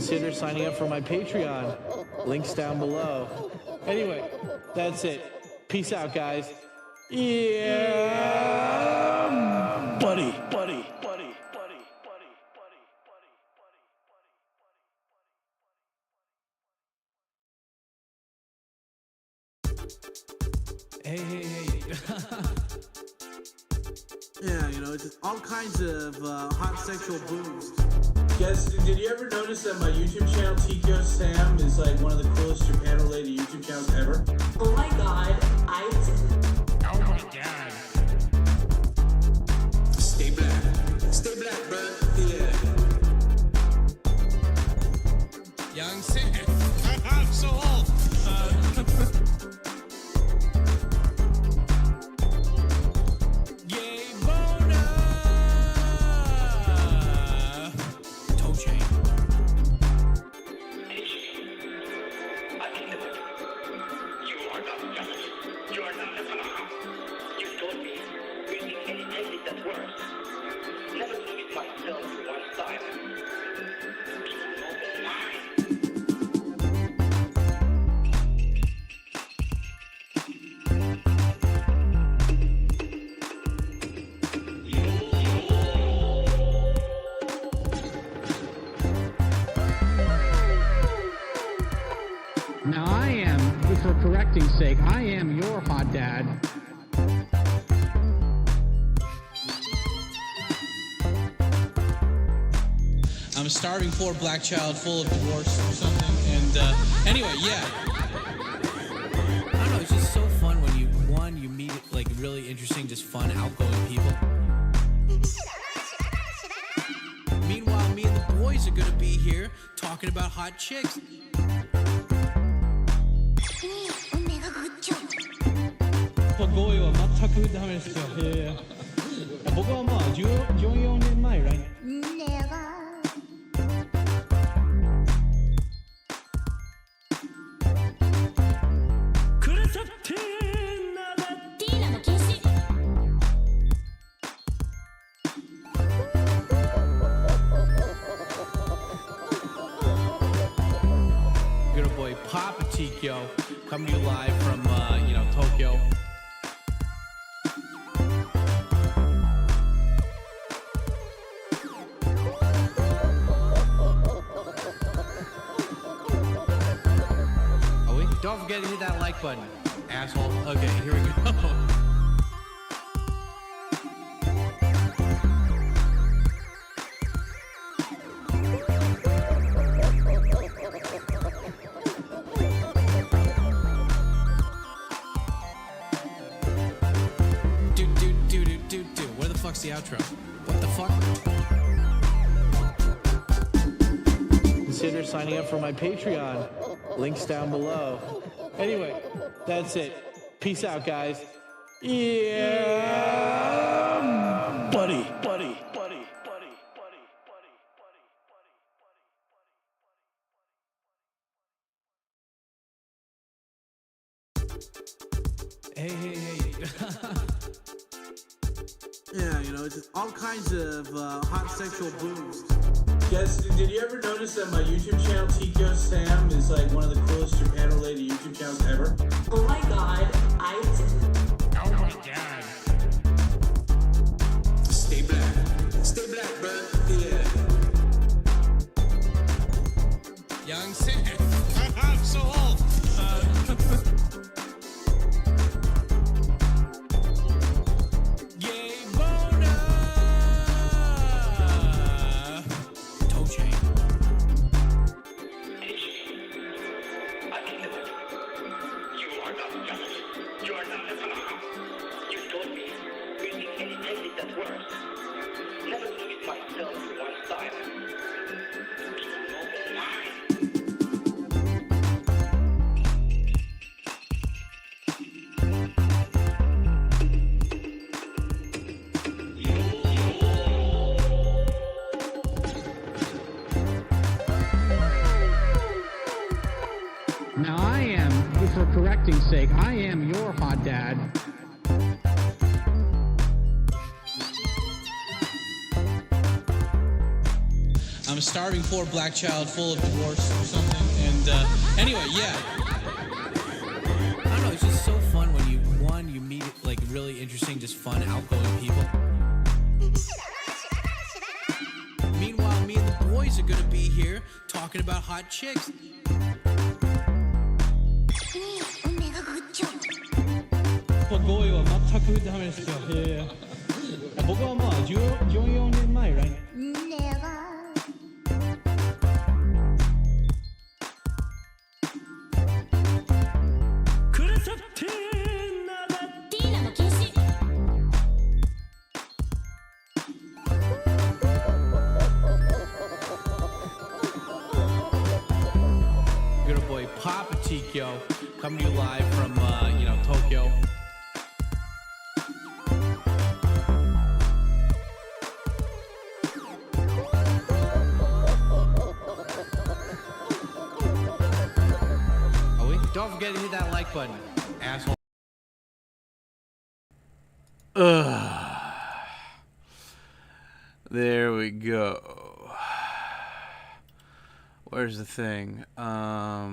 Consider signing up for my Patreon. Links down below. Anyway, that's it. Peace out, guys. Yeah, buddy. Hey. Yeah, you know, it's just all kinds of hot sexual booze. Guys, did you ever notice that my YouTube channel, TkyoSam, is like one of the coolest Japan-related YouTube channels ever? Oh my god, I did. Oh my god. Stay black, bro. Yeah. Young Sam. I'm so old. Yay, Bona. Toe chain. I can do it. You are not jealous. You are not a phenomenon. You told me using any technique that works. Never leave myself to one side. Be an open mind. Now I am, for correcting's sake, I am your hot dad. I'm a starving poor black child full of divorce or something. And anyway, yeah. I don't know, it's just so fun when you meet like really interesting, just fun, outgoing people. Meanwhile, me and the boys are gonna be here talking about hot chicks. 合意は全くダメですよ。僕はまあ14年前来年。くれさってなだ。ティーナも禁止。Good boy, Papa Tikyo, coming to you live from Tokyo. Don't forget to hit that like button, asshole. Okay, here we go. Do. Where the fuck's the outro? What the fuck? Consider signing up for my Patreon. Links down below. Anyway, that's it. Peace out, guys. Yeah, buddy. Hey. Yeah, you know, it's just all kinds of hot sexual booze. Guys, did you ever notice that my YouTube channel, TkyoSam, is like one of the coolest Japan-related YouTube channels ever? Oh my god, I did. Oh my god. Stay black, bro. Yeah. Young Sam. I'm so old. Yay, Bona. Toe chain. I can do it. You are not jealous. You are not a phenomenon. You told me using any technique that works. Never leave myself to one side. Be an open mind. Now I am, for correcting's sake, I am your hot dad. I'm a a starving poor black child full of divorce or something. And anyway, yeah. I don't know. It's just so fun when you meet like really interesting, just fun, outgoing people. Meanwhile, me and the boys are gonna be here talking about hot chicks. 語彙は全くダメですよ。僕はまあ14年前来年。Good boy Papa Tikyo coming to you live from Tokyo. Don't forget to hit that like button, asshole. There we go. Where's the thing? La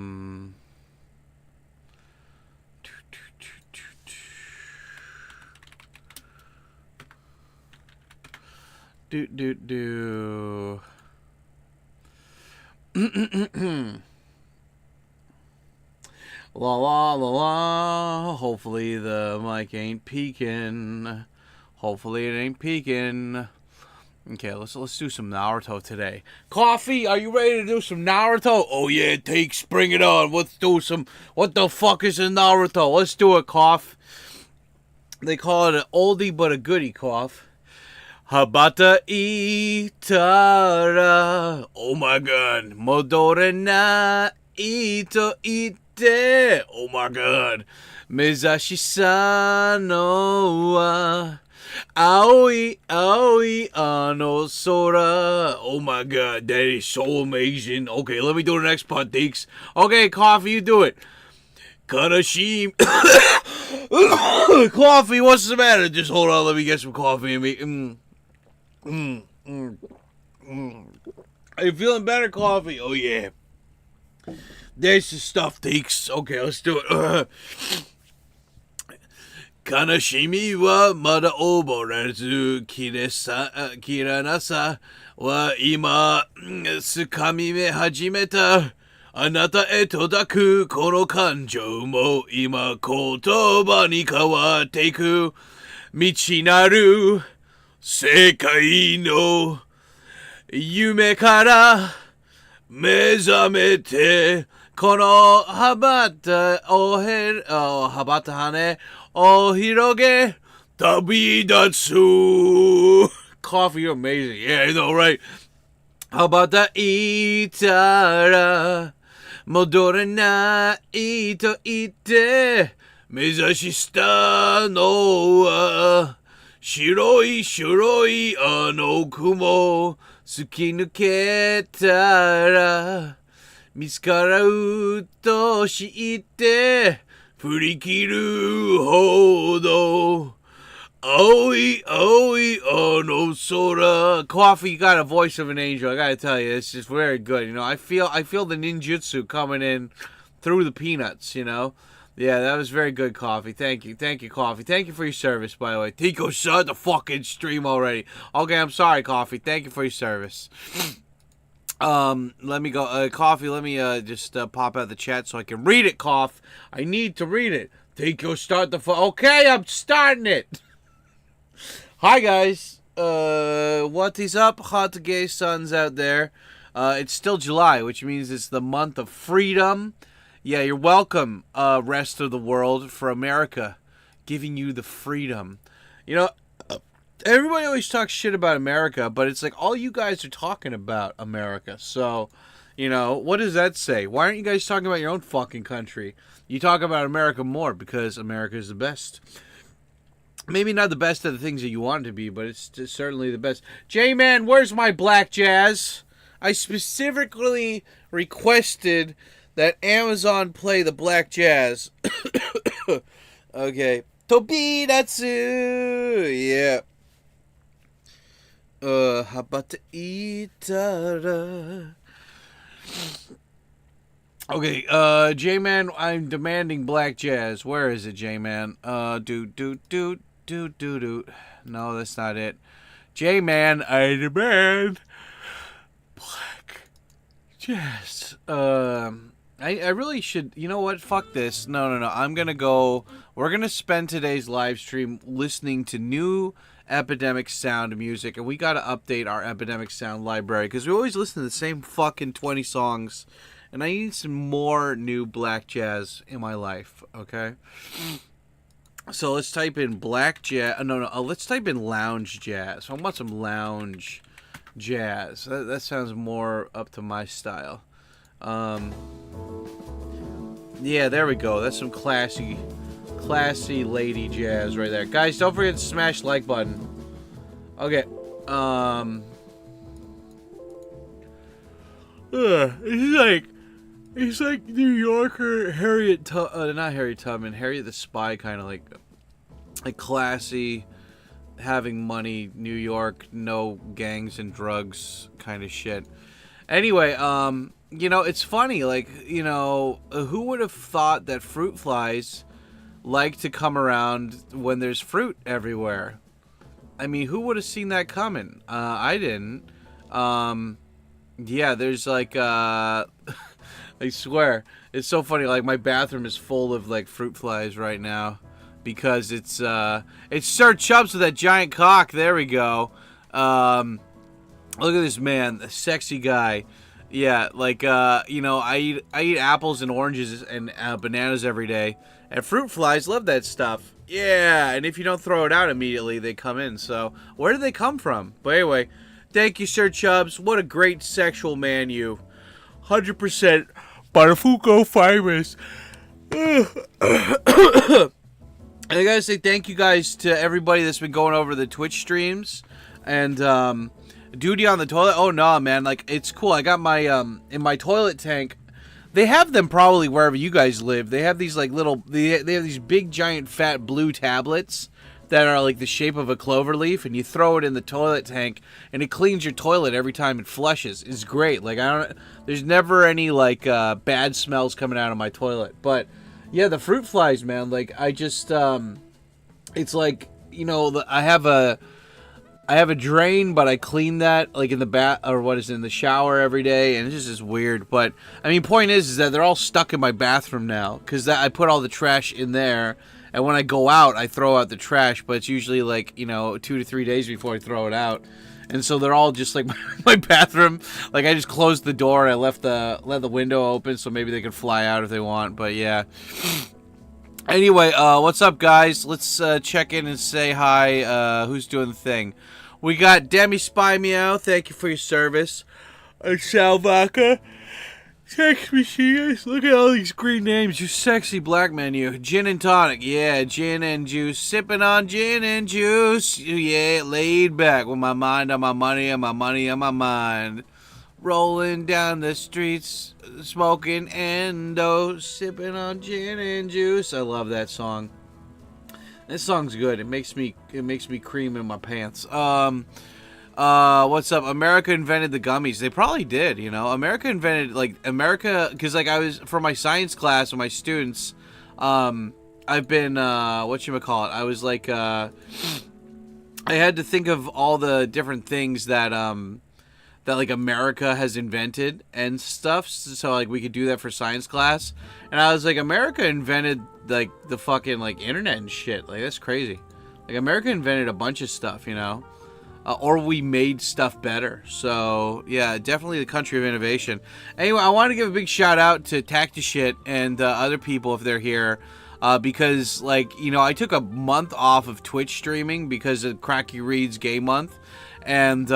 la la la. Hopefully the mic ain't peaking. Hopefully it ain't peaking. Okay, let's do some Naruto today. Coffee, are you ready to do some Naruto? Oh yeah, bring it on. Let's do some. What the fuck is a Naruto? Let's do it, Cough. They call it an oldie but a goodie, Cough. Habata itara. Oh my god. Modore na ito ite. Oh my god. Mezashi no wa aoi aoi ano sora. Oh my god, that is so amazing. Okay, let me do the next part, Deeks. Okay, Coffee, you do it. Kanashim. Coffee, what's the matter? Just hold on, let me get some coffee in me. Are you feeling better, Coffee? Oh yeah. There's the stuff, Deeks. Okay, let's do it. Kanashimi wa mada oborazu kiranasa wa ima tsukamime hajimeta. Anata e todaku kono kanjou mo ima kotoba ni kawate iku. Michinaru sekai no yume kara mezamete kono habata habata hane o hiroge tabidatsu. Coffee, you're amazing. Yeah, I know, right? Habata itara modore na ito ite mezashi shita no wa shiroi ano kumo tsukinuketara mitsukarau to shiite furikiru hodo aoi aoi ano sora. Coffee, you got a voice of an angel. I gotta tell you, it's just very good. You know, I feel the ninjutsu coming in through the peanuts. You know, yeah, that was very good, Coffee. Thank you, Coffee. Thank you for your service, by the way. Tico, shut the fucking stream already. Okay, I'm sorry, Coffee. Thank you for your service. Let me go, Coffee. Let me just pop out the chat so I can read it, Cough. I need to read it. Tico, start the okay, I'm starting it. Hi guys, what is up, hot gay sons out there? It's still July, which means it's the month of freedom. Yeah, you're welcome, rest of the world, for America giving you the freedom. You know, everybody always talks shit about America, but it's like all you guys are talking about America. So, you know, what does that say? Why aren't you guys talking about your own fucking country? You talk about America more because America is the best. Maybe not the best of the things that you want it to be, but it's certainly the best. J-Man, where's my black jazz? I specifically requested that Amazon play the black jazz. Okay. Tobidatsu! Yeah. How about the eater? Okay, J-Man, I'm demanding black jazz. Where is it, J-Man? Do. No, that's not it. J-Man, I demand black jazz. I really should, you know what? Fuck this. No. I'm gonna go, we're gonna spend today's live stream listening to new Epidemic Sound music, and we gotta update our Epidemic Sound library, because we always listen to the same fucking 20 songs. And I need some more new black jazz in my life, okay? So let's type in black jazz. Let's type in lounge jazz. I want some lounge jazz. That sounds more up to my style. Yeah, there we go. That's some classy lady jazz right there. Guys, don't forget to smash like button. Okay. He's like New Yorker not Harriet Tubman, Harriet the Spy, kind of like classy, having money, New York, no gangs and drugs kind of shit. Anyway, you know, it's funny, like, you know, who would have thought that fruit flies like to come around when there's fruit everywhere? I mean, who would have seen that coming? I didn't. Yeah, there's like, I swear, it's so funny. Like, my bathroom is full of like fruit flies right now because it's Sir Chubbs with that giant cock. There we go. Look at this man, the sexy guy. Yeah, like you know, I eat apples and oranges and bananas every day, and fruit flies love that stuff. Yeah, and if you don't throw it out immediately, they come in. So where do they come from? But anyway, thank you, Sir Chubbs. What a great sexual man, you. 100%. Barfuco fibers. I gotta say thank you guys to everybody that's been going over the Twitch streams. And duty on the toilet. Oh no, man, like, it's cool. I got my in my toilet tank. They have them probably wherever you guys live. They have these like little, they have these big giant fat blue tablets that are like the shape of a clover leaf, and you throw it in the toilet tank and it cleans your toilet every time it flushes. It's great. Like, there's never any like bad smells coming out of my toilet. But yeah, the fruit flies, man, like, I just it's like, you know, I have a drain, but I clean that like in the in the shower every day, and it's just weird. But I mean, point is that they're all stuck in my bathroom now, because I put all the trash in there. And when I go out, I throw out the trash, but it's usually like, you know, 2 to 3 days before I throw it out. And so they're all just like my bathroom. Like, I just closed the door and I let the window open so maybe they can fly out if they want. But yeah. Anyway, what's up, guys? Let's check in and say hi. Who's doing the thing? We got Demi Spy Meow. Thank you for your service. Salvaca. Sex machines. Look at all these green names. You sexy black man, you. Gin and tonic. Yeah, gin and juice. Sipping on gin and juice. Yeah, laid back with my mind on my money and my money on my mind. Rolling down the streets, smoking endo, sipping on gin and juice. I love that song. This song's good. It makes me cream in my pants. What's up? America invented the gummies. They probably did, you know. America invented, like, because, like, I was, for my science class with my students, I've been, whatchamacallit, I was, like, I had to think of all the different things that like, America has invented and stuff, so, like, we could do that for science class, and I was like, America invented, like, the fucking, like, internet and shit. Like, that's crazy. Like, America invented a bunch of stuff, you know. Or we made stuff better. So, yeah, definitely the country of innovation. Anyway, I want to give a big shout out to Tactishit and other people if they're here. Because, like, you know, I took a month off of Twitch streaming because of Cracky Reed's Gay Month. And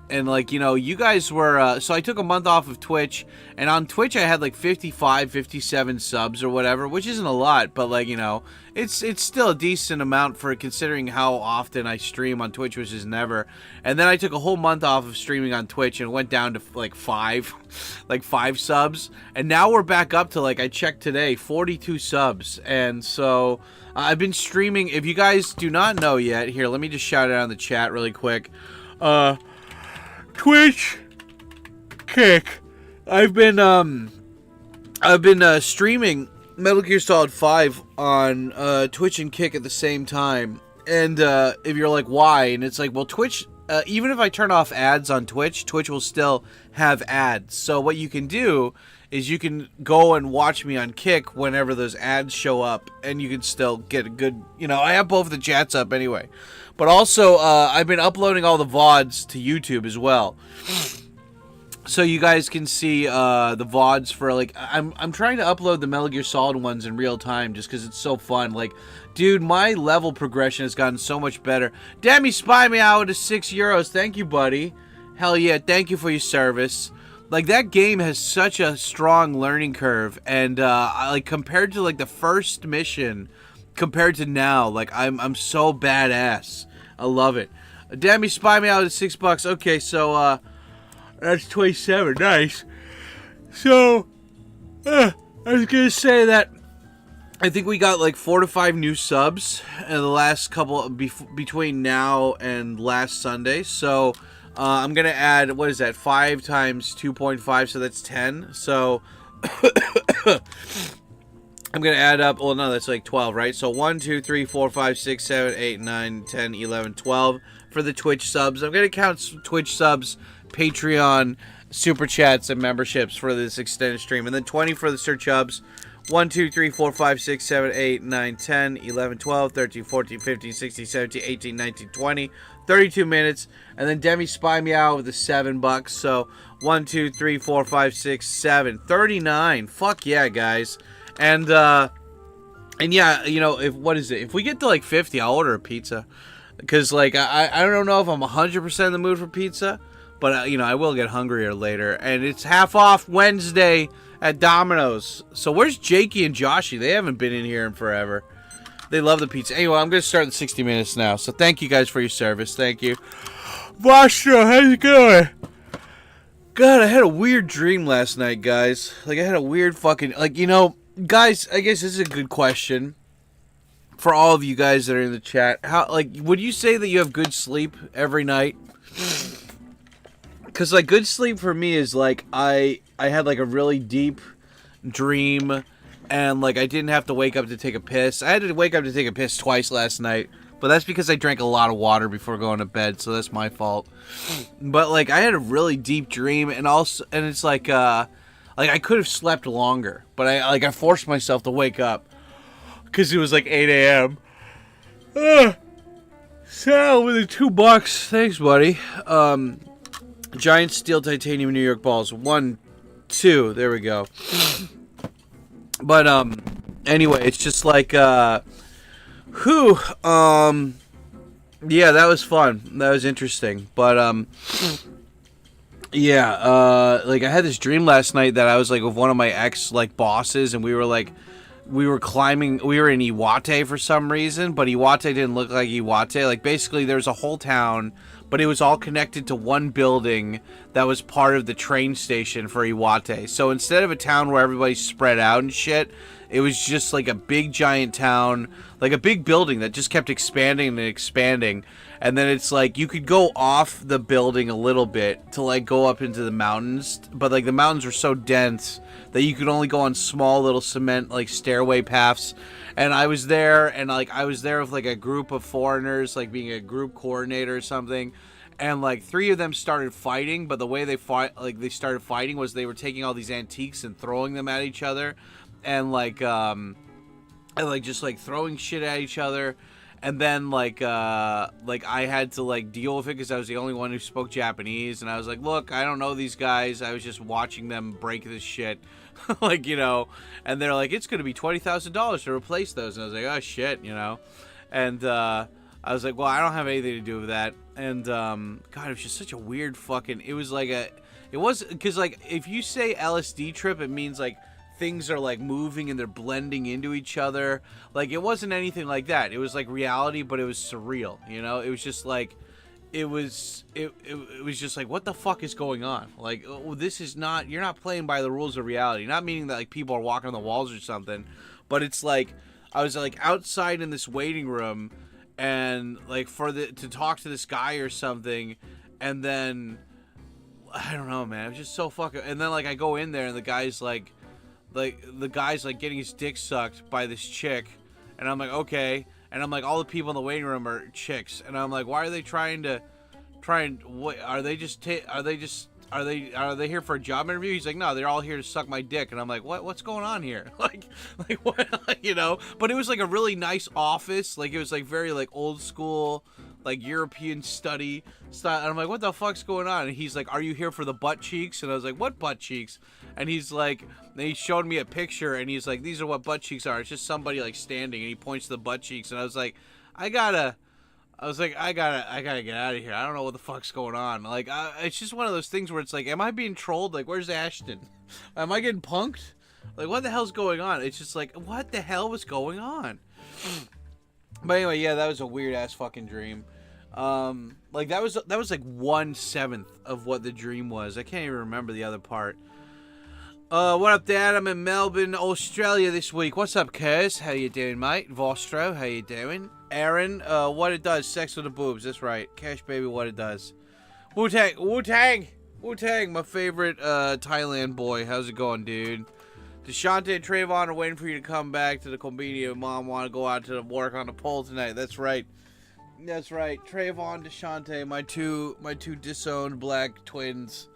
like, you know, you guys were, so I took a month off of Twitch, and on Twitch I had like 55, 57 subs or whatever, which isn't a lot, but, like, you know, it's still a decent amount for considering how often I stream on Twitch, which is never. And then I took a whole month off of streaming on Twitch and went down to like five subs, and now we're back up to, like, I checked today, 42 subs. And so I've been streaming. If you guys do not know yet, here, let me just shout it out in the chat really quick. Twitch, Kick. I've been streaming Metal Gear Solid 5 on Twitch and Kick at the same time. And if you're like, why? And it's like, well, Twitch, even if I turn off ads on Twitch, Twitch will still have ads. So what you can do is you can go and watch me on Kick whenever those ads show up, and you can still get a good, you know, I have both the chats up anyway. But also, I've been uploading all the VODs to YouTube as well. So you guys can see the VODs for, like, I'm trying to upload the Metal Gear Solid ones in real time just because it's so fun. Like, dude, my level progression has gotten so much better. Demi, spy me out with €6. Thank you, buddy. Hell yeah, thank you for your service. Like, that game has such a strong learning curve, and like, compared to, like, the first mission, compared to now, like, I'm so badass. I love it. Demi, spy me out at $6. Okay, so that's 27. Nice. So I was gonna say that I think we got like 4 to 5 new subs in the last couple between now and last Sunday. So I'm gonna add, what is that, 5 times 2.5, so that's 10. So I'm gonna add up, well, no, that's like 12, right? So 1, 2, 3, 4, 5, 6, 7, 8, 9, 10, 11, 12 for the Twitch subs. I'm gonna count Twitch subs, Patreon, super chats, and memberships for this extended stream, and then 20 for the Search Hubs. 1, 2, 3, 4, 5, 6, 7, 8, 9, 10, 11, 12, 13, 14, 15, 16, 17, 18, 19, 20, 32 minutes, and then Demi spy me out with the $7. So 1, 2, 3, 4, 5, 6, 7, 39. Fuck yeah, guys. And yeah, you know, what is it? If we get to like 50, I'll order a pizza, because like I don't know if I'm 100% in the mood for pizza, but you know, I will get hungrier later. And it's half off Wednesday at Domino's. So where's Jakey and Joshy? They haven't been in here in forever. They love the pizza. Anyway, I'm gonna start in 60 minutes now. So thank you guys for your service. Thank you. Vostro, how's it going? God, I had a weird dream last night, guys. Like, I had a weird fucking, like, you know, guys, I guess this is a good question for all of you guys that are in the chat. How, like, would you say that you have good sleep every night? Because, like, good sleep for me is, like, I had, like, a really deep dream, and, like, I didn't have to wake up to take a piss. I had to wake up to take a piss twice last night, but that's because I drank a lot of water before going to bed, so that's my fault. But, like, I had a really deep dream, and also, and it's, like, I could have slept longer, but I forced myself to wake up because it was like 8 a.m. Sal with the $2. Thanks, buddy. Giant steel titanium New York balls. 1, 2. There we go. But anyway, it's just like yeah, that was fun. That was interesting. But yeah, like, I had this dream last night that I was, like, with one of my ex, like, bosses, and we were climbing, we were in Iwate for some reason, but Iwate didn't look like Iwate. Like, basically, there was a whole town, but it was all connected to one building that was part of the train station for Iwate. So instead of a town where everybody's spread out and shit, it was just, like, a big, giant town, like, a big building that just kept expanding and expanding. And then it's like you could go off the building a little bit to, like, go up into the mountains, but, like, the mountains were so dense that you could only go on small little cement, like, stairway paths. And I was there, and, like, I was there with, like, a group of foreigners, like, being a group coordinator or something. And, like, 3 of them started fighting, but the way they started fighting was they were taking all these antiques and throwing them at each other, and, like, just, like, throwing shit at each other. And then, like, I had to, like, deal with it because I was the only one who spoke Japanese. And I was like, look, I don't know these guys. I was just watching them break this shit. Like, you know. And they're like, it's going to be $20,000 to replace those. And I was like, oh, shit, you know. And I was like, well, I don't have anything to do with that. And, God, it was just such a weird fucking... It was like a... It was... Because, like, if you say LSD trip, it means, like, things are, like, moving and they're blending into each other. Like, it wasn't anything like that. It was like reality, but it was surreal, you know. It was just like, it was just like, what the fuck is going on? Like, oh, this is not, you're not playing by the rules of reality. Not meaning that, like, people are walking on the walls or something, but it's like, I was, like, outside in this waiting room, and, like, to talk to this guy or something, And then I don't know, man. It was just so fucking. And then like I go in there and the guy's like getting his dick sucked by this chick, and I'm like, okay. And I'm like, all the people in the waiting room are chicks, and I'm like, why are they what are they here for a job interview? He's like, no, they're all here to suck my dick. And I'm like, what's going on here? like what, you know? But it was like a really nice office. Like it was like very like old school, like European study style. And I'm like, what the fuck's going on? And he's like, are you here for the butt cheeks? And I was like, what butt cheeks? And he's like, and he showed me a picture, and he's like, these are what butt cheeks are. It's just somebody like standing, and he points to the butt cheeks. And I was like, I gotta get out of here. I don't know what the fuck's going on. Like, it's just one of those things where it's like, am I being trolled? Like, where's Ashton? Am I getting punked? Like, what the hell's going on? It's just like, what the hell was going on? But anyway, yeah, that was a weird ass fucking dream. Like that was like 1/7 of what the dream was. I can't even remember the other part. What up, Dad? I'm in Melbourne, Australia this week. What's up, Kurs? How you doing, mate? Vostro, how you doing? Aaron, what it does, sex with the boobs. That's right. Cash baby, what it does. Wu-Tang, my favorite Thailand boy. How's it going, dude? Deshante and Trayvon are waiting for you to come back to the convenience. Mom want to go out to work on the pole tonight. That's right. Trayvon, Deshante, my two disowned black twins.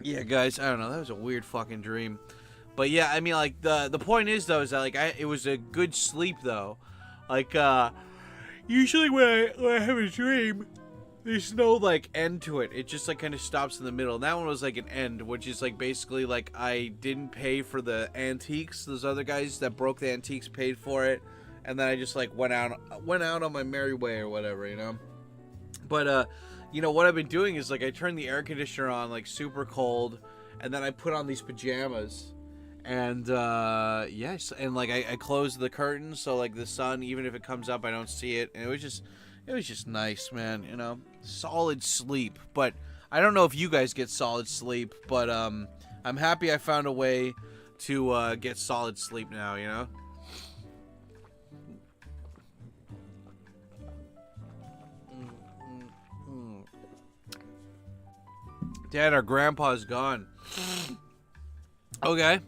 Yeah, guys, I don't know. That was a weird fucking dream. But yeah, I mean, like, the point is, though, is that, like, it was a good sleep, though. Like, usually when I have a dream, there's no, like, end to it. It just, like, kind of stops in the middle. And that one was, like, an end, which is, like, basically, like, I didn't pay for the antiques. Those other guys that broke the antiques paid for it. And then I just, like, went out on my merry way or whatever, you know? But, you know, what I've been doing is, like, I turned the air conditioner on, like, super cold, and then I put on these pajamas, and, yes, and, like, I closed the curtains, so, like, the sun, even if it comes up, I don't see it, and it was just nice, man, you know? Solid sleep, but I don't know if you guys get solid sleep, but, I'm happy I found a way to, get solid sleep now, you know? Dad, our grandpa's gone. Okay.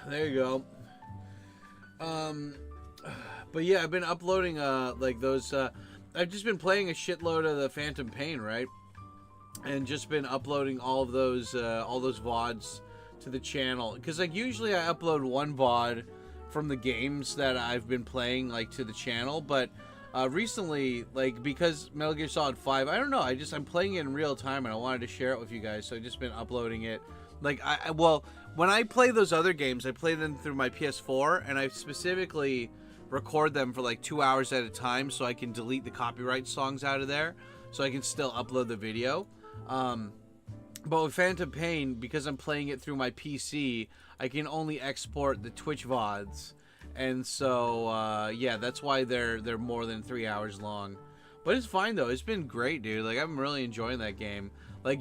There you go. But yeah, I've been uploading, like those, I've just been playing a shitload of the Phantom Pain, right? And just been uploading all those VODs to the channel. Because, like, usually I upload one VOD from the games that I've been playing, like, to the channel, but recently, like, because Metal Gear Solid 5, I don't know, I'm playing it in real time and I wanted to share it with you guys, so I've just been uploading it. Like, well, when I play those other games, I play them through my PS4, and I specifically record them for like 2 hours at a time so I can delete the copyright songs out of there, so I can still upload the video. But with Phantom Pain, because I'm playing it through my PC, I can only export the Twitch VODs. And so, yeah, that's why they're more than 3 hours long. But it's fine, though. It's been great, dude. Like, I'm really enjoying that game. Like,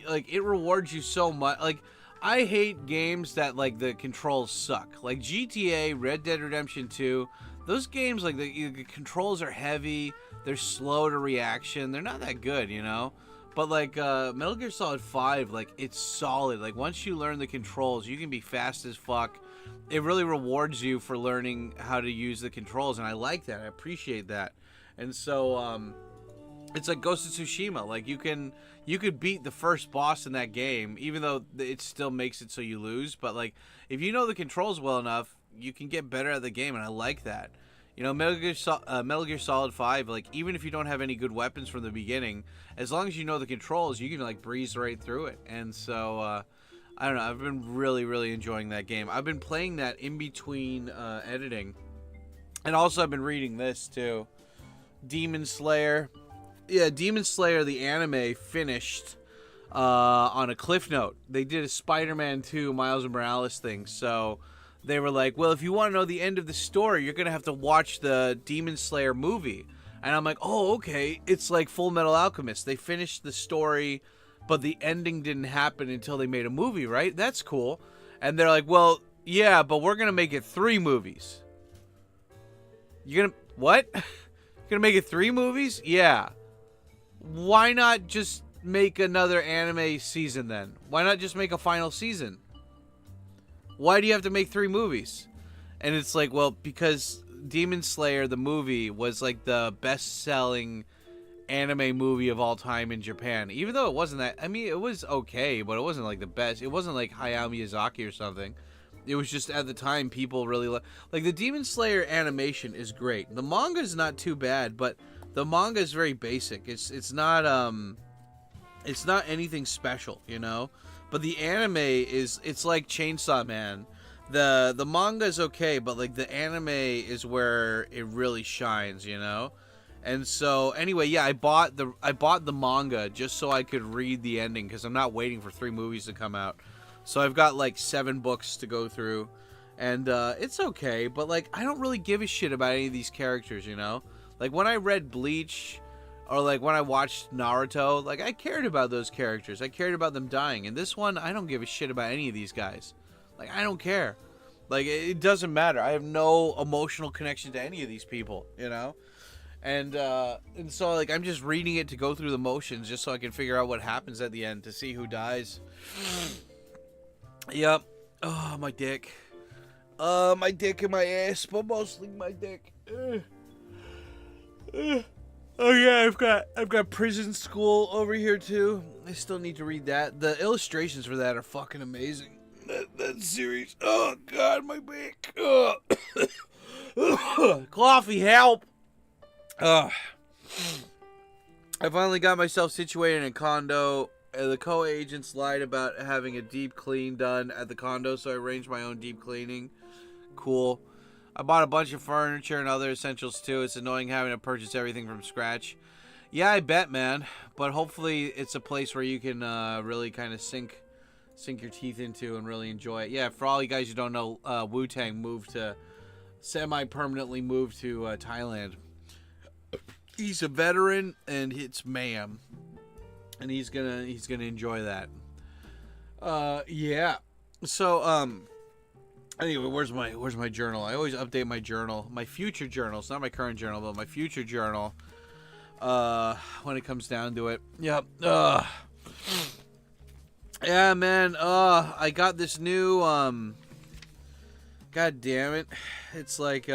like, it rewards you so much. Like, I hate games that, like, the controls suck. Like, GTA, Red Dead Redemption 2, those games, like, the controls are heavy. They're slow to reaction. They're not that good, you know? But, like, Metal Gear Solid 5, like, it's solid. Like, once you learn the controls, you can be fast as fuck. It really rewards you for learning how to use the controls, and I like that. I appreciate that. And so, it's like Ghost of Tsushima. Like, you could beat the first boss in that game, even though it still makes it so you lose. But, like, if you know the controls well enough, you can get better at the game, and I like that. You know, Metal Gear Solid 5, like, even if you don't have any good weapons from the beginning, as long as you know the controls, you can, like, breeze right through it. And so, I don't know, I've been really, really enjoying that game. I've been playing that in between editing. And also I've been reading this, too. Demon Slayer. Yeah, Demon Slayer, the anime, finished on a cliff note. They did a Spider-Man 2 Miles Morales thing, so they were like, well, if you want to know the end of the story, you're going to have to watch the Demon Slayer movie. And I'm like, oh, okay. It's like Full Metal Alchemist. They finished the story, but the ending didn't happen until they made a movie, right? That's cool. And they're like, well, yeah, but we're going to make it 3 movies. You're going to, what? You're going to make it 3 movies? Yeah. why not just make another anime season then? Why not just make a final season? Why do you have to make 3 movies? And it's like, well, because Demon Slayer, the movie, was like the best-selling anime movie of all time in Japan. Even though it wasn't that, I mean, it was okay, but it wasn't like the best. It wasn't like Hayao Miyazaki or something. It was just at the time people really like the Demon Slayer animation is great. The manga is not too bad, but the manga is very basic. It's not anything special, you know. But the anime it's like Chainsaw Man. The manga is okay, but like the anime is where it really shines, you know. And so anyway, yeah, I bought the manga just so I could read the ending because I'm not waiting for 3 movies to come out. So I've got like 7 books to go through, and it's okay. But like I don't really give a shit about any of these characters, you know. Like when I read Bleach, or like when I watched Naruto, like I cared about those characters. I cared about them dying. And this one, I don't give a shit about any of these guys. Like I don't care. Like it doesn't matter. I have no emotional connection to any of these people, you know. And so like I'm just reading it to go through the motions, just so I can figure out what happens at the end, to see who dies. Yep. Oh, my dick. My dick and my ass, but mostly my dick. Oh yeah, I've got Prison School over here too. I still need to read that. The illustrations for that are fucking amazing. That series. Oh god, my back. Coffee, help. I finally got myself situated in a condo. The co-agents lied about having a deep clean done at the condo, so I arranged my own deep cleaning. Cool. I bought a bunch of furniture and other essentials too. It's annoying having to purchase everything from scratch. Yeah, I bet, man. But hopefully it's a place where you can really kind of sink your teeth into and really enjoy it. Yeah, for all you guys who don't know, Wu-Tang semi-permanently moved to Thailand. He's a veteran, and it's mayhem. And he's gonna enjoy that. Yeah. So anyway, where's my journal? I always update my journal, my future journals, not my current journal, but my future journal. When it comes down to it. Yep. Yeah, man. I got this new God damn it. It's like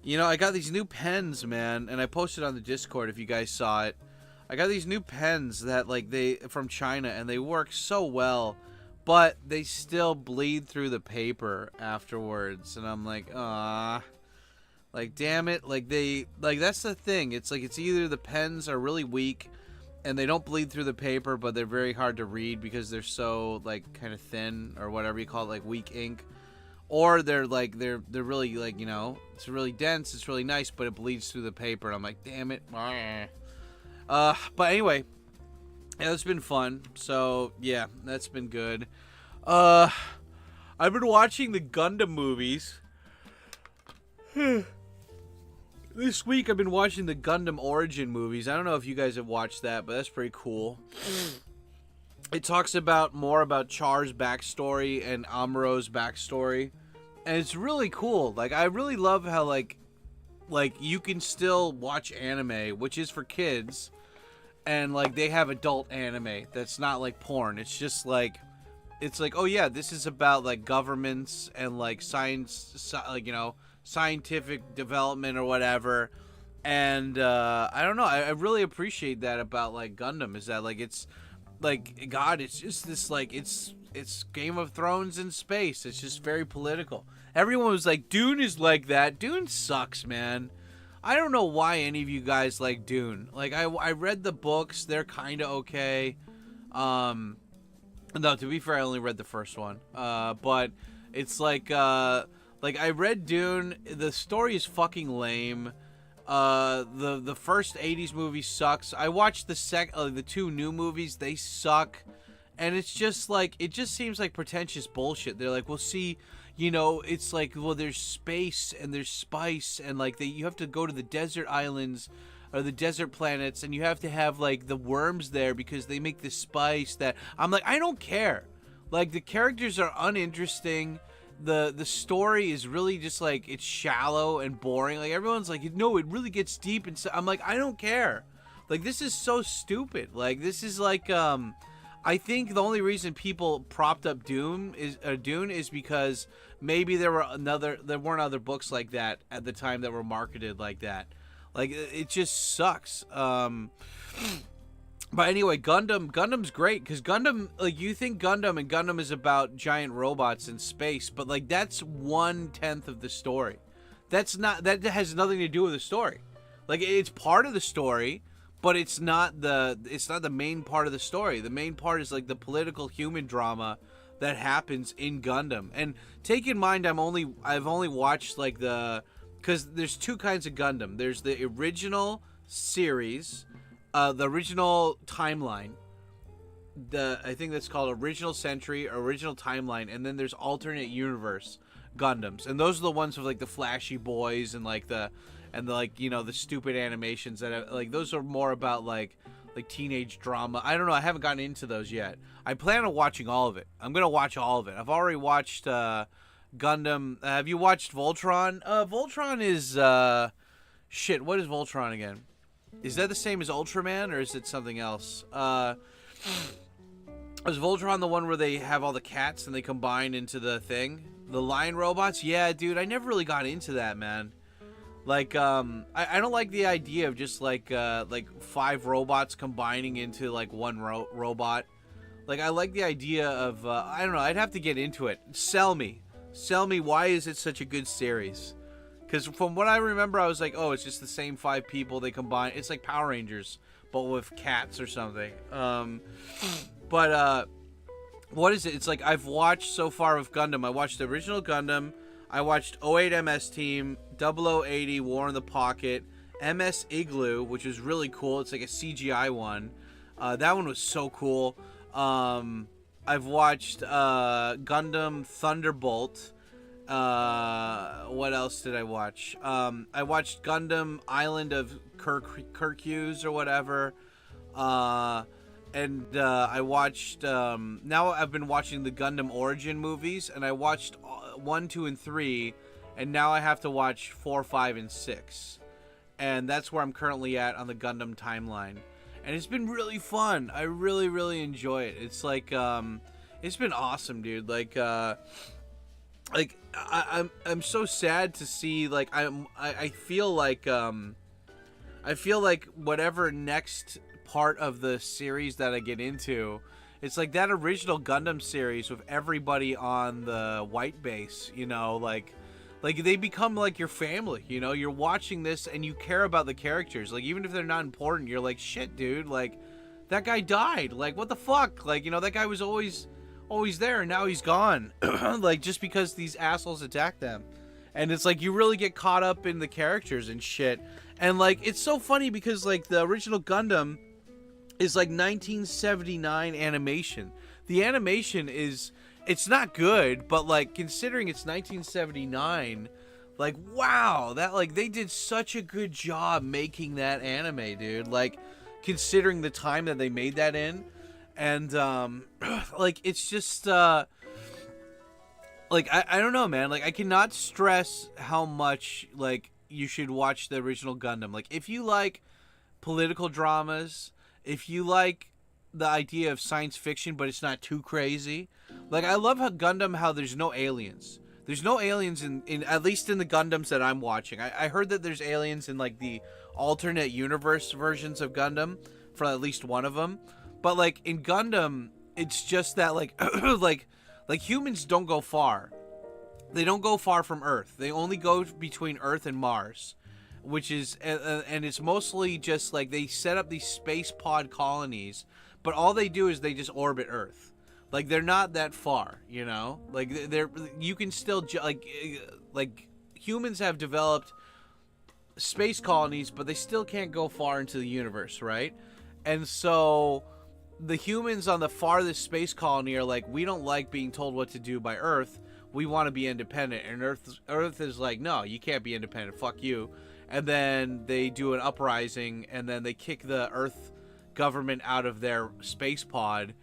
you know, I got these new pens, man, and I posted on the Discord if you guys saw it. I got these new pens that from China, and they work so well, but they still bleed through the paper afterwards, and I'm like, like damn it, that's the thing. It's like it's either the pens are really weak and they don't bleed through the paper, but they're very hard to read because they're so kind of thin or whatever you call it, like weak ink. Or they're really you know, it's really dense, it's really nice, but it bleeds through the paper. And I'm like, damn it. But anyway, yeah, it's been fun. So yeah, that's been good. I've been watching the Gundam movies. This week I've been watching the Gundam Origin movies. I don't know if you guys have watched that, but that's pretty cool. It talks more about Char's backstory and Amuro's backstory. And it's really cool. Like, I really love how, like you can still watch anime, which is for kids. And, they have adult anime that's not, porn. It's just, oh, yeah, this is about, governments and, science, you know, scientific development or whatever. And, I don't know. I really appreciate that about, Gundam, is that, it's... God, it's just this, it's Game of Thrones in space. It's just very political. Everyone was like, Dune is like that. Dune sucks, man. I don't know why any of you guys like Dune. I read the books. They're kind of okay. No, to be fair, I only read the first one. But it's I read Dune. The story is fucking lame. The first 80s movie sucks. I watched the 2 new movies. They suck. And it's just it just seems like pretentious bullshit. They're like, well, see, you know, it's well, there's space and there's spice, and you have to go to the desert islands or the desert planets, and you have to have the worms there because they make the spice that I'm I don't care. The characters are uninteresting. the story is really just like, it's shallow and boring. Like everyone's like, no, it really gets deep, and so I'm like, I don't care. Like, this is so stupid. Like, this is like I think the only reason people propped up Dune is because maybe there weren't other books like that at the time that were marketed like that. Like, it just sucks. But anyway, Gundam's great, because Gundam, like, you think Gundam is about giant robots in space, but like, that's 1/10 of the story. That has nothing to do with the story. Like, it's part of the story, but it's not the main part of the story. The main part is like the political human drama that happens in Gundam. And take in mind, I've only watched like because there's two kinds of Gundam. There's the original series, the original timeline. I think that's called Original Century, original timeline, and then there's alternate universe Gundams, and those are the ones with like the flashy boys and like the stupid animations that like, those are more about like teenage drama. I don't know. I haven't gotten into those yet. I plan on watching all of it. I'm gonna watch all of it. I've already watched Gundam. Have you watched Voltron? Voltron is shit. What is Voltron again? Is that the same as Ultraman, or is it something else? Is Voltron the one where they have all the cats and they combine into the thing? The lion robots? Yeah, dude, I never really got into that, man. Like, I don't like the idea of just like 5 robots combining into like one robot. Like, I like the idea of, I don't know, I'd have to get into it. Sell me, why is it such a good series? Because from what I remember, I was like, oh, it's just the same 5 people, they combine. It's like Power Rangers, but with cats or something. But what is it? It's like, I've watched so far of Gundam. I watched the original Gundam. I watched 08 MS Team, 0080 War in the Pocket, MS Igloo, which was really cool. It's like a CGI one. That one was so cool. I've watched Gundam Thunderbolt. What else did I watch? I watched Gundam Island of Kirkus or whatever. And I watched, now I've been watching the Gundam Origin movies, and I watched 1, 2, and 3, and now I have to watch 4, 5, and 6. And that's where I'm currently at on the Gundam timeline. And it's been really fun. I really, really enjoy it. It's like, it's been awesome, dude. Like I'm so sad to see, like, I feel like whatever next part of the series that I get into, it's like that original Gundam series with everybody on the white base, you know, like they become like your family, you know. You're watching this and you care about the characters, like, even if they're not important, you're like, shit, dude, like, that guy died, like, what the fuck, like, you know, that guy was always there, and now he's gone. Like, just because these assholes attacked them. And it's like, you really get caught up in the characters and shit. And like, it's so funny because like the original Gundam is like 1979 animation. The animation is, it's not good, but like, considering it's 1979, like, wow, that, like, they did such a good job making that anime, dude. Like, considering the time that they made that in. And like, it's just like, I don't know, man. Like, I cannot stress how much, like, you should watch the original Gundam. Like, if you like political dramas, if you like the idea of science fiction, but it's not too crazy. Like, I love how Gundam, how there's no aliens. There's no aliens in at least in the Gundams that I'm watching. I heard that there's aliens in, like, the alternate universe versions of Gundam for at least one of them. But, like, in Gundam, it's just that, like, like humans don't go far. They don't go far from Earth. They only go between Earth and Mars, which is, and it's mostly just, like, they set up these space pod colonies, but all they do is they just orbit Earth. Like, they're not that far, you know? Like, you can still, like, humans have developed space colonies, but they still can't go far into the universe, right? And so the humans on the farthest space colony are like, we don't like being told what to do by Earth. We want to be independent. And Earth is like, no, you can't be independent. Fuck you. And then they do an uprising, and then they kick the Earth government out of their space pod,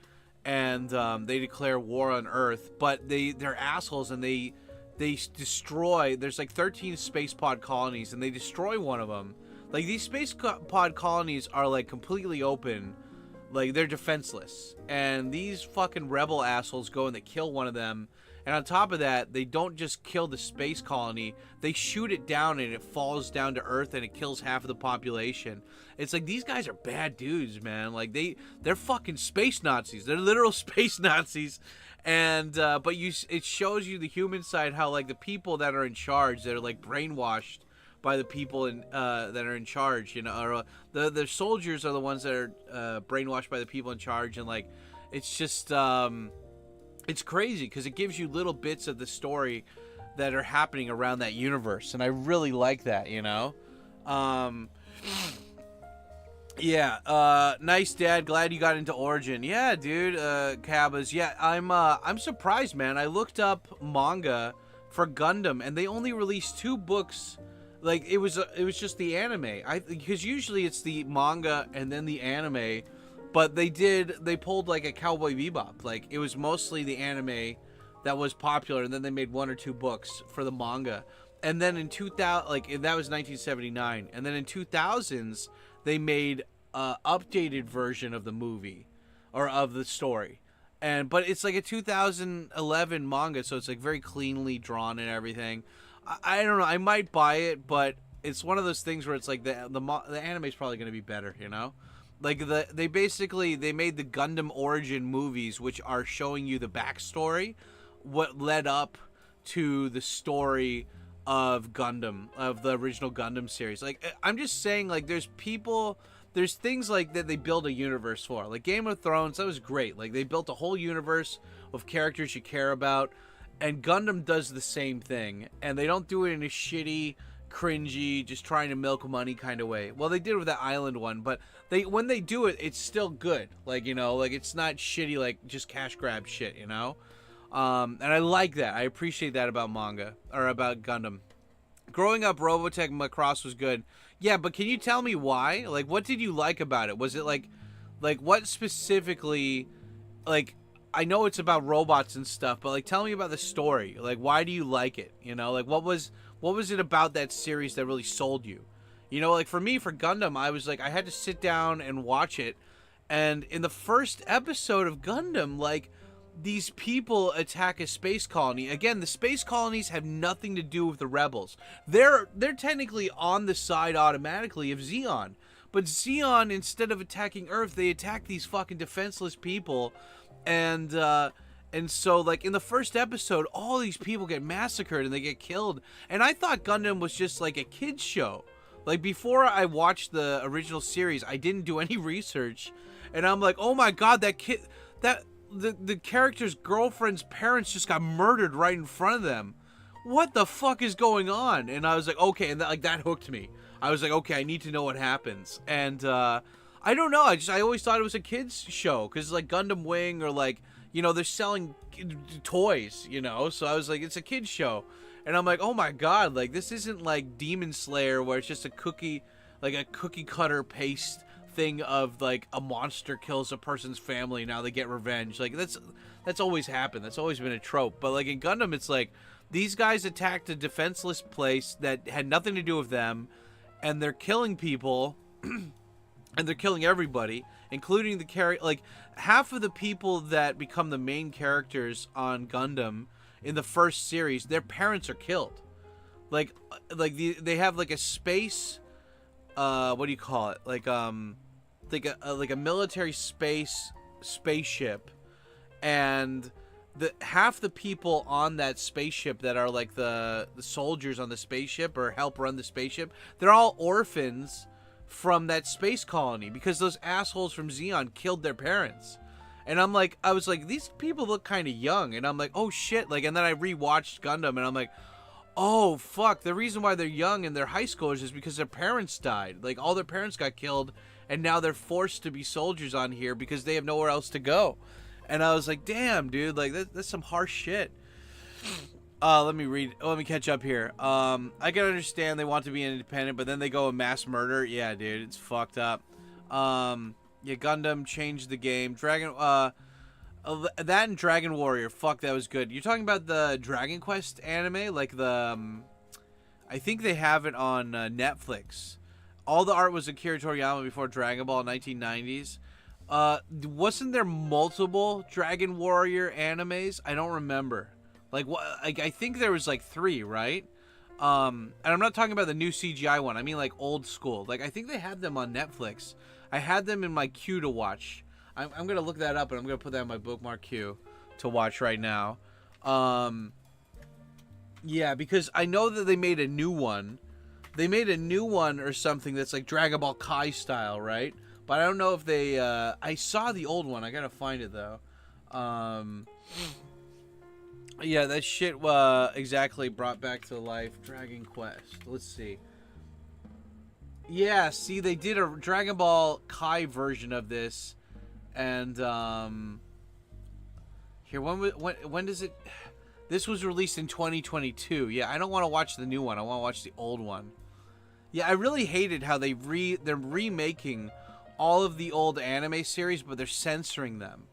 and they declare war on Earth. But they're assholes, and they they destroy. There's like 13 space pod colonies, and they destroy one of them. Like, these space pod colonies are like completely open, like they're defenseless, and these fucking rebel assholes go and they kill one of them. And on top of that, they don't just kill the space colony, they shoot it down and it falls down to Earth and it kills half of the population. It's like, these guys are bad dudes, man. Like, they're fucking space Nazis. They're literal space Nazis. And but it shows you the human side, how like the people that are in charge, they're like brainwashed by the people that are in charge, you know, or the soldiers are the ones that are brainwashed by the people in charge. And like, it's just it's crazy because it gives you little bits of the story that are happening around that universe, and I really like that, you know. Yeah, nice, Dad. Glad you got into Origin. Yeah, dude, Cabas. Yeah, I'm surprised, man. I looked up manga for Gundam, and they only released 2 books. Like, it was just the anime. Because usually it's the manga and then the anime. But they pulled like a Cowboy Bebop. Like, it was mostly the anime that was popular, and then they made 1 or 2 books for the manga. And then in 2000, like, that was 1979. And then in 2000s, they made a updated version of the movie or of the story. But it's like a 2011 manga, so it's like very cleanly drawn and everything. I don't know. I might buy it, but it's one of those things where it's like the anime is probably going to be better, you know? Like, they made the Gundam Origin movies, which are showing you the backstory, what led up to the story of Gundam, of the original Gundam series. Like, I'm just saying, like, there's things like that they build a universe for. Like Game of Thrones, that was great. Like, they built a whole universe of characters you care about, and Gundam does the same thing, and they don't do it in a shitty, cringy, just trying to milk money kind of way. Well, they did with that island one, but when they do it, it's still good. Like, you know, like, it's not shitty, like, just cash grab shit, you know? And I like that. I appreciate that about manga, or about Gundam. Growing up, Robotech Macross was good. Yeah, but can you tell me why? Like, what did you like about it? Was it like what specifically, like, I know it's about robots and stuff, but like, tell me about the story. Like, why do you like it? You know, like, what was it about that series that really sold you? You know, like, for me, for Gundam, I was like, I had to sit down and watch it. And in the first episode of Gundam, like, these people attack a space colony. Again, the space colonies have nothing to do with the rebels. They're technically on the side automatically of Zeon. But Zeon, instead of attacking Earth, they attack these fucking defenseless people. And so, like, in the first episode, all these people get massacred and they get killed. And I thought Gundam was just like a kid's show. Like, before I watched the original series, I didn't do any research. And I'm like, oh my god, that kid, the character's girlfriend's parents just got murdered right in front of them. What the fuck is going on? And I was like, okay, and that hooked me. I was like, okay, I need to know what happens. And I don't know, I always thought it was a kids show, because like Gundam Wing, or like, you know, they're selling toys, you know, so I was like, it's a kids show. And I'm like, oh my god, like, this isn't like Demon Slayer, where it's just a cookie cutter paste thing of like a monster kills a person's family, now they get revenge. Like, that's always happened, that's always been a trope. But like in Gundam, it's like these guys attacked a defenseless place that had nothing to do with them, and they're killing people and they're killing everybody, including like half of the people that become the main characters on Gundam in the first series, their parents are killed. Like they have like a space, what do you call it? Like a military spaceship, and half the people on that spaceship that are like the soldiers on the spaceship or help run the spaceship, they're all orphans from that space colony because those assholes from Zeon killed their parents. And I was like, these people look kind of young, and I'm like, oh shit, like, and then I rewatched Gundam, and I'm like, oh fuck, the reason why they're young and they're high schoolers is because their parents died. Like, all their parents got killed, and now they're forced to be soldiers on here because they have nowhere else to go. And I was like, damn, dude, like, that's some harsh shit. Let me catch up here. I can understand they want to be independent, but then they go and mass murder. Yeah, dude, it's fucked up. Yeah, Gundam changed the game. That and Dragon Warrior. Fuck, that was good. You're talking about the Dragon Quest anime? Like the... I think they have it on Netflix. All the art was Akira Toriyama before Dragon Ball 1990s. Wasn't there multiple Dragon Warrior animes? I don't remember. Like, what? Like, I think there was like 3, right? And I'm not talking about the new CGI one. I mean like old school. Like, I think they had them on Netflix. I had them in my queue to watch. I'm gonna look that up, and I'm gonna put that in my bookmark queue to watch right now. Yeah, because I know that they made a new one. They made a new one or something that's like Dragon Ball Kai style, right? But I don't know if they... I saw the old one. I gotta find it, though. Yeah, that shit exactly brought back to life Dragon Quest. Let's see. Yeah, see, they did a Dragon Ball Kai version of this. And, here, when does it... This was released in 2022. Yeah, I don't want to watch the new one. I want to watch the old one. Yeah, I really hated how they're remaking all of the old anime series, but they're censoring them.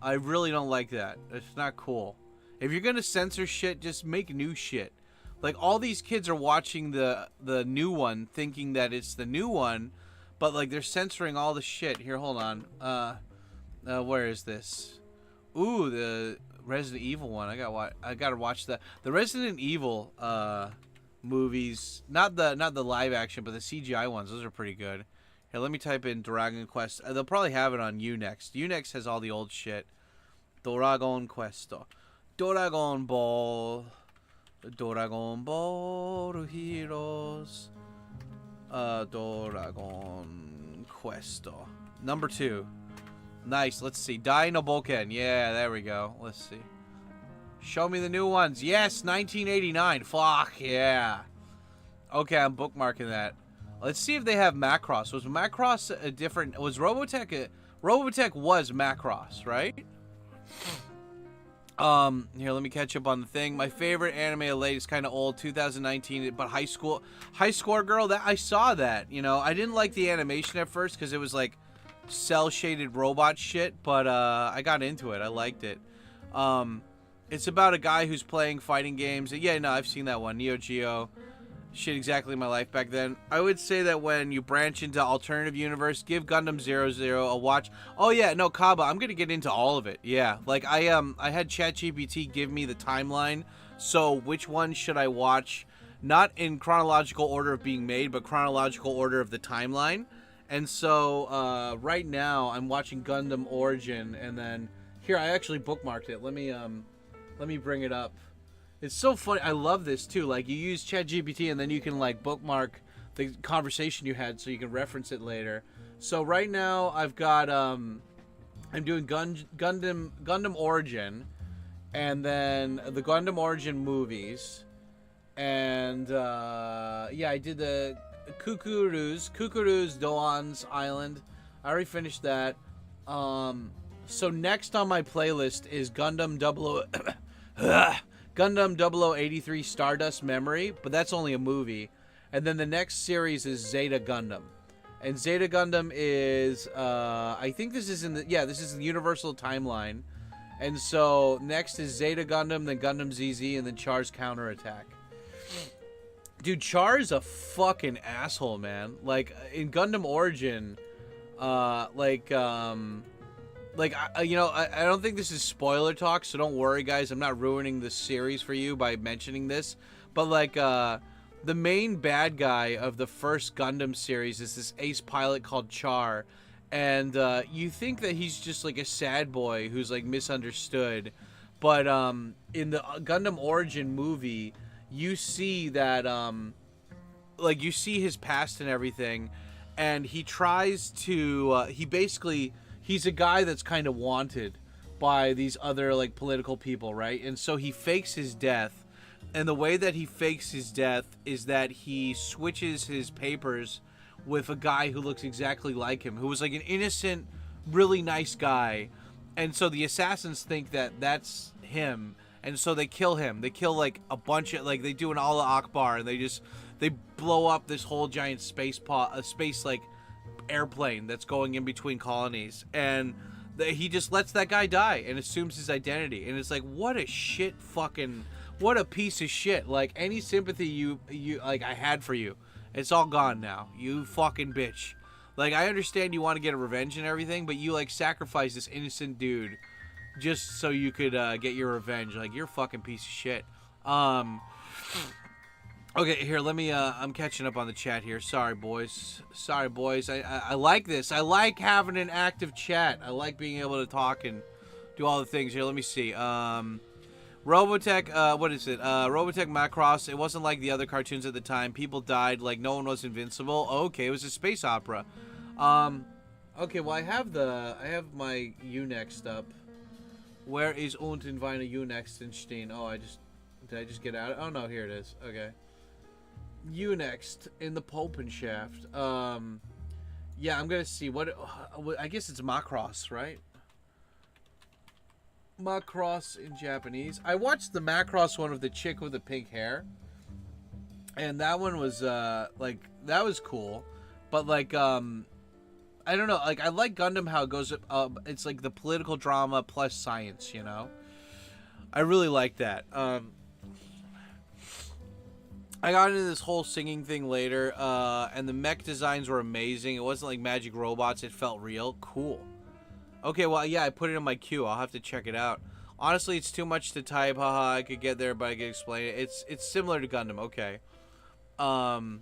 I really don't like that. It's not cool. If you're gonna censor shit, just make new shit. Like, all these kids are watching the new one, thinking that it's the new one, but like they're censoring all the shit. Here, hold on. Where is this? Ooh, the Resident Evil one. I gotta watch that. The Resident Evil movies, not the live action, but the CGI ones. Those are pretty good. Here, let me type in Dragon Quest. They'll probably have it on Unext. Unext has all the old shit. Dragon Questo. Dragon Ball Heroes. Dragon Questo. Number 2. Nice. Let's see. Dai no Boken. Yeah, there we go. Let's see. Show me the new ones. Yes, 1989. Fuck yeah. Okay, I'm bookmarking that. Let's see if they have Macross. Was Macross a different... Was Robotech... Robotech was Macross, right? Here, let me catch up on the thing. My favorite anime of late is kind of old, 2019, but High Score Girl, that I saw that. You know, I didn't like the animation at first because it was like cell-shaded robot shit, but I got into it. I liked it. It's about a guy who's playing fighting games. Yeah, no, I've seen that one. Neo Geo. Shit, exactly my life back then. I would say that when you branch into alternative universe, give Gundam 00 a watch. Oh yeah, no, Kaba, I'm gonna get into all of it. Yeah, like I had ChatGPT give me the timeline. So which one should I watch? Not in chronological order of being made, but chronological order of the timeline. And so right now I'm watching Gundam Origin, and then here I actually bookmarked it. Let me bring it up. It's so funny. I love this too. Like, you use ChatGPT and then you can like bookmark the conversation you had so you can reference it later. So right now I've got I'm doing Gundam Origin, and then the Gundam Origin movies, and yeah, I did the Kukuru's Doan's Island. I already finished that. So next on my playlist is Gundam 0083 Stardust Memory, but that's only a movie. And then the next series is Zeta Gundam. And Zeta Gundam is, I think this is this is the Universal Timeline. And so next is Zeta Gundam, then Gundam ZZ, and then Char's Counterattack. Dude, Char is a fucking asshole, man. Like, in Gundam Origin, I don't think this is spoiler talk, so don't worry, guys. I'm not ruining the series for you by mentioning this. But, like, the main bad guy of the first Gundam series is this ace pilot called Char. And you think that he's just, like, a sad boy who's, like, misunderstood. But in the Gundam Origin movie, you see that, you see his past and everything. And he tries to, he's a guy that's kind of wanted by these other, like, political people, right? And so he fakes his death. And the way that he fakes his death is that he switches his papers with a guy who looks exactly like him, who was, like, an innocent, really nice guy. And so the assassins think that that's him. And so they kill him. They kill, like, a bunch of, like, they do an Allah Akbar, and they blow up this whole giant space, like, airplane that's going in between colonies. And he just lets that guy die and assumes his identity. And it's like, what a shit fucking, what a piece of shit. Like, any sympathy you like I had for you, it's all gone now. You fucking bitch. Like, I understand you want to get a revenge and everything, but you, like, sacrifice this innocent dude just so you could get your revenge. Like, you're a fucking piece of shit. Okay, here, let me, I'm catching up on the chat here. Sorry, boys. Sorry, boys. I like this. I like having an active chat. I like being able to talk and do all the things. Here, let me see. Robotech, what is it? Robotech Macross. It wasn't like the other cartoons at the time. People died. Like, no one was invincible. Okay, it was a space opera. Okay, well, I have my Unext up. Where is unten Weine Unextenstein? Oh, did I just get out? Oh, no, here it is. Okay. Unext in the Popenshaft. Yeah, I'm gonna see what I guess it's Macross, right? Macross in Japanese. I watched the Macross one of the chick with the pink hair, and that one was like, that was cool, but like I don't know, like I like Gundam how it goes it's like the political drama plus science, you know. I really like that. I got into this whole singing thing later, and the mech designs were amazing. It wasn't like magic robots. It felt real. Cool. Okay, well, yeah, I put it in my queue. I'll have to check it out. Honestly, it's too much to type. Haha, I could get there, but I could explain it. It's similar to Gundam. Okay. The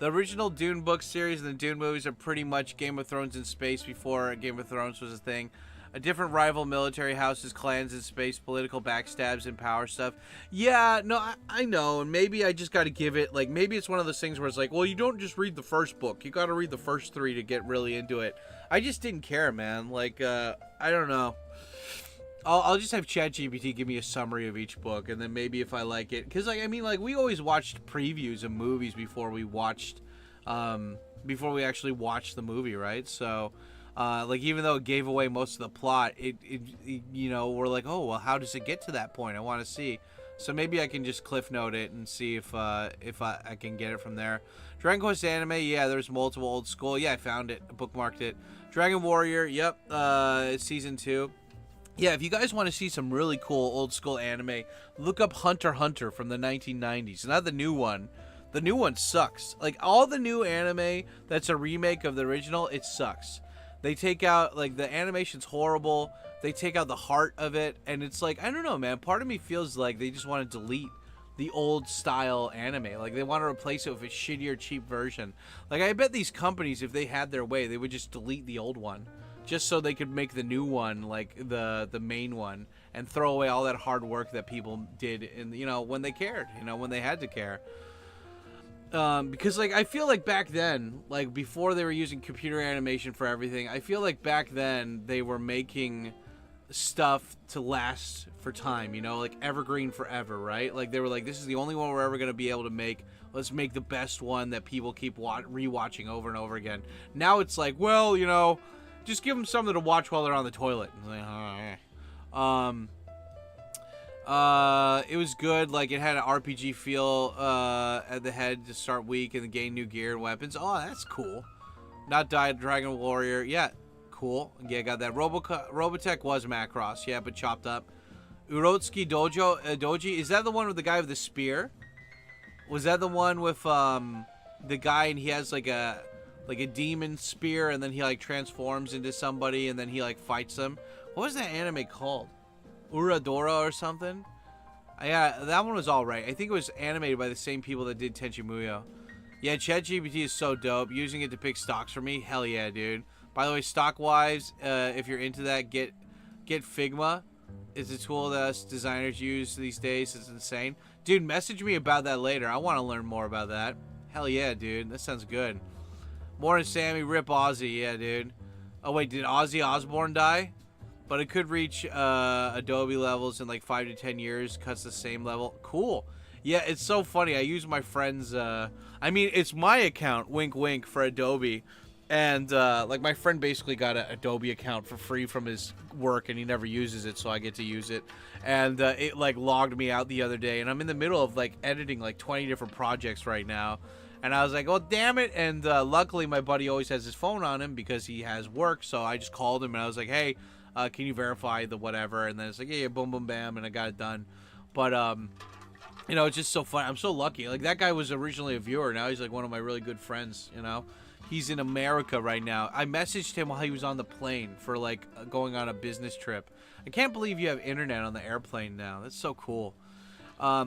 original Dune book series and the Dune movies are pretty much Game of Thrones in space before Game of Thrones was a thing. A different rival military houses, clans in space, political backstabs, and power stuff. Yeah, no, I know, and maybe I just got to give it, like, maybe it's one of those things where it's like, well, you don't just read the first book. You got to read the first 3 to get really into it. I just didn't care, man. Like, I don't know. I'll just have ChatGPT give me a summary of each book, and then maybe if I like it, because, like, I mean, like, we always watched previews of movies before we watched, before we actually watched the movie, right? So... like, even though it gave away most of the plot, it you know, we're like, oh, well, how does it get to that point? I want to see. So maybe I can just cliff note it and see if I can get it from there. Dragon Quest anime, yeah, there's multiple old school. Yeah, I found it, bookmarked it. Dragon Warrior, yep, season 2. Yeah, if you guys want to see some really cool old school anime, look up Hunter x Hunter from the 1990s. Not the new one. The new one sucks. Like, all the new anime that's a remake of the original, it sucks. They take out, like, the animation's horrible. They take out the heart of it. And it's like, I don't know, man. Part of me feels like they just want to delete the old style anime. Like, they want to replace it with a shittier, cheap version. Like, I bet these companies, if they had their way, they would just delete the old one. Just so they could make the new one, like, the main one. And throw away all that hard work that people did, in, you know, when they cared. You know, when they had to care. Because, like, I feel like back then, like, before they were using computer animation for everything, I feel like back then they were making stuff to last for time, you know, like evergreen forever, right? Like, they were like, this is the only one we're ever going to be able to make. Let's make the best one that people keep rewatching over and over again. Now it's like, well, you know, just give them something to watch while they're on the toilet. It was good. Like, it had an RPG feel at the head to start weak and gain new gear and weapons. Oh, that's cool. Not died Dragon Warrior. Yeah, cool. Yeah, got that. Robotech was Macross. Yeah, but chopped up. Urotsuki Doji. Is that the one with the guy with the spear? Was that the one with the guy and he has like a demon spear and then he like transforms into somebody and then he like fights them? What was that anime called? Uradora or something? Yeah, that one was alright. I think it was animated by the same people that did Tenchi Muyo. Yeah, ChatGPT is so dope. Using it to pick stocks for me, hell yeah, dude. By the way, stock-wise, if you're into that, get Figma. It's a tool that us designers use these days. It's insane. Dude, message me about that later. I want to learn more about that. Hell yeah, dude. That sounds good. More than Sammy, rip Ozzy. Yeah, dude. Oh, wait, did Ozzy Osbourne die? But it could reach Adobe levels in like 5 to 10 years. Cuts the same level. Cool. Yeah, it's so funny. I use my friend's... I mean, it's my account, wink wink, for Adobe. And like my friend basically got an Adobe account for free from his work and he never uses it, so I get to use it. And it like logged me out the other day. And I'm in the middle of like editing like 20 different projects right now. And I was like, oh, damn it. And luckily, my buddy always has his phone on him because he has work. So I just called him and I was like, hey, can you verify the whatever? And then it's like, yeah, boom, boom, bam. And I got it done. But, you know, it's just so fun. I'm so lucky. Like, that guy was originally a viewer. Now he's like one of my really good friends, you know. He's in America right now. I messaged him while he was on the plane for, like, going on a business trip. I can't believe you have internet on the airplane now. That's so cool.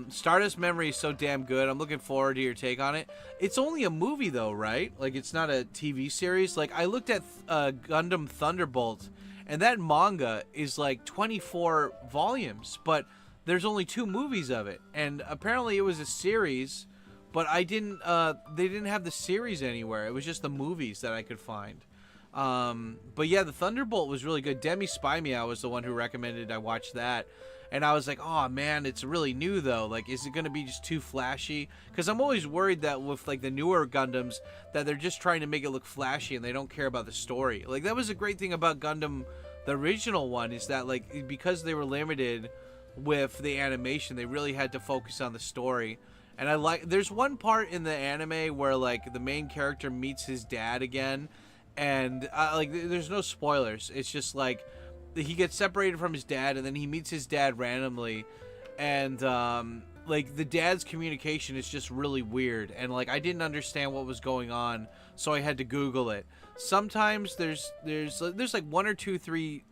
Stardust Memory is so damn good. I'm looking forward to your take on it. It's only a movie, though, right? Like, it's not a TV series. Like, I looked at Gundam Thunderbolt, and that manga is, like, 24 volumes. But there's only 2 movies of it. And apparently it was a series, but they didn't have the series anywhere. It was just the movies that I could find. But yeah, the Thunderbolt was really good. Demi Spy Meow was the one who recommended I watch that. And I was like, oh man, it's really new though. Like, is it going to be just too flashy? Because I'm always worried that with like the newer Gundams, that they're just trying to make it look flashy and they don't care about the story. Like, that was a great thing about Gundam, the original one, is that like, because they were limited with the animation, they really had to focus on the story. And I like, there's one part in the anime where like the main character meets his dad again, and like, there's no spoilers. It's just like he gets separated from his dad, and then he meets his dad randomly, and like the dad's communication is just really weird, and like I didn't understand what was going on, so I had to Google it. Sometimes there's like 1 or 2, 3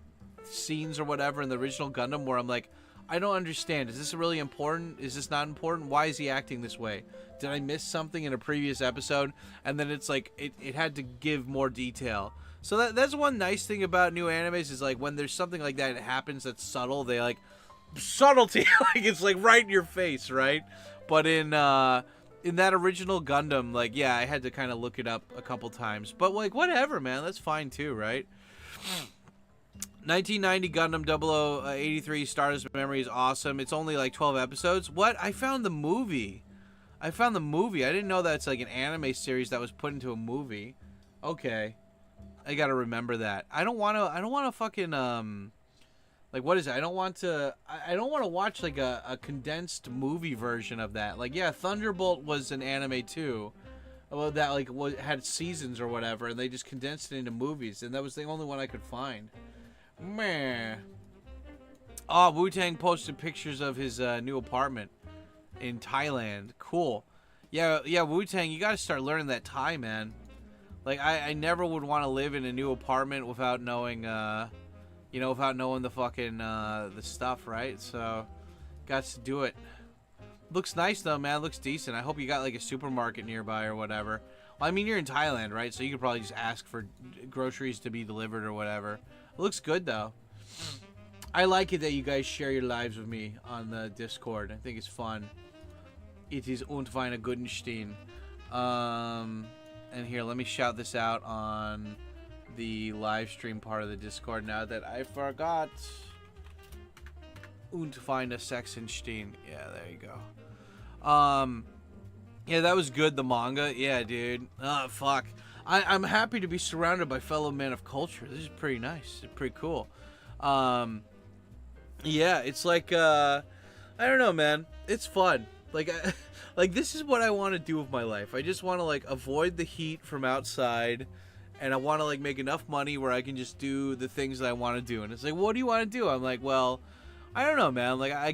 scenes or whatever in the original Gundam where I'm like, I don't understand. Is this really important? Is this not important? Why is he acting this way? Did I miss something in a previous episode? And then it's like, it had to give more detail. So that's one nice thing about new animes, is like when there's something like that happens that's subtle, they like, subtlety, like it's like right in your face, right? But in that original Gundam, like, yeah, I had to kind of look it up a couple times. But like, whatever, man, that's fine too, right? 1990 Gundam 0083 Stardust Memory is awesome. It's only like 12 episodes. What? I found the movie. I didn't know that's like an anime series that was put into a movie. Okay. I gotta remember that. I don't want to fucking, like, what is it? I don't want to watch like a condensed movie version of that. Like, yeah, Thunderbolt was an anime too. Well, that like had seasons or whatever, and they just condensed it into movies, and that was the only one I could find. Meh. Oh, Wu-Tang posted pictures of his new apartment in Thailand. Cool. Yeah, Wu-Tang, you gotta start learning that Thai, man. Like, I never would want to live in a new apartment without knowing, you know, without knowing the fucking, the stuff, right? So, got to do it. Looks nice, though, man. Looks decent. I hope you got, like, a supermarket nearby or whatever. Well, I mean, you're in Thailand, right? So you could probably just ask for groceries to be delivered or whatever. It looks good, though. I like it that you guys share your lives with me on the Discord. I think it's fun. It is Untweine Gudenstein. And here, let me shout this out on the live stream part of the Discord now that I forgot. Untweine Sexenstein. Yeah, there you go. Yeah, that was good, the manga. Yeah, dude. Oh, fuck. I'm happy to be surrounded by fellow men of culture. This is pretty nice. It's pretty cool. Yeah, it's like, I don't know, man. It's fun. Like, like, this is what I want to do with my life. I just want to, like, avoid the heat from outside, and I want to, like, make enough money where I can just do the things that I want to do. And it's like, what do you want to do? I'm like, well, I don't know, man. Like, I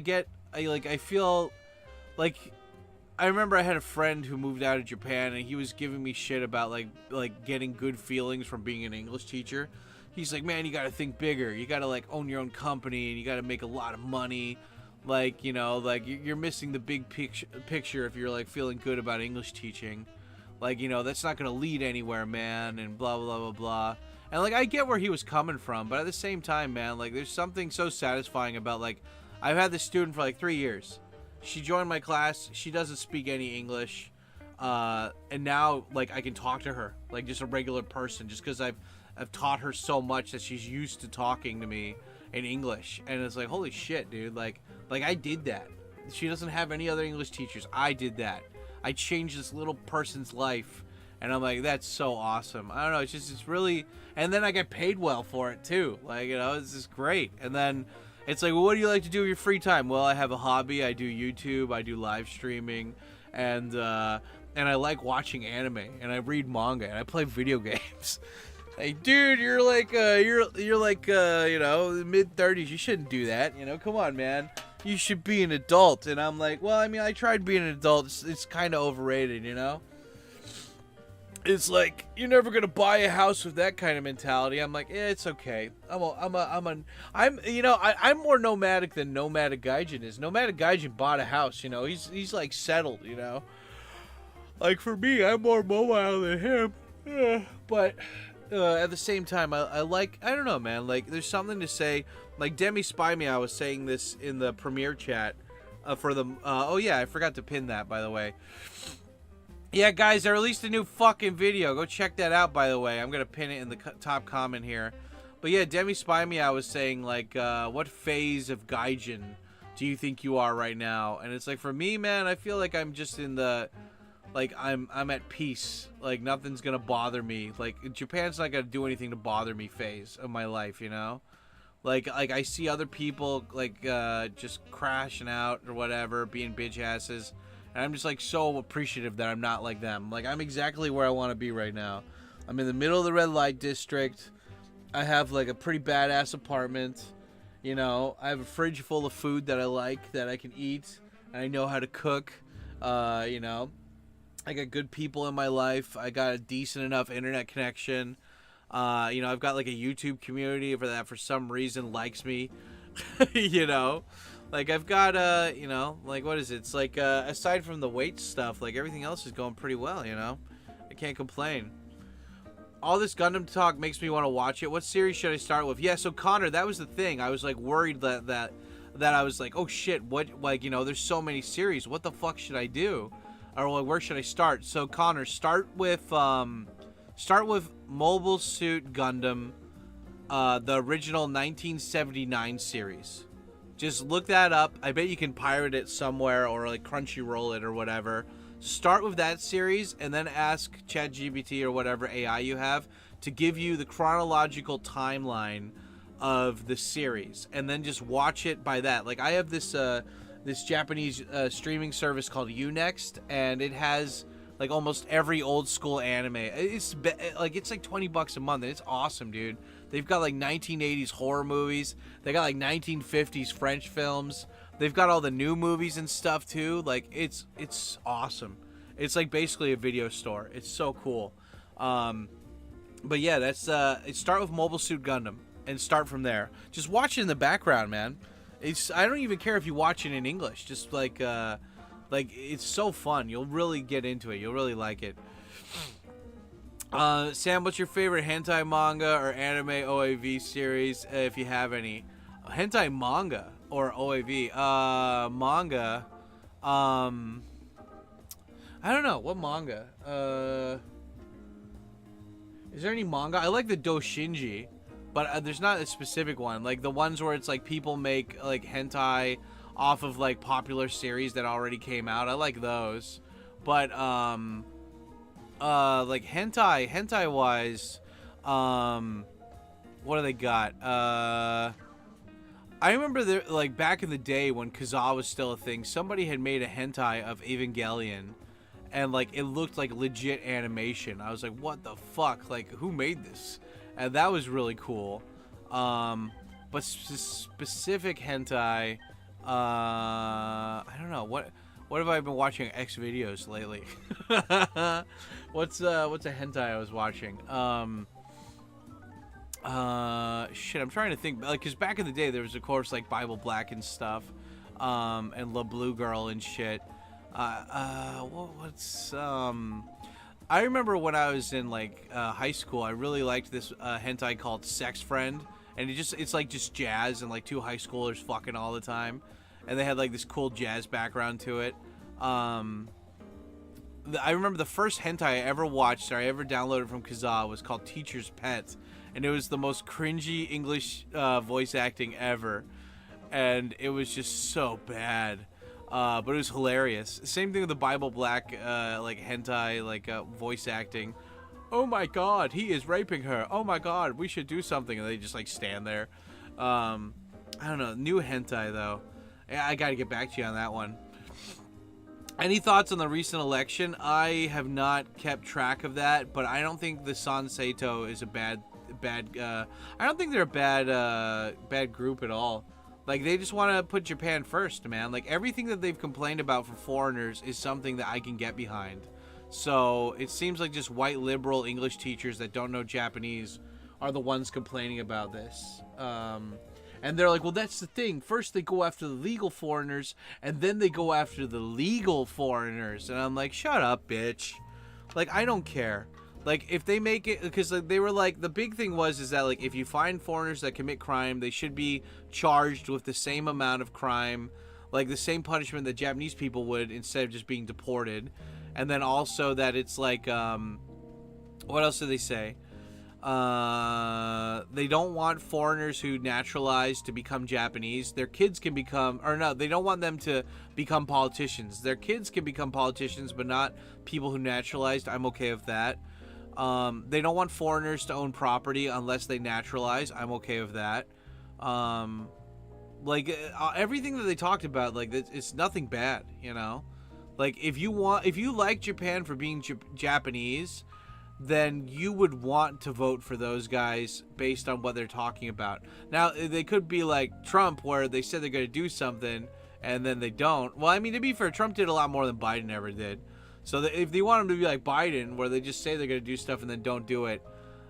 feel like, I remember I had a friend who moved out of Japan, and he was giving me shit about, like getting good feelings from being an English teacher. He's like, man, you got to think bigger. You got to, like, own your own company, and you got to make a lot of money. Like, you know, like, you're missing the big picture if you're, like, feeling good about English teaching. Like, you know, that's not going to lead anywhere, man, and blah, blah, blah, blah. And, like, I get where he was coming from, but at the same time, man, like, there's something so satisfying about, like, I've had this student for, like, 3 years. She joined my class. She doesn't speak any English. And now, like, I can talk to her, like, just a regular person, just because I've taught her so much that she's used to talking to me in English. And it's like, holy shit, dude, like I did that. She doesn't have any other English teachers. I did that. I changed this little person's life, and I'm like, that's so awesome. I don't know, it's really, and then I get paid well for it too. Like, you know, it's just great. And then it's like, well, what do you like to do with your free time? Well, I have a hobby. I do YouTube. I do live streaming, and and I like watching anime, and I read manga, and I play video games. Like, dude, you're like you know, mid-30s. You shouldn't do that. You know, come on, man. You should be an adult. And I'm like, well, I mean, I tried being an adult. It's kind of overrated, you know. It's like, you're never gonna buy a house with that kind of mentality. I'm like, it's okay. You know, I'm more nomadic than Nomadic Gaijin is. Nomadic Gaijin bought a house, you know. He's like settled, you know. Like for me, I'm more mobile than him. But at the same time, I don't know, man. Like, there's something to say. Like Demi Spy Me, I was saying this in the premiere chat for the. Oh yeah, I forgot to pin that, by the way. Yeah, guys, I released a new fucking video. Go check that out, by the way. I'm gonna pin it in the top comment here. But yeah, Demi Spy Me, I was saying, like, what phase of Gaijin do you think you are right now? And it's like, for me, man, I feel like I'm just in the, like, I'm at peace. Like, nothing's gonna bother me. Like, Japan's not gonna do anything to bother me phase of my life, you know? Like I see other people, like, just crashing out or whatever, being bitch asses. And I'm just, like, so appreciative that I'm not like them. Like, I'm exactly where I want to be right now. I'm in the middle of the red light district. I have, like, a pretty badass apartment. You know, I have a fridge full of food that I like, that I can eat. And I know how to cook. You know, I got good people in my life. I got a decent enough internet connection. You know, I've got, like, a YouTube community that for some reason likes me. You know? Like, I've got, you know, like, what is it? It's like, aside from the weight stuff, like, everything else is going pretty well, you know? I can't complain. All this Gundam talk makes me want to watch it. What series should I start with? Yeah, so, Connor, that was the thing. I was, like, worried that I was like, oh, shit, what, like, you know, there's so many series. What the fuck should I do? Or, like, where should I start? So, Connor, start with Mobile Suit Gundam, the original 1979 series. Just look that up. I bet you can pirate it somewhere or like Crunchyroll it or whatever. Start with that series and then ask ChatGPT or whatever AI you have to give you the chronological timeline of the series, and then just watch it by that. Like, I have this this Japanese streaming service called Unext, and it has like almost every old school anime. It's like $20 a month, and it's awesome, dude. They've got like 1980s horror movies. They got like 1950s French films. They've got all the new movies and stuff too. Like, it's awesome. It's like basically a video store. It's so cool. But yeah, that's start with Mobile Suit Gundam and start from there. Just watch it in the background, man. I don't even care if you watch it in English. Just like it's so fun. You'll really get into it. You'll really like it. Sam, what's your favorite hentai manga or anime OAV series, if you have any? Hentai manga or OAV? Manga. I don't know. What manga? Is there any manga? I like the Doshinji, but there's not a specific one. Like the ones where it's like people make like hentai off of like popular series that already came out. I like those. But like hentai wise, what do they got? I remember there, like back in the day when Kazaa was still a thing, somebody had made a hentai of Evangelion, and like it looked like legit animation. I was like, what the fuck? Like, who made this? And that was really cool. But specific hentai, I don't know. What have I been watching X videos lately? What's a hentai I was watching? Shit, I'm trying to think. Like, cause back in the day there was of course like Bible Black and stuff, and La Blue Girl and shit. I remember when I was in like high school, I really liked this hentai called Sex Friend, and it's like just jazz and like two high schoolers fucking all the time, and they had like this cool jazz background to it. I remember the first hentai I ever watched or I ever downloaded from Kazaa was called Teacher's Pet, and it was the most cringy English voice acting ever, and it was just so bad. But it was hilarious. Same thing with the Bible Black, like hentai, like voice acting. Oh my God, he is raping her. Oh my God, we should do something. And they just like stand there. I don't know. New hentai though. I gotta get back to you on that one. Any thoughts on the recent election? I have not kept track of that, but I don't think the San Sato is a bad. I don't think they're a bad group at all. Like, they just want to put Japan first, man. Like, everything that they've complained about for foreigners is something that I can get behind. So it seems like just white liberal English teachers that don't know Japanese are the ones complaining about this. And they're like, well, that's the thing. First they go after the legal foreigners, and then they go after the legal foreigners. And I'm like, shut up, bitch. Like, I don't care. Like, if they make it, because like, they were like, the big thing is that, like, if you find foreigners that commit crime, they should be charged with the same amount of crime, like the same punishment that Japanese people would, instead of just being deported. And then also that it's like, what else do they say? They don't want foreigners who naturalize to become Japanese. Their kids can become, or no, they don't want them to become politicians. Their kids can become politicians, but not people who naturalized. I'm okay with that. They don't want foreigners to own property unless they naturalize. I'm okay with that. Like, everything that they talked about, like, it's nothing bad, you know? Like, if you like Japan for being Japanese, then you would want to vote for those guys based on what they're talking about. Now, they could be like Trump, where they said they're going to do something, and then they don't. Well, I mean, to be fair, Trump did a lot more than Biden ever did. So if they want him to be like Biden, where they just say they're going to do stuff and then don't do it,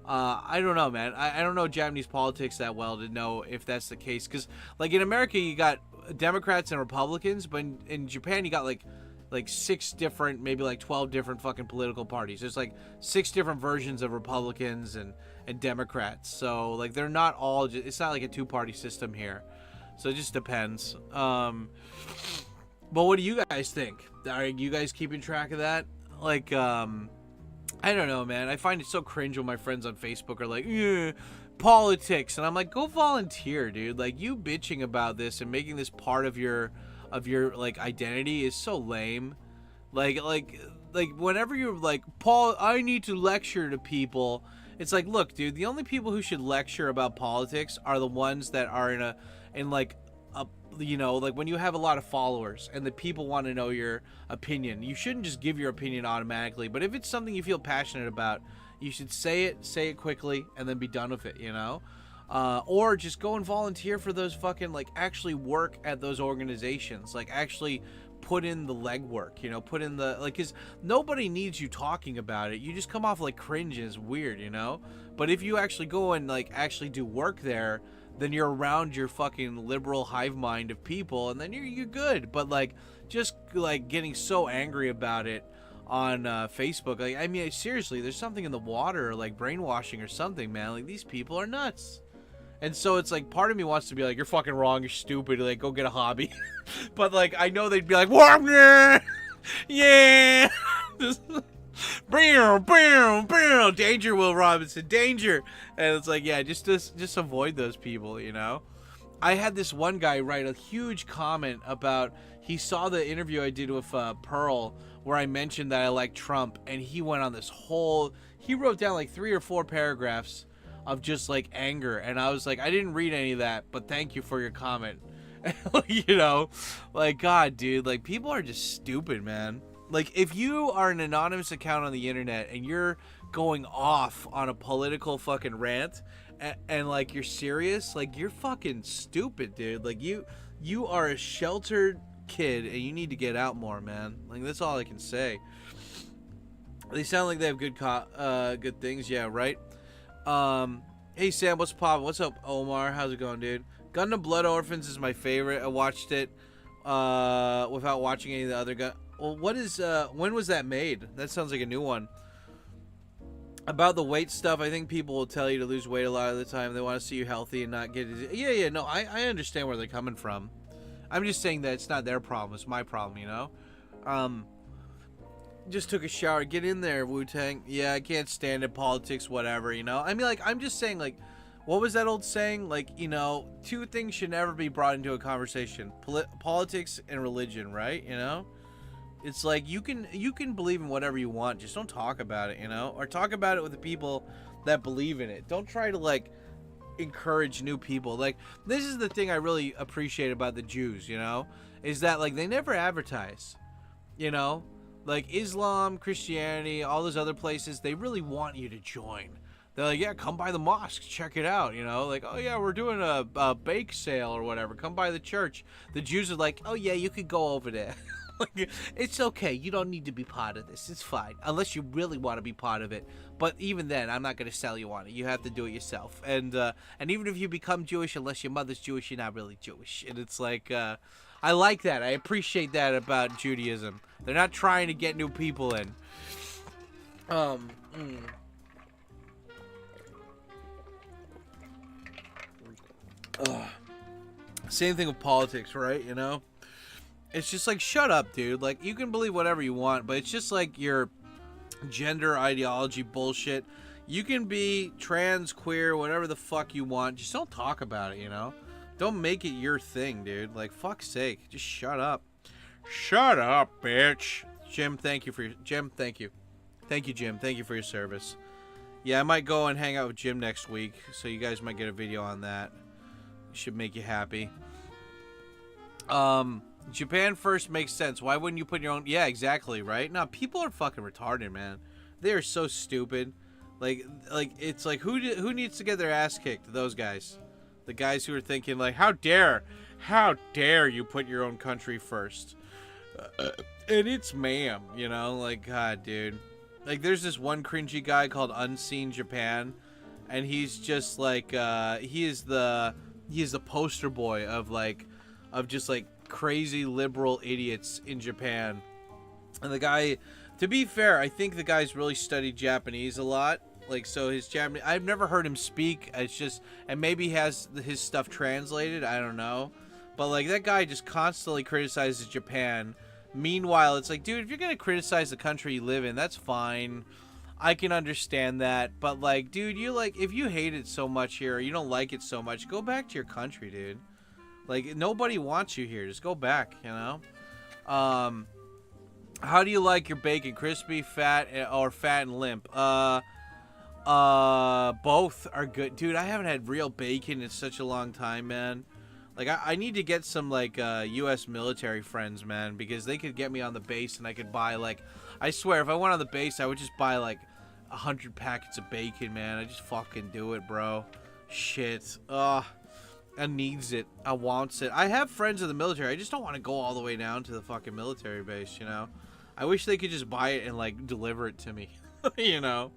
I don't know, man. I don't know Japanese politics that well to know if that's the case. Because, like, in America, you got Democrats and Republicans, but in Japan, you got, like 6 different, maybe like 12 different fucking political parties. There's, like, 6 different versions of Republicans and Democrats. So, like, they're not all, it's not like a 2-party system here. So it just depends. But what do you guys think? Are you guys keeping track of that? Like, I don't know, man. I find it so cringe when my friends on Facebook are like, politics. And I'm like, go volunteer, dude. Like, you bitching about this and making this part of your like identity is so lame. Like whenever you're like, Paul, I need to lecture to people. It's like, look, dude, the only people who should lecture about politics are the ones that are in like you know, like when you have a lot of followers and the people want to know your opinion. You shouldn't just give your opinion automatically, but if it's something you feel passionate about, you should say it quickly and then be done with it, you know? Or just go and volunteer for those fucking, like, actually work at those organizations, like actually put in the legwork, you know, put in the, like, because nobody needs you talking about it. You just come off like cringe and it's weird, you know? But if you actually go and, like, actually do work there, then you're around your fucking liberal hive mind of people, and then you're good. But, like, just, like, getting so angry about it on Facebook, like, I mean, seriously, there's something in the water, or, like, brainwashing or something, man. Like, these people are nuts. And so it's like, part of me wants to be like, you're fucking wrong, you're stupid, like, go get a hobby. But, like, I know they'd be like, yeah. Danger, Will Robinson, danger. And it's like, yeah, just avoid those people, you know? I had this one guy write a huge comment about, he saw the interview I did with Pearl, where I mentioned that I like Trump, and he went on this whole, he wrote down like 3 or 4 paragraphs of just like anger, and I was like, I didn't read any of that, but thank you for your comment. You know, like, God, dude, like, people are just stupid, man. Like, if you are an anonymous account on the internet and you're going off on a political fucking rant and like, you're serious, like, you're fucking stupid, dude. Like, you are a sheltered kid and you need to get out more, man. Like, that's all I can say. They sound like they have good things. Yeah, right? Hey, Sam, what's poppin'? What's up, Omar? How's it going, dude? Gundam Blood Orphans is my favorite. I watched it without watching any of the other Well, what is, when was that made? That sounds like a new one. About the weight stuff, I think people will tell you to lose weight a lot of the time. They want to see you healthy and not get it. Yeah, no, I understand where they're coming from. I'm just saying that it's not their problem, it's my problem, you know? Just took a shower. Get in there, Wu-Tang. Yeah, I can't stand it, politics, whatever, you know? I mean, like, I'm just saying, like, what was that old saying? Like, you know, 2 things should never be brought into a conversation. Politics and religion, right? You know? It's like, you can believe in whatever you want, just don't talk about it, you know? Or talk about it with the people that believe in it. Don't try to, like, encourage new people. Like, this is the thing I really appreciate about the Jews, you know? Is that, like, they never advertise. You know, like Islam, Christianity, all those other places, they really want you to join. They're like, yeah, come by the mosque, check it out, you know, like, oh yeah, we're doing a bake sale or whatever, come by the church. The Jews are like, oh yeah, you could go over there. Like, it's okay, you don't need to be part of this, it's fine, unless you really want to be part of it. But even then, I'm not going to sell you on it, you have to do it yourself. And even if you become Jewish, unless your mother's Jewish, you're not really Jewish. And it's like, I like that, I appreciate that about Judaism. They're not trying to get new people in. Same thing with politics, right? You know, it's just like, shut up, dude. Like, you can believe whatever you want, but it's just like your gender ideology bullshit. You can be trans, queer, whatever the fuck you want. Just don't talk about it, you know? Don't make it your thing, dude. Like, fuck's sake. Just shut up. Shut up, bitch. Jim, thank you for your... Jim, thank you. Thank you, Jim. Thank you for your service. Yeah, I might go and hang out with Jim next week, so you guys might get a video on that. Should make you happy. Japan first makes sense. Why wouldn't you put your own? Yeah, exactly, right? No, people are fucking retarded, man. They are so stupid. Like it's like, who needs to get their ass kicked? Those guys, the guys who are thinking like, how dare you put your own country first? And it's ma'am, you know, like, God, dude. Like, there's this one cringy guy called Unseen Japan, and he's just like, he is the poster boy of just like crazy liberal idiots in Japan. And the guy, to be fair, I think the guy's really studied Japanese a lot. Like, so his Japanese, I've never heard him speak. It's just, and maybe he has his stuff translated, I don't know. But like, that guy just constantly criticizes Japan. Meanwhile, it's like, dude, if you're gonna criticize the country you live in, that's fine. I can understand that, but like, dude, you like, if you hate it so much here, or you don't like it so much, go back to your country, dude. Like, nobody wants you here. Just go back, you know. How do you like your bacon? Crispy, fat, or fat and limp? Both are good, dude. I haven't had real bacon in such a long time, man. Like, I need to get some, like, U.S. military friends, man, because they could get me on the base and I could buy, like, I swear, if I went on the base, I would just buy, like, 100 packets of bacon, man. I just fucking do it, bro. Shit. I needs it. I wants it. I have friends in the military. I just don't want to go all the way down to the fucking military base, you know? I wish they could just buy it and, like, deliver it to me, you know?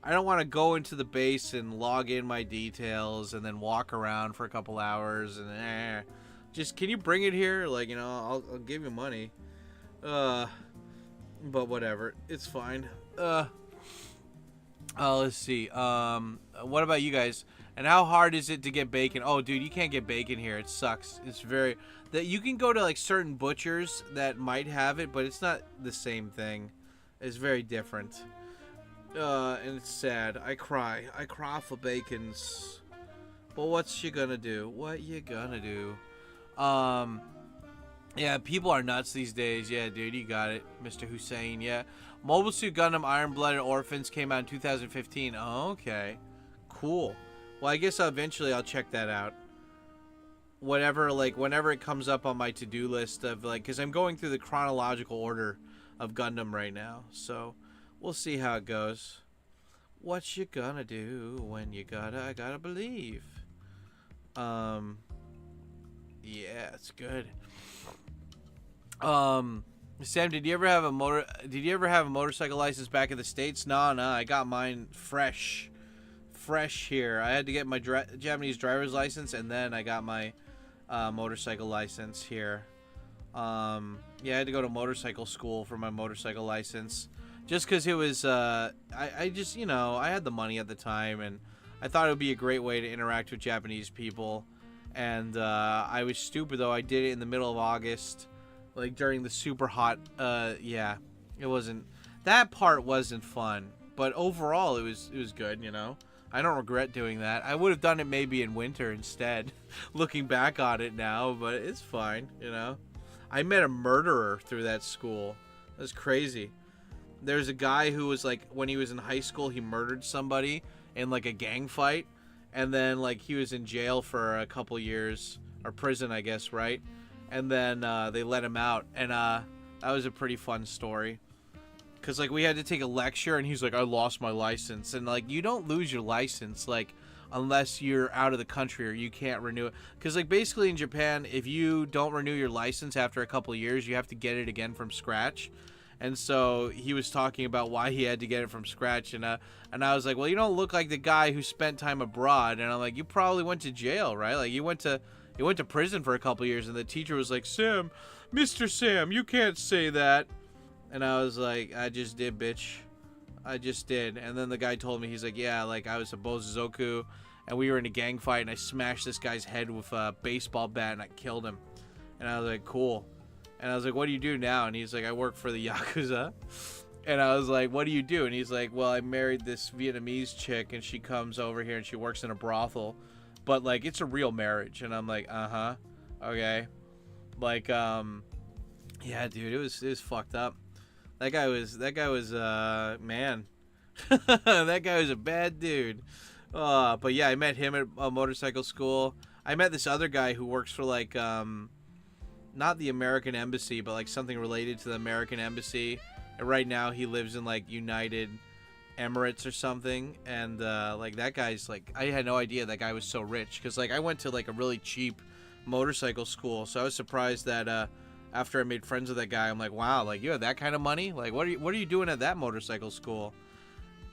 I don't want to go into the base and log in my details and then walk around for a couple hours and just, can you bring it here? Like, you know, I'll give you money. But whatever, it's fine. Let's see. What about you guys? And how hard is it to get bacon? Oh, dude, you can't get bacon here. It sucks. It's very, that you can go to like certain butchers that might have it, but it's not the same thing. It's very different. And it's sad. I cry for bacons. But what's you gonna do? What you gonna do? Yeah, people are nuts these days. Yeah, dude, you got it, Mr. Hussein. Yeah, Mobile Suit Gundam Iron Blooded Orphans came out in 2015. Oh, okay, cool. Well, I guess eventually I'll check that out. Whatever, like, whenever it comes up on my to-do list of, like, because I'm going through the chronological order of Gundam right now, so we'll see how it goes. What you gonna do when you gotta believe? Yeah, it's good. Sam, did you ever have a motorcycle license back in the States? Nah, I got mine fresh here. I had to get my Japanese driver's license, and then I got my motorcycle license here. Yeah, I had to go to motorcycle school for my motorcycle license, just because it was, I just, you know, I had the money at the time, and I thought it would be a great way to interact with Japanese people. And I was stupid, though. I did it in the middle of August, like during the super hot, yeah, it wasn't, that part wasn't fun, but overall it was good, you know. I don't regret doing that. I would have done it maybe in winter instead, looking back on it now, but it's fine, you know. I met a murderer through that school. It was crazy. There's a guy who was like, when he was in high school, he murdered somebody in like a gang fight, and then like he was in jail for a couple years, or prison, I guess, right? And then they let him out, and That was a pretty fun story. Because, like, we had to take a lecture, and he's like, I lost my license. And, like, you don't lose your license, like, unless you're out of the country or you can't renew it. Because, like, basically in Japan, if you don't renew your license after a couple of years, you have to get it again from scratch. And so he was talking about why he had to get it from scratch. And I was like, well, you don't look like the guy who spent time abroad. And I'm like, you probably went to jail, right? Like, you went to prison for a couple of years. And the teacher was like, Sam, Mr. Sam, you can't say that. And I was like, I just did, bitch. I just did. And then the guy told me, he's like, yeah, like, I was a Bozuzoku, and we were in a gang fight, and I smashed this guy's head with a baseball bat, and I killed him. And I was like, cool. And I was like, what do you do now? And he's like, I work for the Yakuza. And I was like, what do you do? And he's like, well, I married this Vietnamese chick, and she comes over here, and she works in a brothel. But, like, it's a real marriage. And I'm like, uh-huh. Okay. Like, yeah, dude, it was fucked up. That guy was, man. That guy was a bad dude. But yeah, I met him at a motorcycle school. I met this other guy who works for, like, not the American Embassy, but, like, something related to the American Embassy. And right now he lives in, like, United Emirates or something. And, like, that guy's, like, I had no idea that guy was so rich. Because, like, I went to, like, a really cheap motorcycle school. So I was surprised that, after I made friends with that guy, I'm like, wow, like, you have that kind of money? Like, what are you doing at that motorcycle school?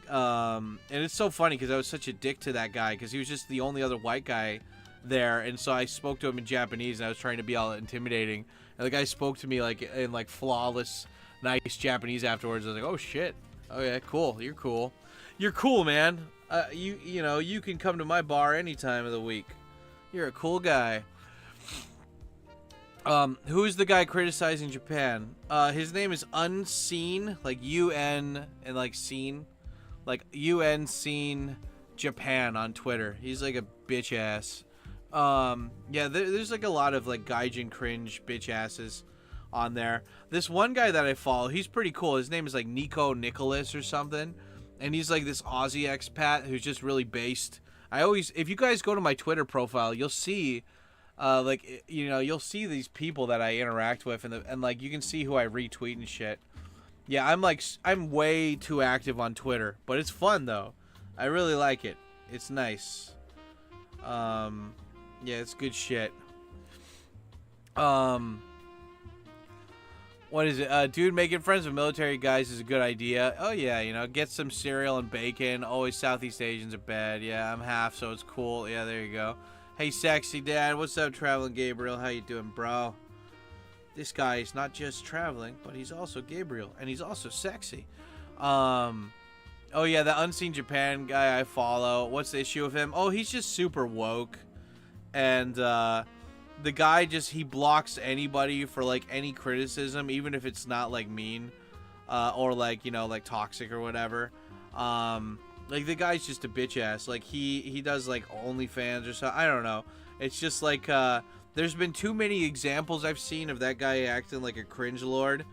And it's so funny because I was such a dick to that guy because he was just the only other white guy there. And so I spoke to him in Japanese, and I was trying to be all intimidating. And the guy spoke to me, like, in, like, flawless, nice Japanese afterwards. I was like, oh, shit. Okay, cool. You're cool. You're cool, man. You know, you can come to my bar any time of the week. You're a cool guy. Who's the guy criticizing Japan? His name is Unseen, like UN and like Scene, like UN Scene Japan on Twitter. He's like a bitch ass. Yeah, there's like a lot of like gaijin cringe bitch asses on there. This one guy that I follow, he's pretty cool. His name is like Nico Nicholas or something, and he's like this Aussie expat who's just really based. If you guys go to my Twitter profile, you'll see. Like, you know, you'll see these people that I interact with, and like, you can see who I retweet and shit. Yeah, I'm way too active on Twitter, but it's fun, though. I really like it. It's nice. Yeah, it's good shit. What is it? Dude, making friends with military guys is a good idea. Oh, yeah, you know, get some cereal and bacon. Always Southeast Asians are bad. Yeah, I'm half, so it's cool. Yeah, there you go. Hey, sexy dad. What's up, Traveling Gabriel? How you doing, bro? This guy is not just traveling, but he's also Gabriel, and he's also sexy. Oh, yeah, the Unseen Japan guy I follow. What's the issue with him? Oh, he's just super woke. And, the guy he blocks anybody for, like, any criticism, even if it's not, like, mean, or, like, you know, like, toxic or whatever. Like, the guy's just a bitch ass. Like, he does, like, OnlyFans or something. I don't know. It's just, like, there's been too many examples I've seen of that guy acting like a cringe lord.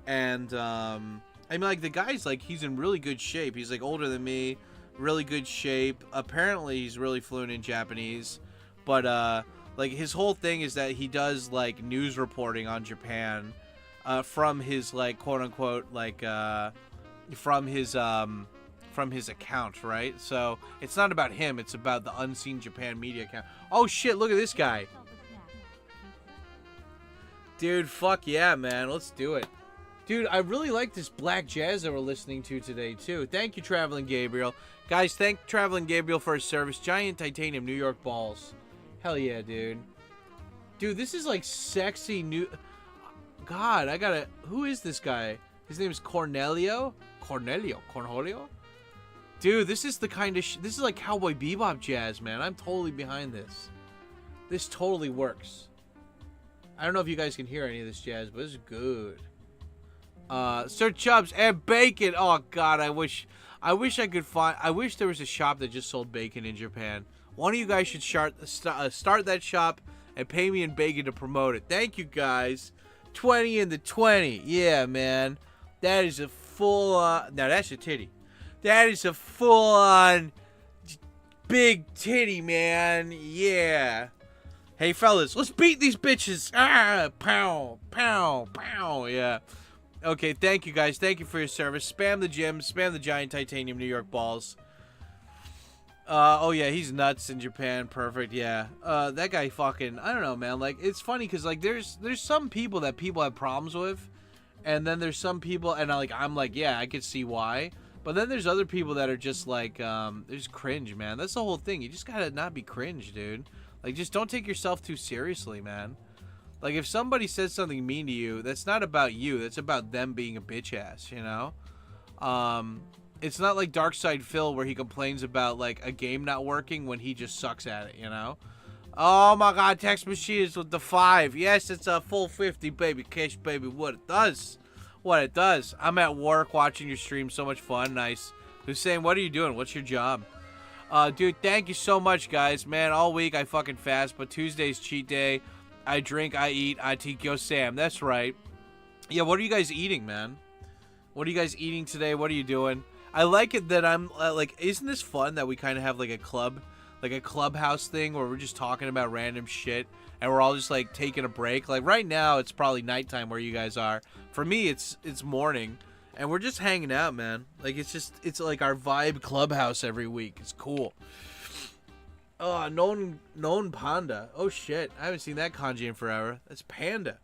And, I mean, like, the guy's, like, he's in really good shape. He's, like, older than me. Really good shape. Apparently, he's really fluent in Japanese. But, like, his whole thing is that he does, like, news reporting on Japan, from his, like, quote-unquote, like, from his account, right? So it's not about him, it's about the Unseen Japan media account. Oh shit, look at this guy. Dude, fuck yeah, man. Let's do it. Dude, I really like this black jazz that we're listening to today, too. Thank you, Traveling Gabriel. Guys, thank Traveling Gabriel for his service. Giant titanium New York balls. Hell yeah, dude. Dude, this is like sexy new... God, I gotta... Who is this guy? His name is Cornelio? Cornelio? Dude, this is the kind of this is like Cowboy Bebop jazz, man. I'm totally behind this. This totally works. I don't know if you guys can hear any of this jazz, but it's good. Sir Chubbs and bacon. Oh God, I wish I could find. I wish there was a shop that just sold bacon in Japan. One of you guys should start that shop and pay me in bacon to promote it. Thank you guys. 20 in the 20. Yeah, man. That is a full. Now that's a titty. That is a full-on big titty, man. Yeah. Hey, fellas, let's beat these bitches. Ah, pow, pow, pow. Yeah. Okay, thank you guys. Thank you for your service. Spam the gym. Spam the giant titanium New York balls. Oh yeah, he's nuts in Japan. Perfect. Yeah. That guy fucking, I don't know, man. Like, it's funny because like there's some people that people have problems with, and then there's some people, and I'm like, yeah, I could see why. But then there's other people that are just like, they're just cringe, man. That's the whole thing. You just gotta not be cringe, dude. Like, just don't take yourself too seriously, man. Like, if somebody says something mean to you, that's not about you. That's about them being a bitch ass, you know? It's not like Darkside Phil where he complains about, like, a game not working when he just sucks at it, you know? Oh, my God, Text Machines with the 5. Yes, it's a full 50, baby. Cash, baby, what it does. What it does. I'm at work watching your stream. So much fun. Nice. Hussein, what are you doing? What's your job? Dude, thank you so much, guys. Man, all week I fucking fast, but Tuesday's cheat day. I drink, I eat, I TkyoSam. That's right. Yeah, what are you guys eating, man? What are you guys eating today? What are you doing? I like it that I'm, like, isn't this fun that we kind of have, like, a clubhouse thing where we're just talking about random shit and we're all just, like, taking a break? Like, right now, it's probably nighttime where you guys are. For me, it's morning, and we're just hanging out, man. Like, it's like our vibe clubhouse every week. It's cool. Oh, known panda. Oh shit, I haven't seen that kanji in forever. That's panda.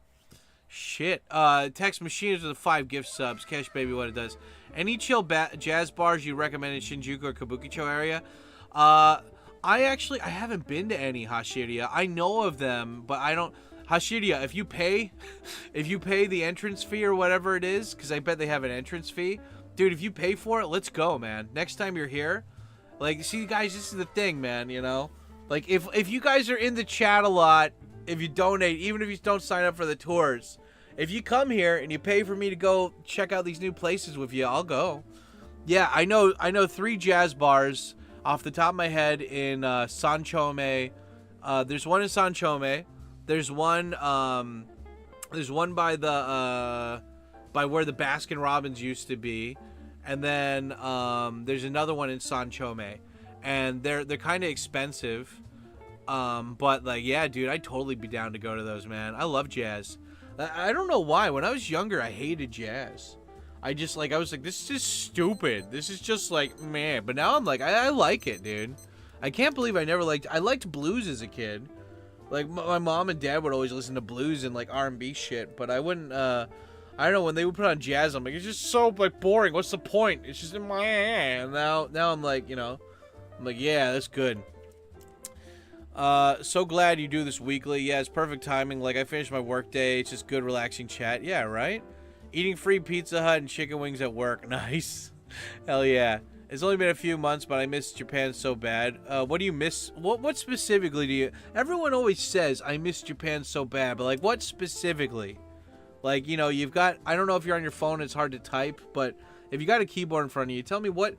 Shit. Text Machines with the 5 gift subs. Cash baby, what it does. Any chill jazz bars you recommend in Shinjuku or Kabukicho area? I haven't been to any, Hashiria. I know of them, but I don't. Hashiria, if you pay the entrance fee or whatever it is, because I bet they have an entrance fee, dude. If you pay for it, let's go, man. Next time you're here. Like, see, guys, this is the thing, man, you know? Like, if you guys are in the chat a lot, if you donate, even if you don't sign up for the tours, if you come here and you pay for me to go check out these new places with you, I'll go. Yeah, I know 3 jazz bars off the top of my head in Sanchome. There's one in Sanchome. There's one by where the Baskin Robbins used to be. And then there's another one in Sanchome, and they're kind of expensive, but like, yeah, dude, I'd totally be down to go to those, man. I love jazz. I don't know why. When I was younger, I hated jazz. I was like, this is just stupid. This is just like, man. But now I'm like, I like it, dude. I can't believe I liked blues as a kid. Like, my mom and dad would always listen to blues and like R&B shit, but I wouldn't. I don't know, when they would put on jazz, I'm like, it's just so, like, boring. What's the point? It's just in my hand. Now I'm like, you know, I'm like, yeah, that's good. So glad you do this weekly. Yeah, it's perfect timing. Like, I finished my work day. It's just good, relaxing chat. Yeah, right? Eating free Pizza Hut and chicken wings at work. Nice. Hell yeah. It's only been a few months, but I miss Japan so bad. What do you miss? What specifically do you... Everyone always says, I miss Japan so bad, but, like, what specifically? Like, you know, you've got, I don't know if you're on your phone, it's hard to type, but if you got a keyboard in front of you, tell me what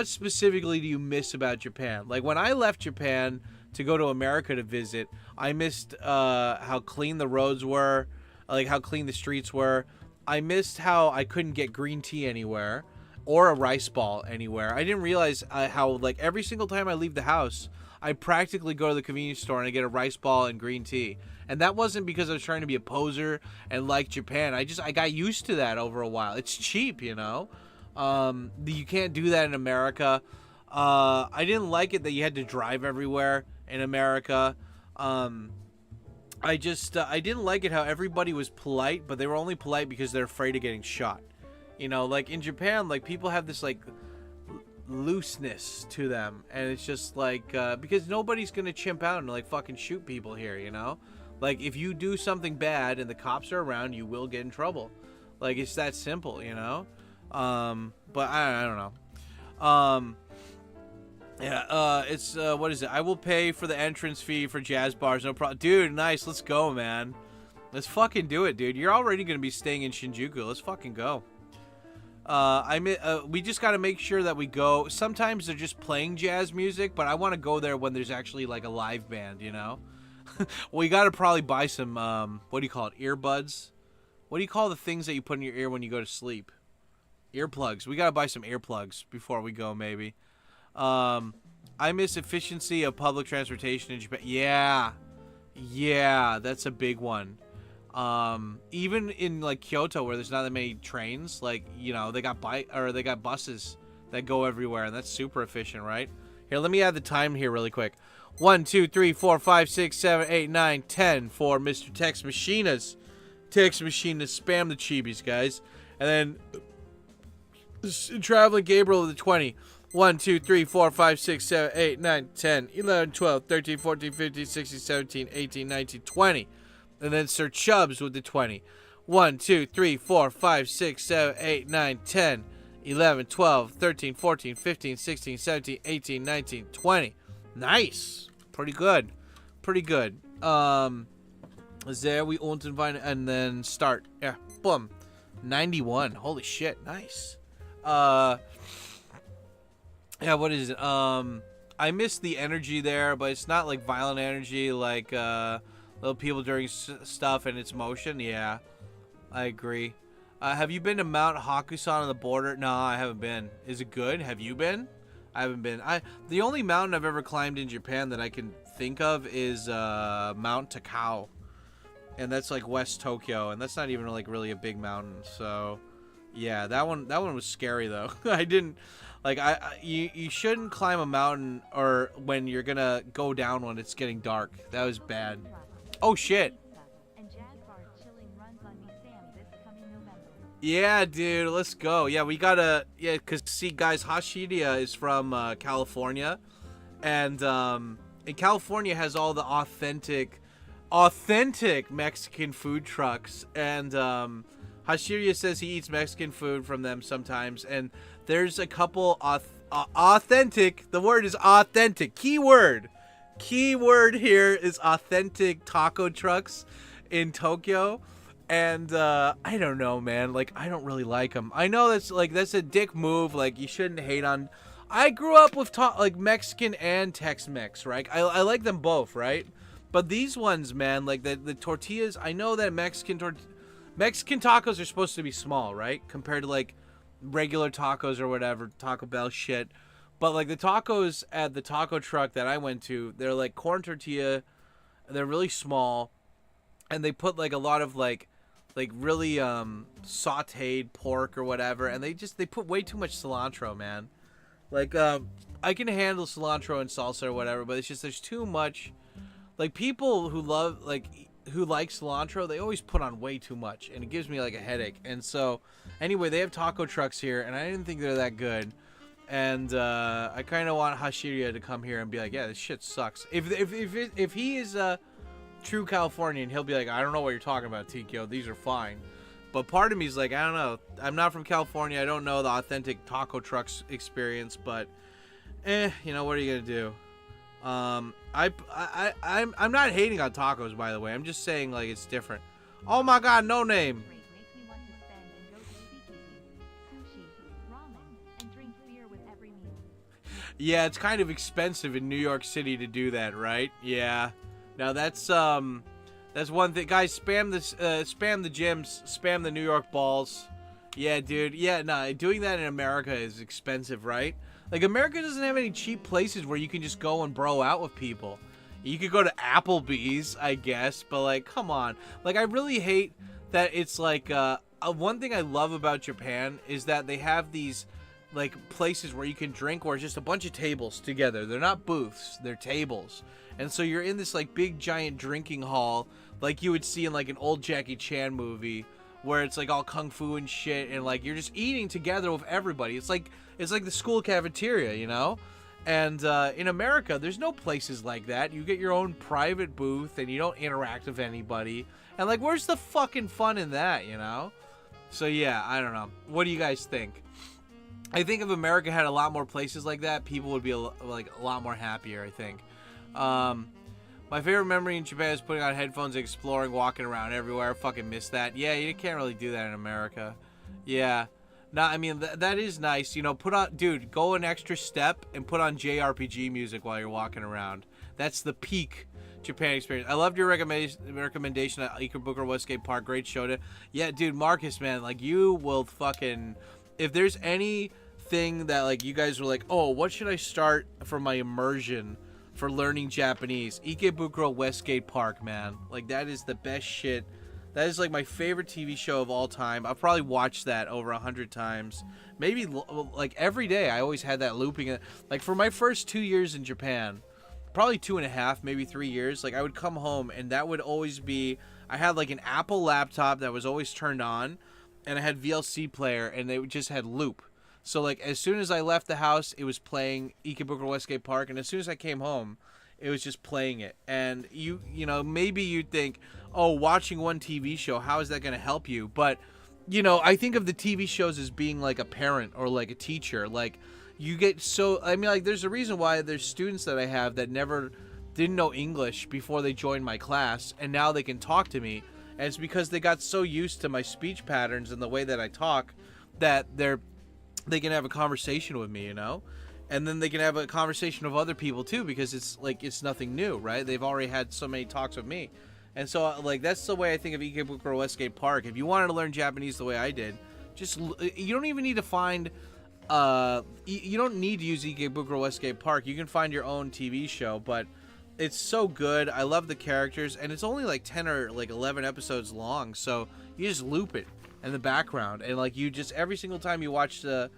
specifically do you miss about Japan? Like, when I left Japan to go to America to visit, I missed how clean the roads were, like how clean the streets were. I missed how I couldn't get green tea anywhere or a rice ball anywhere. I didn't realize how, like, every single time I leave the house, I practically go to the convenience store and I get a rice ball and green tea. And that wasn't because I was trying to be a poser and like Japan. I got used to that over a while. It's cheap, you know. You can't do that in America. I didn't like it that you had to drive everywhere in America. I didn't like it how everybody was polite, but they were only polite because they're afraid of getting shot. You know, like in Japan, like people have this like looseness to them, and it's just like because nobody's gonna chimp out and like fucking shoot people here, you know. Like, if you do something bad and the cops are around, you will get in trouble. Like, it's that simple, you know? But I don't know. Yeah, it's, what is it? I will pay for the entrance fee for jazz bars, no problem. Dude, nice, let's go, man. Let's fucking do it, dude. You're already gonna be staying in Shinjuku. Let's fucking go. We just gotta make sure that we go. Sometimes they're just playing jazz music, but I want to go there when there's actually, like, a live band, you know? Well, you gotta probably buy some, what do you call it, earbuds? What do you call the things that you put in your ear when you go to sleep? Earplugs. We gotta buy some earplugs before we go, maybe. I miss efficiency of public transportation in Japan. Yeah, that's a big one. Even in like Kyoto, where there's not that many trains, like, you know, they got buses that go everywhere, and that's super efficient, right? Here, let me add the time here really quick. 1, 2, 3, 4, 5, 6, 7, 8, 9, 10 for Mr. Tex Machinas. Tex Machinas, spam the chibis, guys. And then Traveling Gabriel with the 20. 1, 2, 3, 4, 5, 6, 7, 8, 9, 10, 11, 12, 13, 14, 15, 16, 17, 18, 19, 20. And then Sir Chubbs with the 20. 1, 2, 3, 4, 5, 6, 7, 8, 9, 10, 11, 12, 13, 14, 15, 16, 17, 18, 19, 20. Nice. Pretty good. Pretty good. Is there we unten wein and then start. Yeah. Boom. 91. Holy shit. Nice. Yeah, what is it? I miss the energy there, but it's not like violent energy like little people doing stuff and it's motion. Yeah. I agree. Have you been to Mount Hakusan on the border? No, I haven't been. Is it good? Have you been? I haven't been. The only mountain I've ever climbed in Japan that I can think of is Mount Takao, and that's like West Tokyo, and that's not even like really a big mountain. So, yeah, that one was scary though. I didn't like. You shouldn't climb a mountain or when you're gonna go down when it's getting dark. That was bad. Oh shit. Yeah, dude, let's go. Yeah, we gotta, yeah, because, see, guys, Hashiria is from California, and California has all the authentic Mexican food trucks, and Hashiria says he eats Mexican food from them sometimes, and there's a couple authentic, the word is authentic, keyword here is authentic taco trucks in Tokyo. And I don't know, man. Like, I don't really like them. I know that's a dick move. Like, you shouldn't hate on. I grew up with like Mexican and Tex-Mex, right? I like them both, right? But these ones, man, like the tortillas. I know that Mexican tacos are supposed to be small, right? Compared to like regular tacos or whatever, Taco Bell shit. But like the tacos at the taco truck that I went to, they're like corn tortilla. They're really small, and they put like a lot of like really sauteed pork or whatever, and they put way too much cilantro, man. Like I can handle cilantro and salsa or whatever, but it's just there's too much. Like people who like cilantro, they always put on way too much, and it gives me like a headache. And so anyway, they have taco trucks here, and I didn't think they're that good. And I kind of want Hashiria to come here and be like, yeah, this shit sucks. If he is true Californian, he'll be like, I don't know what you're talking about, Tikyo. These are fine. But part of me is like, I don't know. I'm not from California. I don't know the authentic taco trucks experience. But, you know, what are you gonna do? I'm not hating on tacos, by the way. I'm just saying like it's different. Oh my God, no name. Yeah, it's kind of expensive in New York City to do that, right? Yeah. Now that's one thing, guys. Spam this, spam the gyms, spam the New York balls. Yeah, dude. Yeah, nah. Doing that in America is expensive, right? Like America doesn't have any cheap places where you can just go and bro out with people. You could go to Applebee's, I guess, but like, come on. Like, I really hate that it's like one thing I love about Japan is that they have these like places where you can drink, where it's just a bunch of tables together. They're not booths, they're tables. And so you're in this like big giant drinking hall like you would see in like an old Jackie Chan movie, where it's like all kung fu and shit, and like you're just eating together with everybody. It's like the school cafeteria, you know? And in America, there's no places like that. You get your own private booth and you don't interact with anybody. And like, where's the fucking fun in that, you know? So yeah, I don't know. What do you guys think? I think if America had a lot more places like that, people would be a lot more happier, I think. My favorite memory in Japan is putting on headphones, exploring, walking around everywhere. I fucking miss that. Yeah, you can't really do that in America. Yeah. No, I mean, that is nice. You know, dude, go an extra step and put on JRPG music while you're walking around. That's the peak Japan experience. I loved your recommendation at Ikebukuro Westgate Park. Great show. Yeah, dude, Marcus, man, like, you will fucking... If there's anything that, like, you guys were like, oh, what should I start for my immersion for learning Japanese? Ikebukuro Westgate Park, man. Like, that is the best shit That is like my favorite TV show of all time. I've probably watched that over 100 times. Maybe like every day I always had that looping. Like for my first 2 years in Japan, probably 2.5, maybe 3 years, like I would come home and that would always be, I had like an Apple laptop that was always turned on, and I had VLC player, and they just had loop. So like as soon as I left the house, it was playing Ikebukuro Westgate Park, and as soon as I came home, it was just playing it. And you know, maybe you'd think, oh, watching one TV show, how is that going to help you? But, you know, I think of the TV shows as being like a parent or like a teacher. Like, you get so, I mean, like, there's a reason why there's students that I have that never didn't know English before they joined my class, and now they can talk to me. And it's because they got so used to my speech patterns and the way that I talk that they can have a conversation with me, you know? And then they can have a conversation with other people too, because it's like, it's nothing new, right? They've already had so many talks with me. And so like, that's the way I think of Ikebukuro Westgate Park. If you wanted to learn Japanese the way I did, just, you don't even need to find, you don't need to use Ikebukuro Westgate Park. You can find your own TV show, but it's so good. I love the characters, and it's only like 10 or like 11 episodes long. So you just loop it in the background, and like you just, every single time you watch the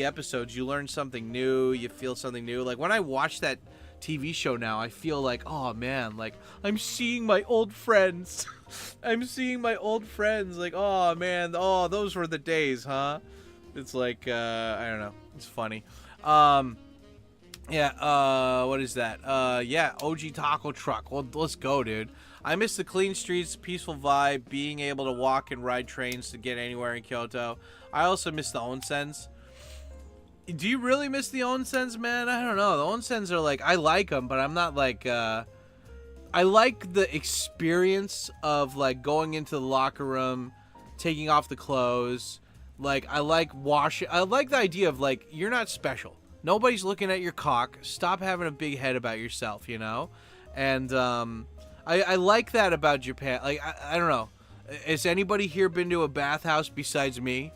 episodes, you learn something new, you feel something new. Like when I watch that TV show now, I feel like, oh man, like I'm seeing my old friends. I'm seeing my old friends. Like, oh man, oh, those were the days, huh? It's like, I don't know, it's funny. Yeah, what is that? Yeah, OG taco truck. Well, let's go, dude. I miss the clean streets, peaceful vibe, being able to walk and ride trains to get anywhere in Kyoto. I also miss the onsens. Do you really miss the onsens, man? I don't know. The onsens are like, I like them, but I'm not like, I like the experience of like going into the locker room, taking off the clothes. Like, I like washing. I like the idea of like, you're not special. Nobody's looking at your cock. Stop having a big head about yourself, you know? And, I like that about Japan. Like, I don't know. Has anybody here been to a bathhouse besides me?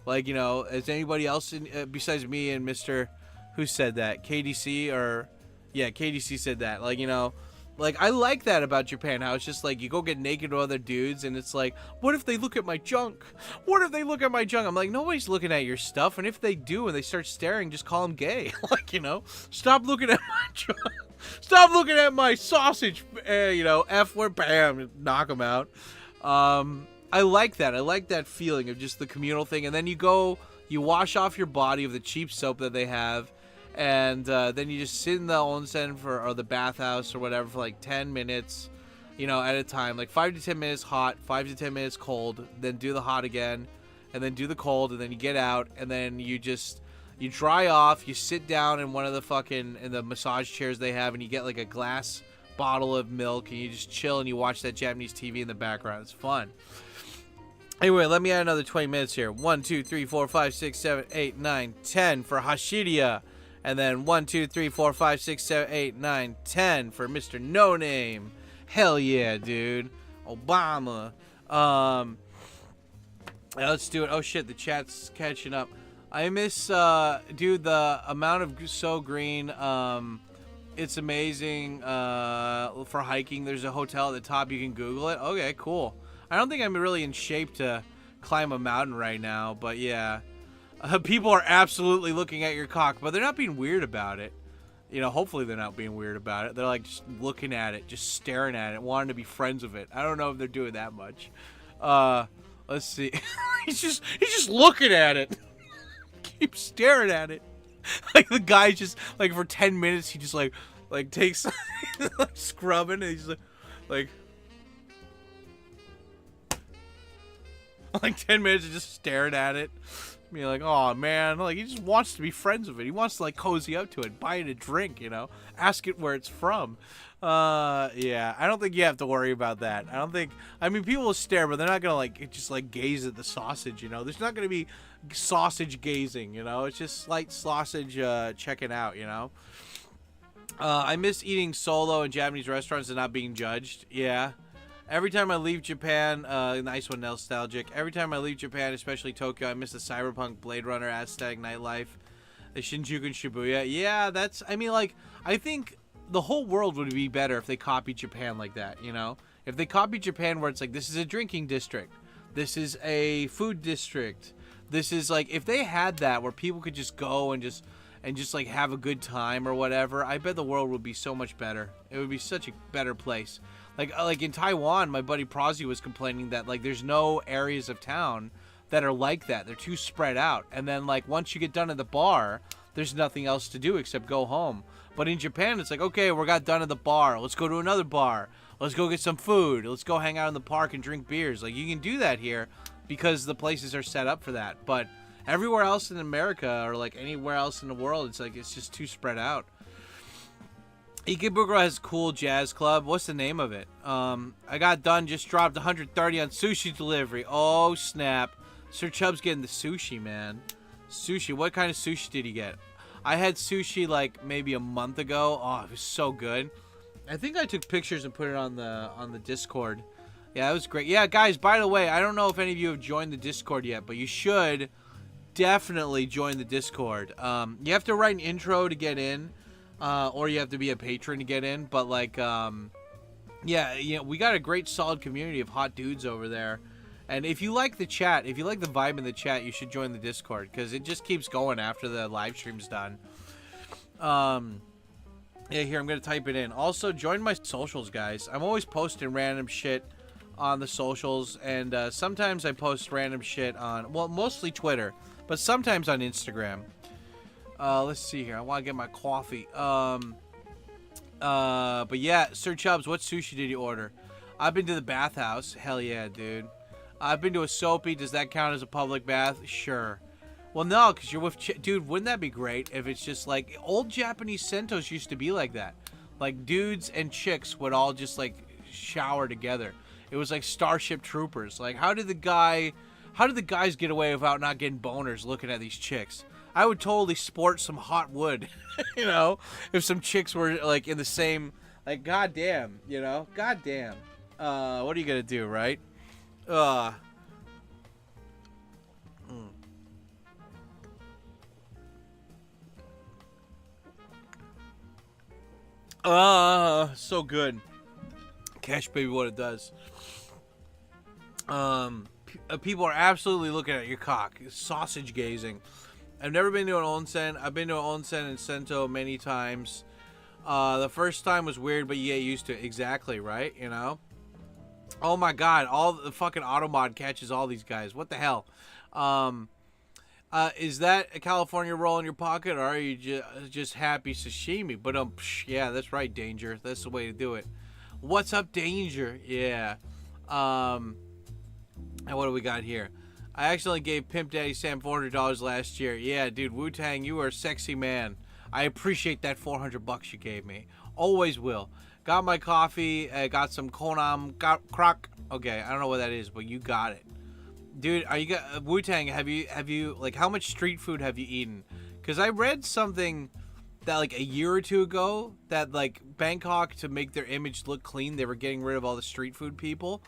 Like, you know, has anybody else besides me and Mr. Who said that? KDC or... Yeah, KDC said that. Like, you know, like, I like that about Japan. How it's just like, you go get naked with other dudes and it's like, what if they look at my junk? What if they look at my junk? I'm like, nobody's looking at your stuff. And if they do and they start staring, just call them gay. Like, you know, stop looking at my junk. Stop looking at my sausage. You know, F word, bam, knock them out. I like that. I like that feeling of just the communal thing. And then you go, you wash off your body with the cheap soap that they have. And then you just sit in the onsen or the bathhouse or whatever for like 10 minutes, you know, at a time. Like 5 to 10 minutes hot, 5 to 10 minutes cold. Then do the hot again. And then do the cold. And then you get out. And then you just, you dry off. You sit down in one of the in the massage chairs they have. And you get like a glass bottle of milk. And you just chill and you watch that Japanese TV in the background. It's fun. Anyway, let me add another 20 minutes here. 1, 2, 3, 4, 5, 6, 7, 8, 9, 10 for Hashiria. And then 1, 2, 3, 4, 5, 6, 7, 8, 9, 10 for Mr. No Name. Hell yeah, dude. Obama. Let's do it. Oh shit, the chat's catching up. I miss, dude, the amount of So Green. It's amazing. For hiking, there's a hotel at the top. You can Google it. Okay, cool. I don't think I'm really in shape to climb a mountain right now, but yeah. People are absolutely looking at your cock, but they're not being weird about it. You know, hopefully they're not being weird about it. They're like just looking at it, just staring at it, wanting to be friends with it. I don't know if they're doing that much. Let's see. he's just looking at it. Keeps staring at it. Like the guy just like for 10 minutes he just like takes like scrubbing and he's like 10 minutes of just staring at it. Be like, oh man, like he just wants to be friends with it. He wants to like cozy up to it, buy it a drink, you know, ask it where it's from. Yeah, I don't think you have to worry about that. I mean, people will stare, but they're not gonna like just like gaze at the sausage, you know. There's not gonna be sausage gazing, you know. It's just slight sausage checking out, you know. I miss eating solo in Japanese restaurants and not being judged. Yeah. Every time I leave Japan, nice one, nostalgic. Every time I leave Japan, especially Tokyo, I miss the cyberpunk, Blade Runner, aesthetic nightlife, the Shinjuku and Shibuya. Yeah, I mean, like, I think the whole world would be better if they copied Japan like that, you know? If they copy Japan, where it's like, this is a drinking district, this is a food district, this is like, if they had that where people could just go and just like have a good time or whatever, I bet the world would be so much better. It would be such a better place. Like in Taiwan, my buddy Prozzy was complaining that like there's no areas of town that are like that. They're too spread out. And then like once you get done at the bar, there's nothing else to do except go home. But in Japan, it's like, okay, we got done at the bar. Let's go to another bar. Let's go get some food. Let's go hang out in the park and drink beers. Like, you can do that here because the places are set up for that. But everywhere else in America or, like, anywhere else in the world, it's like, it's just too spread out. Ikebukuro has a cool jazz club. What's the name of it? I got done, just dropped 130 on sushi delivery. Oh, snap. Sir Chubb's getting the sushi, man. Sushi. What kind of sushi did he get? I had sushi like maybe a month ago. Oh, it was so good. I think I took pictures and put it on the Discord. Yeah, it was great. Yeah, guys, by the way, I don't know if any of you have joined the Discord yet, but you should definitely join the Discord. You have to write an intro to get in, or you have to be a patron to get in. But like, yeah, we got a great solid community of hot dudes over there. And if you like the chat, if you like the vibe in the chat, you should join the Discord because it just keeps going after the live stream's done. Yeah, here, I'm going to type it in. Also, join my socials, guys. I'm always posting random shit on the socials, and sometimes I post random shit on, well, mostly Twitter, but sometimes on Instagram. Let's see here. I want to get my coffee. But yeah, Sir Chubbs, what sushi did you order? I've been to the bathhouse. Hell yeah, dude. I've been to a soapy. Does that count as a public bath? Sure. Well, no, because you're with... Dude, wouldn't that be great if it's just like... Old Japanese sentos used to be like that. Like, dudes and chicks would all just, like, shower together. It was like Starship Troopers. Like, how did the guys get away without not getting boners looking at these chicks? I would totally sport some hot wood, you know? If some chicks were, like, in the same... Like, goddamn, you know? Goddamn. What are you gonna do, right? So good. Cash baby, what it does. People are absolutely looking at your cock. Sausage gazing. I've never been to an onsen. I've been to an onsen in Sento many times. The first time was weird, but you get used to it. Exactly, right? You know? Oh my god, all the fucking Automod catches all these guys. What the hell? Is that a California roll in your pocket, or are you just happy sashimi? But yeah, that's right, Danger. That's the way to do it. What's up, Danger? Yeah. And what do we got here? I accidentally gave Pimp Daddy Sam $400 last year. Yeah, dude, Wu-Tang, you are a sexy man. I appreciate that $400 you gave me. Always will. Got my coffee. Got some Konam crock. Okay, I don't know what that is, but you got it, dude. Are you got Wu-Tang? Have you like, how much street food have you eaten? Because I read something that like a year or two ago that like Bangkok, to make their image look clean, they were getting rid of all the street food people.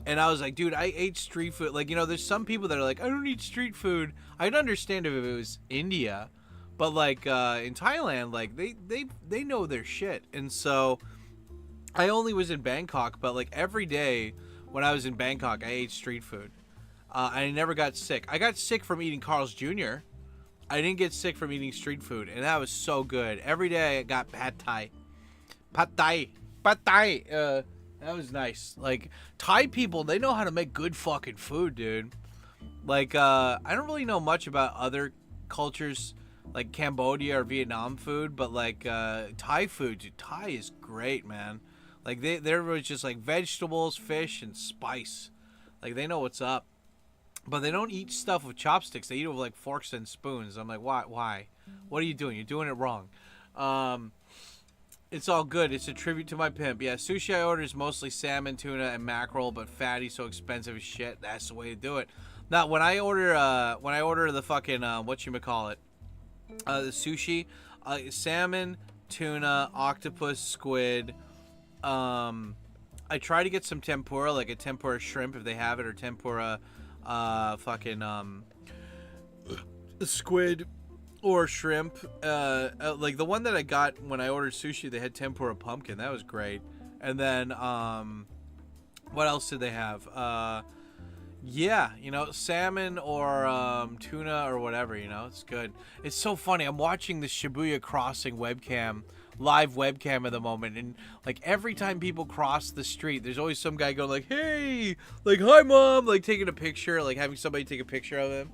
And I was like, dude, I ate street food. Like, you know, there's some people that are like, I don't eat street food. I'd understand if it was India, but like in Thailand, like they know their shit. And so I only was in Bangkok, but like every day when I was in Bangkok, I ate street food. I never got sick. I got sick from eating Carl's Jr. I didn't get sick from eating street food, and that was so good. Every day I got pad thai. Pad thai. Pad thai. That was nice. Like, Thai people, they know how to make good fucking food, dude. Like, I don't really know much about other cultures, like Cambodia or Vietnam food, but like Thai food, dude, Thai is great, man. Like, there was just like vegetables, fish, and spice. Like, they know what's up. But they don't eat stuff with chopsticks. They eat it with like forks and spoons. I'm like, why? What are you doing? You're doing it wrong. It's all good. It's a tribute to my pimp. Yeah, sushi I order is mostly salmon, tuna, and mackerel, but fatty, so expensive as shit. That's the way to do it. Now, when I order the fucking whatchamacallit, the sushi, salmon, tuna, octopus, squid. I try to get some tempura, like a tempura shrimp if they have it, or tempura squid or shrimp. Like the one that I got when I ordered sushi, they had tempura pumpkin. That was great. And then What else did they have? Yeah, you know, salmon or tuna or whatever, you know, it's good. It's so funny. I'm watching the Shibuya Crossing webcam, live webcam at the moment, and like every time people cross the street, there's always some guy going like, hey, like, hi mom, like taking a picture, like having somebody take a picture of him.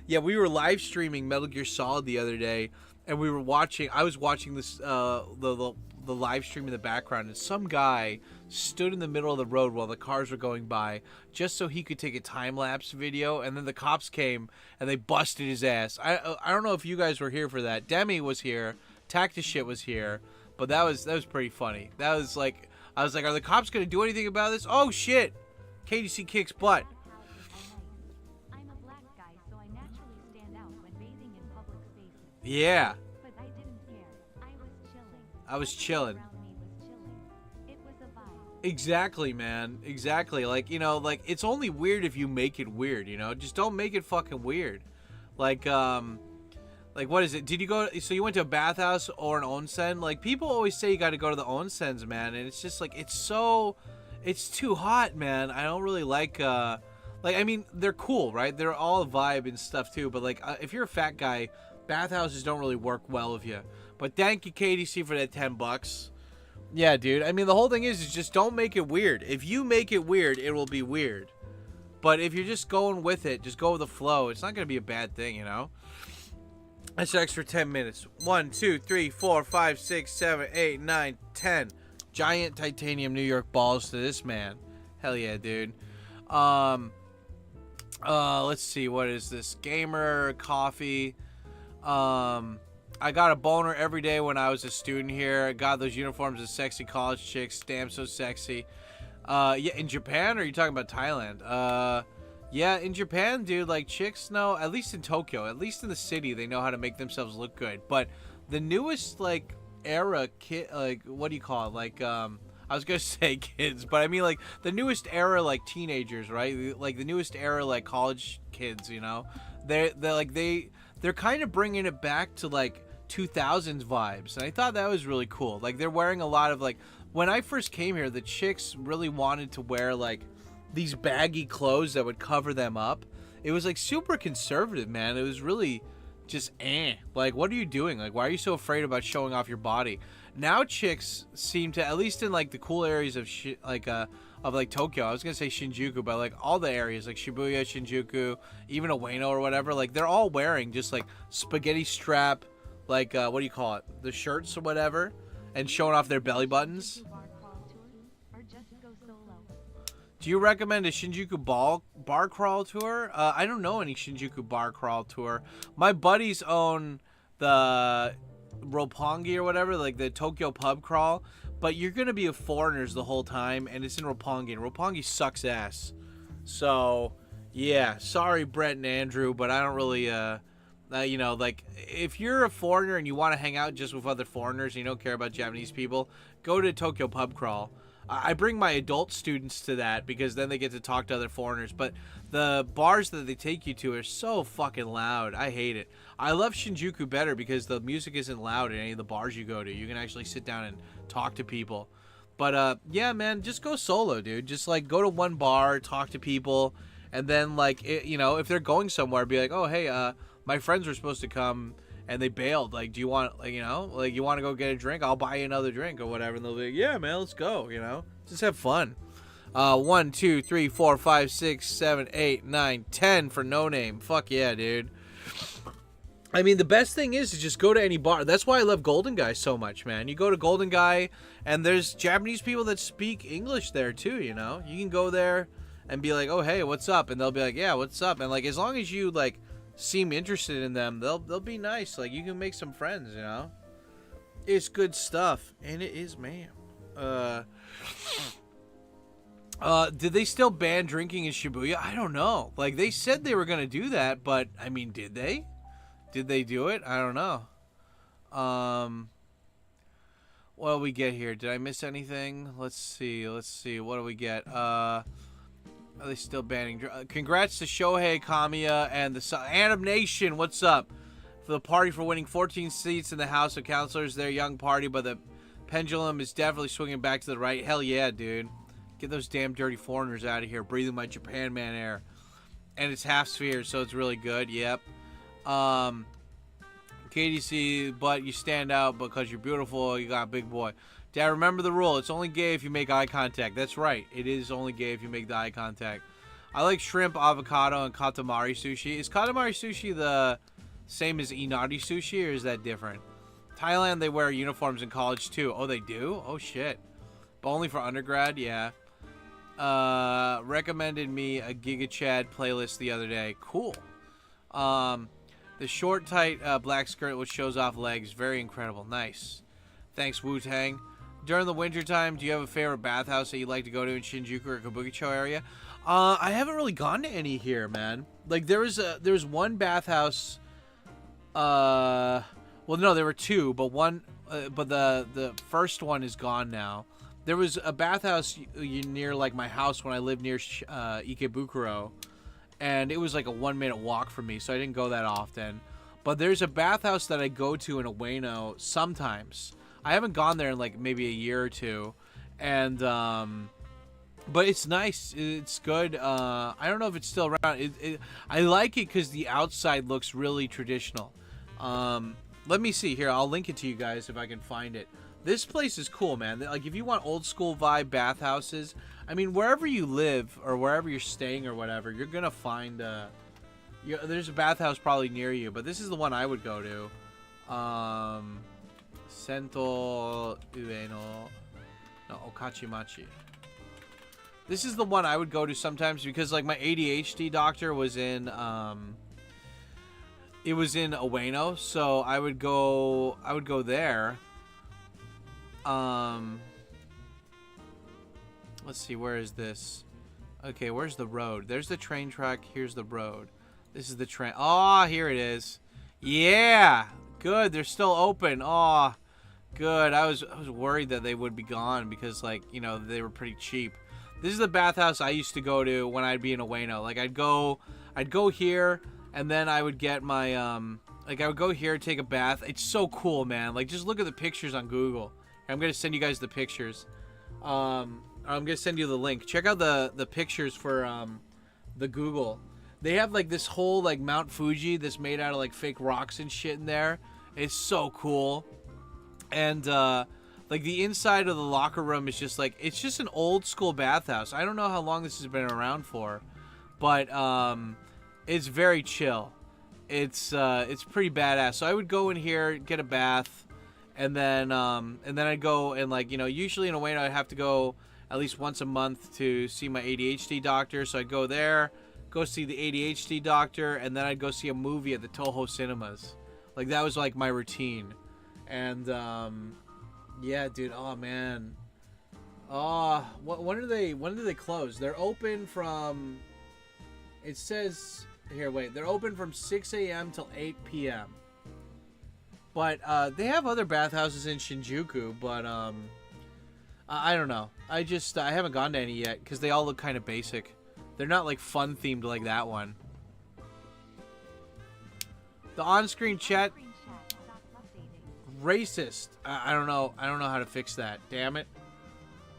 Yeah, we were live streaming Metal Gear Solid the other day, and we were watching, I was watching this, the live stream in the background, and some guy stood in the middle of the road while the cars were going by just so he could take a time-lapse video, and then the cops came and they busted his ass. I don't know if you guys were here for that. Demi was here, Tactus Shit was here, but that was pretty funny. That was like, I was like, are the cops gonna do anything about this? Oh shit, KDC kicks butt. I'm a black guy, so I naturally stand out when bathing in public spaces. Yeah, But I didn't care. I was chilling. I was chilling. Around me was chilling. It was a vibe. Exactly, man. Exactly. Like, you know, like, it's only weird if you make it weird, you know? Just don't make it fucking weird. Like, what is it? Did you go, so you went to a bathhouse or an onsen? Like, people always say you got to go to the onsens, man. And it's just, like, it's too hot, man. I don't really like, I mean, they're cool, right? They're all a vibe and stuff, too. But, like, if you're a fat guy, bathhouses don't really work well with you. But thank you, KDC, for that $10. Yeah, dude. I mean, the whole thing is just don't make it weird. If you make it weird, it will be weird. But if you're just going with it, just go with the flow, it's not going to be a bad thing, you know? That's an extra 10 minutes. 1, 2, 3, 4, 5, 6, 7, 8, 9, 10. Giant titanium New York balls to this man. Hell yeah, dude. Let's see. What is this? Gamer, coffee. I got a boner every day when I was a student here. I got those uniforms of sexy college chicks. Damn, so sexy. Yeah, in Japan, or are you talking about Thailand? Yeah, in Japan, dude, like, chicks know, at least in Tokyo, at least in the city, they know how to make themselves look good. But the newest, like, era what do you call it? Like, I was gonna say kids, but I mean, like, the newest era, like, teenagers, right? Like, the newest era, like, college kids, you know? They're kind of bringing it back to, like, 2000s vibes, and I thought that was really cool. Like, they're wearing a lot of, like, when I first came here, the chicks really wanted to wear, like, these baggy clothes that would cover them up. It was, like, super conservative, man. It was really just like, what are you doing? Like, why are you so afraid about showing off your body? Now chicks seem to, at least in, like, the cool areas of Tokyo, I was gonna say Shinjuku, but, like, all the areas, like Shibuya, Shinjuku, even Ueno or whatever, like, they're all wearing just, like, spaghetti strap, like, what do you call it, the shirts or whatever, and showing off their belly buttons. Do you recommend a Shinjuku bar crawl tour? I don't know any Shinjuku bar crawl tour. My buddies own the Roppongi or whatever, like the Tokyo pub crawl, but you're gonna be with foreigners the whole time, and it's in Roppongi, and Roppongi sucks ass. So, yeah, sorry Brett and Andrew, but I don't really, you know, like, if you're a foreigner and you want to hang out just with other foreigners and you don't care about Japanese people, go to Tokyo pub crawl. I bring my adult students to that because then they get to talk to other foreigners. But the bars that they take you to are so fucking loud. I hate it. I love Shinjuku better because the music isn't loud in any of the bars you go to. You can actually sit down and talk to people. But, yeah, man, just go solo, dude. Just, like, go to one bar, talk to people, and then, like, you know, if they're going somewhere, be like, oh, hey, my friends were supposed to come and they bailed. Like, do you want, like, you know, like, you want to go get a drink? I'll buy you another drink or whatever. And they'll be like, yeah, man, let's go, you know? Just have fun. 1, 2, 3, 4, 5, 6, 7, 8, 9, 10 for no name. Fuck yeah, dude. I mean, the best thing is to just go to any bar. That's why I love Golden Guy so much, man. You go to Golden Guy, and there's Japanese people that speak English there, too, you know? You can go there and be like, oh, hey, what's up? And they'll be like, yeah, what's up? And, like, as long as you, like, seem interested in them, they'll be nice. Like, you can make some friends, you know? It's good stuff. And it is, man. Did they still ban drinking in Shibuya? I don't know. Like, they said they were going to do that, but, I mean, did they? Did they do it? I don't know. What do we get here? Did I miss anything? Let's see. What do we get? Are they still banning? Congrats to Shohei Kamiya and the Anim Nation. What's up? For the party for winning 14 seats in the House of Councilors. Their young party, but the pendulum is definitely swinging back to the right. Hell yeah, dude. Get those damn dirty foreigners out of here, breathing my Japan man air. And it's half sphere, so it's really good. Yep. KDC, but you stand out because you're beautiful. You got a big boy. Dad, remember the rule. It's only gay if you make eye contact. That's right. It is only gay if you make the eye contact. I like shrimp, avocado, and katamari sushi. Is katamari sushi the same as inari sushi, or is that different? Thailand, they wear uniforms in college, too. Oh, they do? Oh, shit. But only for undergrad? Yeah. Recommended me a Giga Chad playlist the other day. Cool. The short, tight black skirt which shows off legs. Very incredible. Nice. Thanks, Wu-Tang. During the winter time, do you have a favorite bathhouse that you'd like to go to in Shinjuku or Kabukicho area? I haven't really gone to any here, man. Like, there was one bathhouse. Well, no, there were two, but one. But the first one is gone now. There was a bathhouse near like my house when I lived near Ikebukuro, and it was like a 1-minute walk from me, so I didn't go that often. But there's a bathhouse that I go to in Ueno sometimes. I haven't gone there in like maybe a year or two, and but it's nice. It's good. I don't know if it's still around. I like it because the outside looks really traditional. Let me see here. I'll link it to you guys if I can find it. This place is cool, man. Like, if you want old school vibe bathhouses, I mean, wherever you live or wherever you're staying or whatever, you're gonna find there's a bathhouse probably near you. But this is the one I would go to. Sento Ueno no Okachimachi. This is the one I would go to sometimes because like my ADHD doctor was in it was in Ueno, so I would go there. Let's see, where is this? Okay, where's the road? There's the train track, here's the road. This is the train. Oh, here it is. Yeah, good, they're still open. Oh, good. I was worried that they would be gone because, like, you know, they were pretty cheap. This is the bathhouse I used to go to when I'd be in Ueno. Like, I'd go here, and then I would get my like, I would go here, take a bath. It's so cool, man. Like, just look at the pictures on Google. I'm gonna send you guys the pictures. I'm gonna send you the link. Check out the pictures for the Google. They have like this whole like Mount Fuji that's made out of like fake rocks and shit in there. It's so cool. And like the inside of the locker room is just like, it's just an old school bathhouse. I don't know how long this has been around for, but it's very chill. It's pretty badass. So I would go in here, get a bath. And then I'd go and, like, you know, usually in Ueno I'd have to go at least once a month to see my ADHD doctor. So I'd go there, go see the ADHD doctor, and then I'd go see a movie at the Toho Cinemas. Like, that was like my routine. And yeah, dude. Oh man. Oh, when do they close? They're open from. It says here. Wait, they're open from 6 a.m. till 8 p.m. But they have other bathhouses in Shinjuku, but I don't know. I haven't gone to any yet because they all look kind of basic. They're not like fun themed like that one. The on-screen chat, racist. I don't know. I don't know how to fix that. Damn it,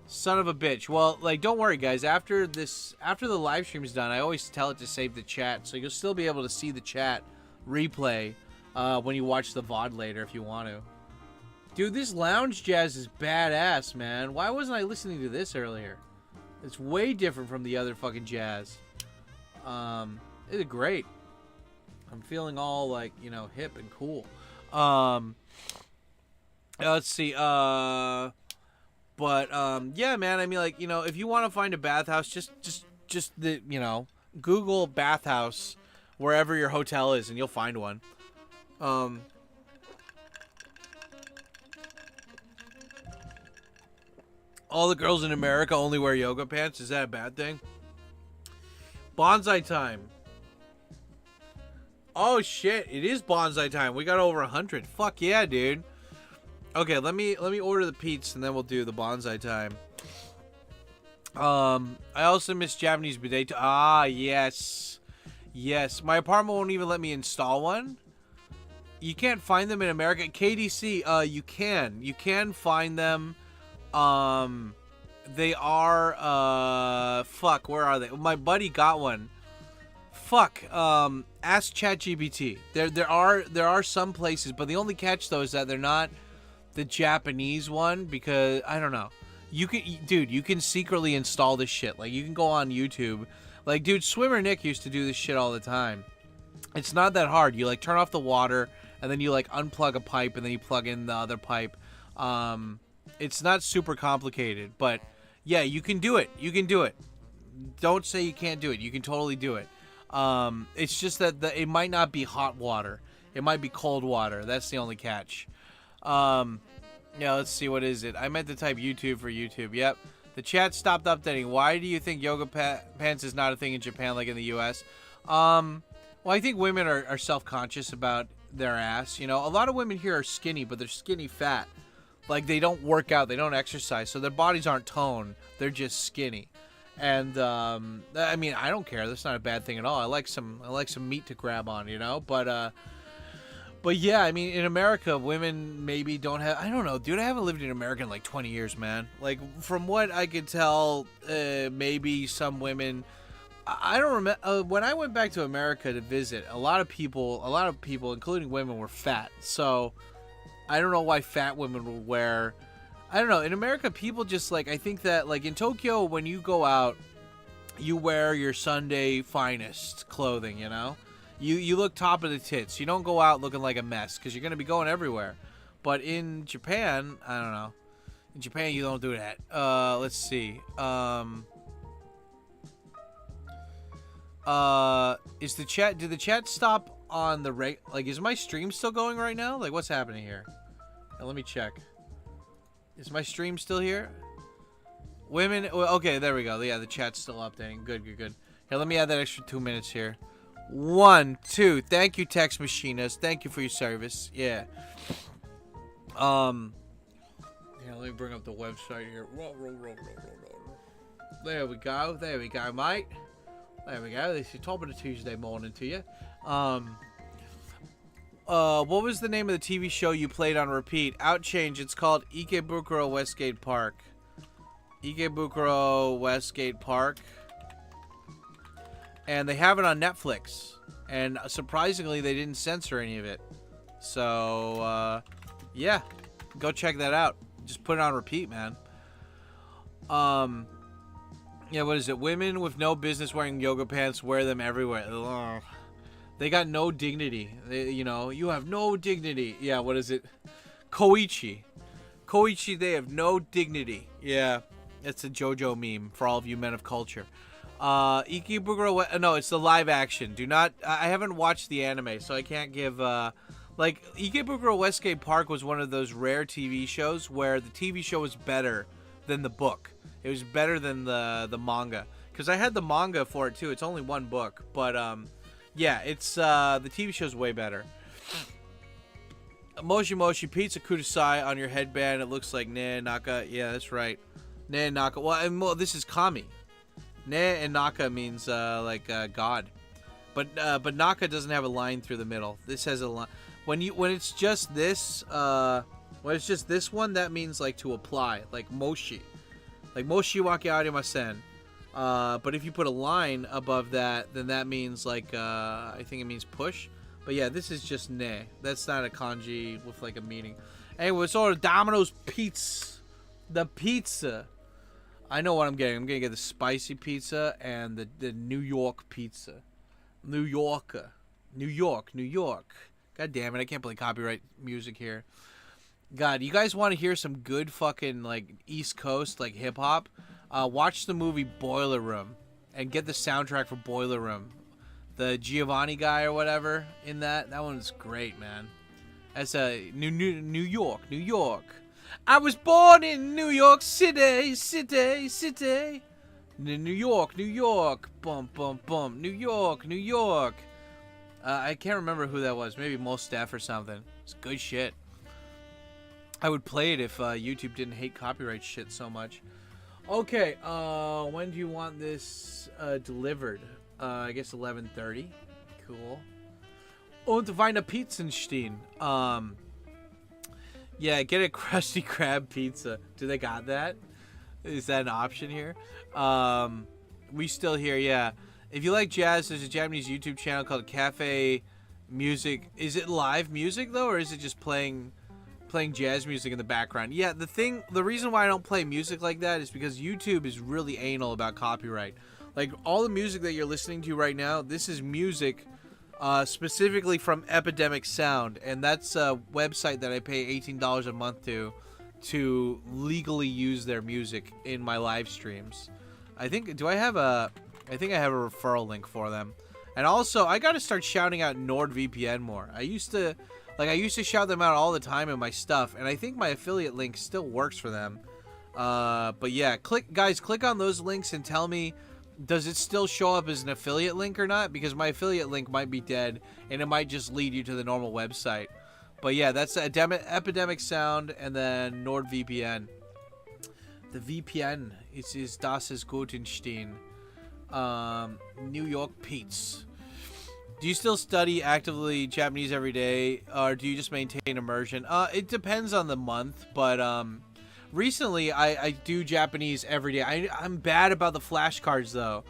son of a bitch. Well, like, don't worry, guys. After the live stream is done, I always tell it to save the chat, so you'll still be able to see the chat replay. When you watch the VOD later if you want to. Dude, this lounge jazz is badass, man. Why wasn't I listening to this earlier? It's way different from the other fucking jazz. It's great. I'm feeling all, like, you know, hip and cool. Let's see. Yeah, man. I mean, like, you know, if you want to find a bathhouse, just the, you know, Google bathhouse wherever your hotel is and you'll find one. All the girls in America only wear yoga pants. Is that a bad thing? Bonsai time. Oh shit! It is bonsai time. We got over 100. Fuck yeah, dude. Okay, let me order the pizza and then we'll do the bonsai time. I also miss Japanese bidet. Ah, yes, yes. My apartment won't even let me install one. You can't find them in America. KDC, you can find them. They are, fuck, where are they? My buddy got one. Fuck, ask ChatGPT. There are some places, but the only catch though is that they're not the Japanese one, because I don't know. You can secretly install this shit. Like, you can go on YouTube. Like, dude, Swimmer Nick used to do this shit all the time. It's not that hard. You like turn off the water, and then you like unplug a pipe, and then you plug in the other pipe. It's not super complicated, but yeah, you can do it. You can do it. Don't say you can't do it. You can totally do it. It's just that it might not be hot water. It might be cold water. That's the only catch. Yeah, let's see. What is it? I meant to type YouTube for YouTube. Yep. The chat stopped updating. Why do you think yoga pants is not a thing in Japan like in the U.S.? Well, I think women are self-conscious about their ass. You know, a lot of women here are skinny, but they're skinny fat. Like, they don't work out. They don't exercise. So their bodies aren't toned. They're just skinny. And, I mean, I don't care. That's not a bad thing at all. I like some meat to grab on, you know? But yeah, I mean, in America, women maybe don't have... I don't know, dude. I haven't lived in America in like 20 years, man. Like, from what I could tell, maybe some women... I don't remember... when I went back to America to visit, a lot of people, including women, were fat. So, I don't know why fat women would wear... I don't know. In America, people just, like... I think that, like, in Tokyo, when you go out, you wear your Sunday finest clothing, you know? You look top of the tits. You don't go out looking like a mess because you're going to be going everywhere. But in Japan, I don't know. In Japan, you don't do that. Let's see. Is the chat... Did the chat stop on the... Like, is my stream still going right now? Like, what's happening here? Now, let me check. Is my stream still here? Women... Okay, there we go. Yeah, the chat's still updating. Good. Here, let me add that extra 2 minutes here. 1, 2. Thank you, Text Machinists. Thank you for your service. Yeah. Yeah, let me bring up the website here. There we go, mate. There we go. This is top of the Tuesday morning to you. What was the name of the TV show you played on repeat? Outchange. It's called Ikebukuro Westgate Park. Ikebukuro Westgate Park. And they have it on Netflix. And surprisingly, they didn't censor any of it. So, yeah. Go check that out. Just put it on repeat, man. Yeah, what is it? Women with no business wearing yoga pants wear them everywhere. Ugh. They got no dignity. You know, you have no dignity. Yeah, what is it? Koichi, they have no dignity. Yeah, it's a JoJo meme for all of you men of culture. Ikebukuro, no, it's the live action. I haven't watched the anime, so I can't give, like, Ikebukuro Westgate Park was one of those rare TV shows where the TV show was better than the book. It was better than the manga. Because I had the manga for it, too. It's only one book. But, yeah, it's, the TV show's way better. Moshi Moshi, Pizza Kudasai on your headband. It looks like Ne Naka. Yeah, that's right. Ne Naka. Well, this is Kami. Ne and Naka means God, but Naka doesn't have a line through the middle. This has a line. When it's just this one, that means like to apply, like Moshi waki arimasen. But if you put a line above that, then that means like I think it means push. But yeah, this is just Ne. That's not a kanji with like a meaning. Anyway, it's all Domino's pizza. The pizza. I know what I'm getting. I'm going to get the spicy pizza and the New York pizza. New York. God damn it. I can't play copyright music here. God, you guys want to hear some good fucking, like, East Coast, like, hip-hop? Watch the movie Boiler Room and get the soundtrack for Boiler Room. The Giovanni guy or whatever in that. That one's great, man. That's a New York. I was born in New York City. New York. Bum, bum, bum. New York. I can't remember who that was. Maybe Mos Def or something. It's good shit. I would play it if YouTube didn't hate copyright shit so much. Okay, when do you want this delivered? I guess 11:30. Cool. Und Weine Pizzenstein. Yeah, get a Krusty Krab pizza. Do they got that? Is that an option here? We still here, yeah. If you like jazz, there's a Japanese YouTube channel called Cafe Music. Is it live music though, or is it just playing jazz music in the background? Yeah, the reason why I don't play music like that is because YouTube is really anal about copyright. Like, all the music that you're listening to right now, this is music specifically from Epidemic Sound, and that's a website that I pay $18 a month to legally use their music in my live streams. I think I have a referral link for them. And also, I gotta start shouting out NordVPN more. I used to shout them out all the time in my stuff, and I think my affiliate link still works for them. But yeah, click on those links and tell me, does it still show up as an affiliate link or not? Because my affiliate link might be dead, and it might just lead you to the normal website. But yeah, that's Epidemic Sound and then NordVPN. The VPN is Das ist Gutenstein. New York Pete's. Do you still study actively Japanese every day, or do you just maintain immersion? It depends on the month, but recently I do Japanese every day. I'm bad about the flashcards though.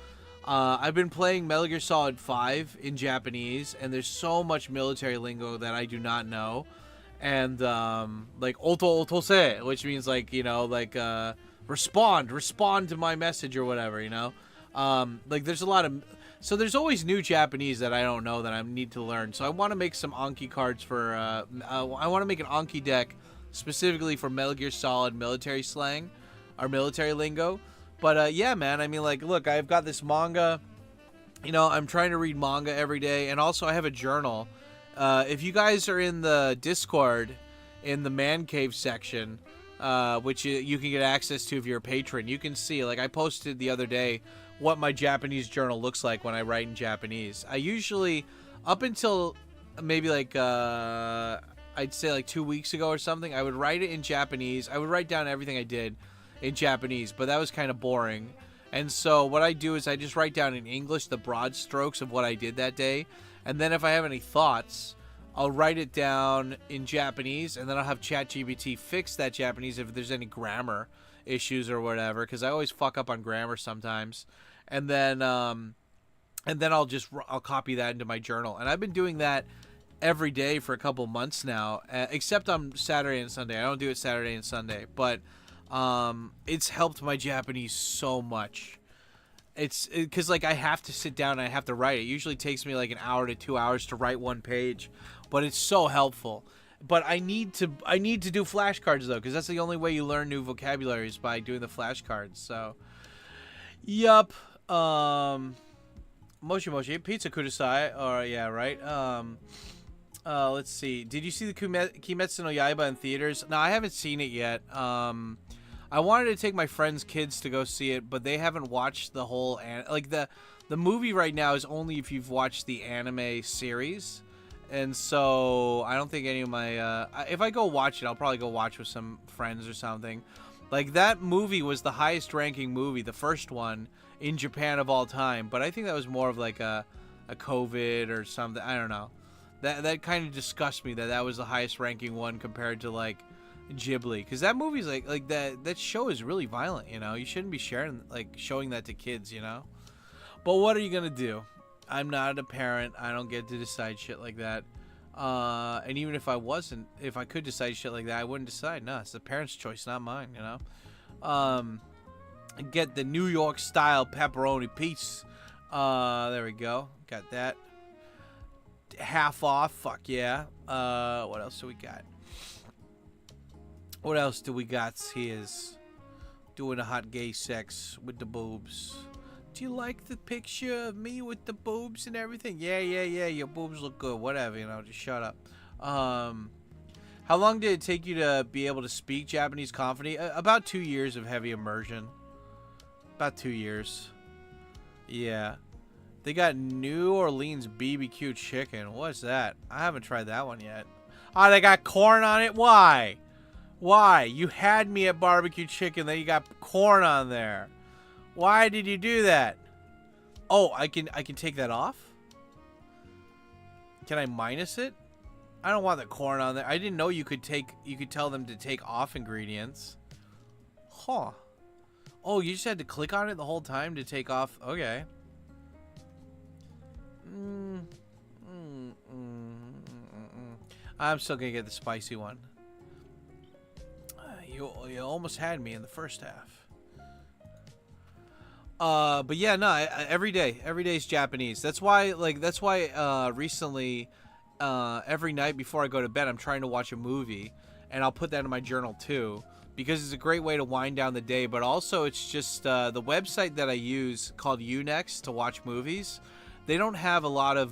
I've been playing Metal Gear Solid 5 in Japanese, and there's so much military lingo that I do not know. And like oto otose, which means like, you know, like respond to my message or whatever, you know. Like there's a lot of, so there's always new Japanese that I don't know that I need to learn. So I want to make some Anki cards for I want to make an Anki deck specifically for Metal Gear Solid military slang or military lingo. But yeah, man, I mean, like, look, I've got this manga, you know, I'm trying to read manga every day, and also I have a journal. If you guys are in the Discord in the Man Cave section, which you can get access to if you're a patron, you can see, like, I posted the other day what my Japanese journal looks like when I write in Japanese. I usually, up until maybe like I'd say like 2 weeks ago or something, I would write it in Japanese. I would write down everything I did in Japanese, but that was kind of boring. And so what I do is I just write down in English the broad strokes of what I did that day, and then if I have any thoughts, I'll write it down in Japanese, and then I'll have ChatGPT fix that Japanese if there's any grammar issues or whatever, because I always fuck up on grammar sometimes. And then I'll copy that into my journal, and I've been doing that every day for a couple months now, except on Saturday and Sunday. I don't do it Saturday and Sunday, but it's helped my Japanese so much. It's because like I have to sit down and I have to write. It usually takes me like an hour to 2 hours to write one page, but it's so helpful. But I need to do flashcards though, because that's the only way you learn new vocabulary is by doing the flashcards. So, yup. Moshi Moshi, pizza kudasai. Or yeah, right. Let's see. Did you see the Kimetsu no Yaiba in theaters? No, I haven't seen it yet. I wanted to take my friends' kids to go see it, but they haven't watched the whole the movie right now is only if you've watched the anime series, and so I don't think any of my if I go watch it, I'll probably go watch with some friends or something. Like that movie was the highest ranking movie, the first one in Japan of all time, but I think that was more of like a COVID or something. I don't know. That kind of disgusts me that was the highest ranking one compared to like Ghibli, because that movie's like that show is really violent, you know. You shouldn't be showing that to kids, you know. But what are you gonna do? I'm not a parent. I don't get to decide shit like that. And even if I could decide shit like that, I wouldn't decide. No, it's the parents' choice, not mine, you know. Get the New York style pepperoni pizza. There we go. Got that. Half off. Fuck yeah. What else do we got? What else do we got? Here's doing a hot gay sex with the boobs. Do you like the picture of me with the boobs and everything? Yeah. Your boobs look good. Whatever, you know. Just shut up. How long did it take you to be able to speak Japanese confidently? About 2 years of heavy immersion. About 2 years. Yeah. They got New Orleans BBQ chicken. What's that? I haven't tried that one yet. Oh, they got corn on it? Why? Why? You had me at barbecue chicken, then you got corn on there. Why did you do that? Oh, I can take that off? Can I minus it? I don't want the corn on there. I didn't know you could tell them to take off ingredients. Huh. Oh, you just had to click on it the whole time to take off. Okay. I'm still gonna get the spicy one. You almost had me in the first half. But yeah, no, every day is Japanese. That's why recently, every night before I go to bed, I'm trying to watch a movie, and I'll put that in my journal too, because it's a great way to wind down the day. But also, it's just the website that I use called Unext to watch movies. They don't have a lot of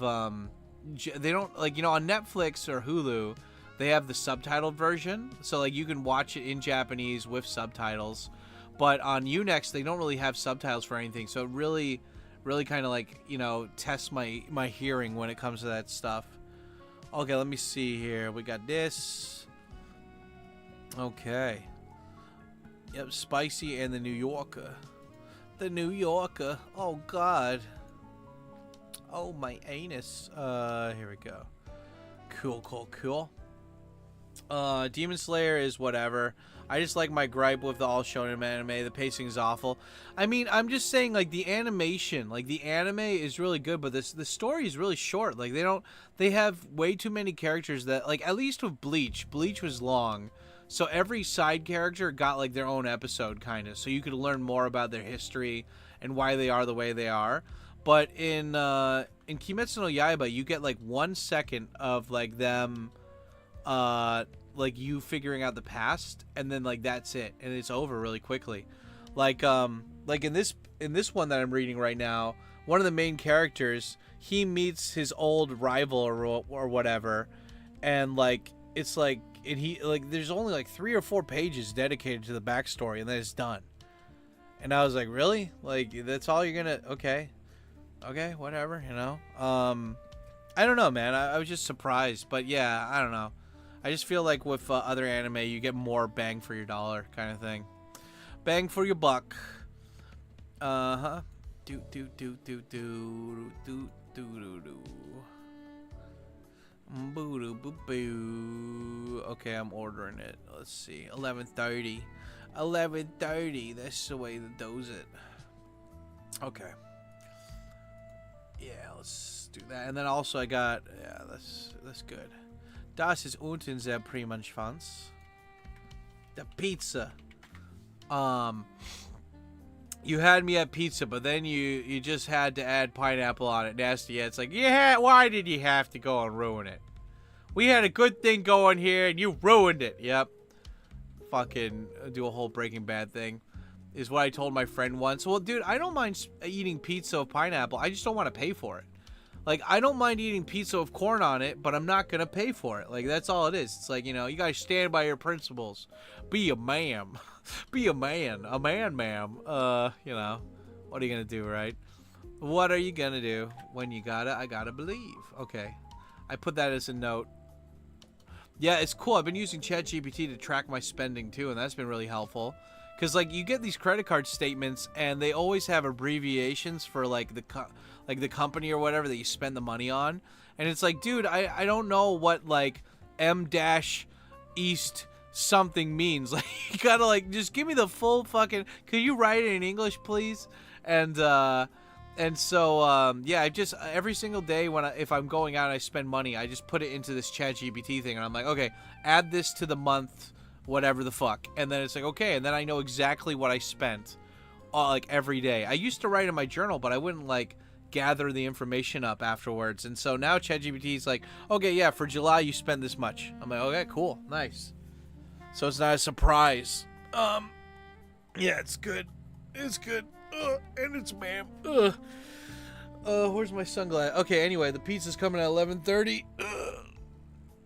they don't, like, you know, on Netflix or Hulu, they have the subtitled version, so like you can watch it in Japanese with subtitles. But on Unext, they don't really have subtitles for anything, so it really kind of, like, you know, tests my hearing when it comes to that stuff. Okay, let me see here. We got this. Okay. Yep, spicy and the New Yorker. The New Yorker. Oh God. Oh, my anus. Here we go. Cool. Demon Slayer is whatever. I just like my gripe with the all shonen anime. The pacing is awful. I mean, I'm just saying, like, the animation, like, the anime is really good, but the story is really short. Like, they have way too many characters that, like, at least with Bleach was long. So every side character got, like, their own episode, kind of. So you could learn more about their history and why they are the way they are. But in Kimetsu no Yaiba, you get, like, 1 second of, like, them, like, you figuring out the past, and then, like, that's it, and it's over really quickly. Like in this one that I'm reading right now, one of the main characters, he meets his old rival or whatever, and, like, it's like, and he, like, there's only like 3 or 4 pages dedicated to the backstory, and then it's done. And I was like, really? Like, that's all you're gonna? Okay, whatever, you know. I don't know, man. I was just surprised, but yeah, I don't know. I just feel like with other anime, you get more bang for your dollar, kind of thing. Bang for your buck. Do. Okay, I'm ordering it. Let's see. 11:30. 11:30. That's the way to dose it. Okay. Yeah, let's do that. And then also I got, yeah, that's good. Das ist unten sehr Primanschwanz. The pizza. You had me at pizza, but then you just had to add pineapple on it. Nasty. Yeah, it's like, yeah, why did you have to go and ruin it? We had a good thing going here, and you ruined it. Yep. Fucking do a whole Breaking Bad thing. Is what I told my friend once. Well, dude, I don't mind eating pizza with pineapple. I just don't want to pay for it. Like, I don't mind eating pizza with corn on it, but I'm not going to pay for it. Like, that's all it is. It's like, you know, you guys stand by your principles. Be a man. Be a man. A man, ma'am. You know, what are you going to do, right? What are you going to do when you I gotta believe. Okay. I put that as a note. Yeah, it's cool. I've been using ChatGPT to track my spending, too, and that's been really helpful. Because, like, you get these credit card statements, and they always have abbreviations for, like, the company or whatever that you spend the money on. And it's like, dude, I don't know what, like, M-East something means. Like, you gotta, like, just give me the full fucking... Could you write it in English, please? And so, yeah, I just... Every single day if I'm going out and I spend money, I just put it into this ChatGPT thing. And I'm like, okay, add this to the month... whatever the fuck, and then it's like, okay, and then I know exactly what I spent like every day. I used to write in my journal, but I wouldn't like gather the information up afterwards. And so now ChatGPT is like, okay, yeah, for July you spend this much. I'm like, okay, cool, nice. So it's not a surprise. Yeah, it's good. It's good. And it's ma'am. Where's my sunglasses? Okay, anyway, the pizza's coming at 11:30.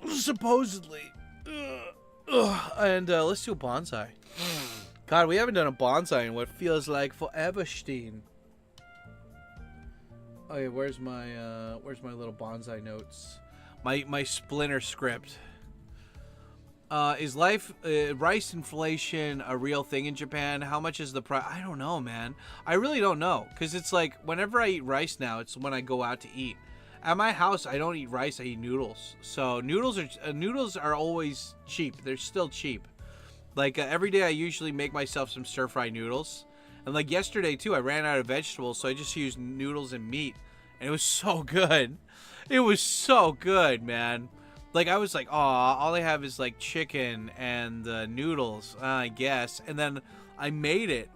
Supposedly. And let's do a bonsai. God, we haven't done a bonsai in what feels like forever, Steen. Okay, where's my little bonsai notes? My splinter script. Is rice inflation a real thing in Japan? How much is the price? I don't know, man. I really don't know, because it's like whenever I eat rice now, it's when I go out to eat. At my house, I don't eat rice, I eat noodles. So noodles are always cheap. They're still cheap. Like every day I usually make myself some stir-fry noodles. And like yesterday too, I ran out of vegetables, so I just used noodles and meat, and it was so good. It was so good, man. Like I was like, oh, all I have is like chicken and noodles, I guess. And then I made it.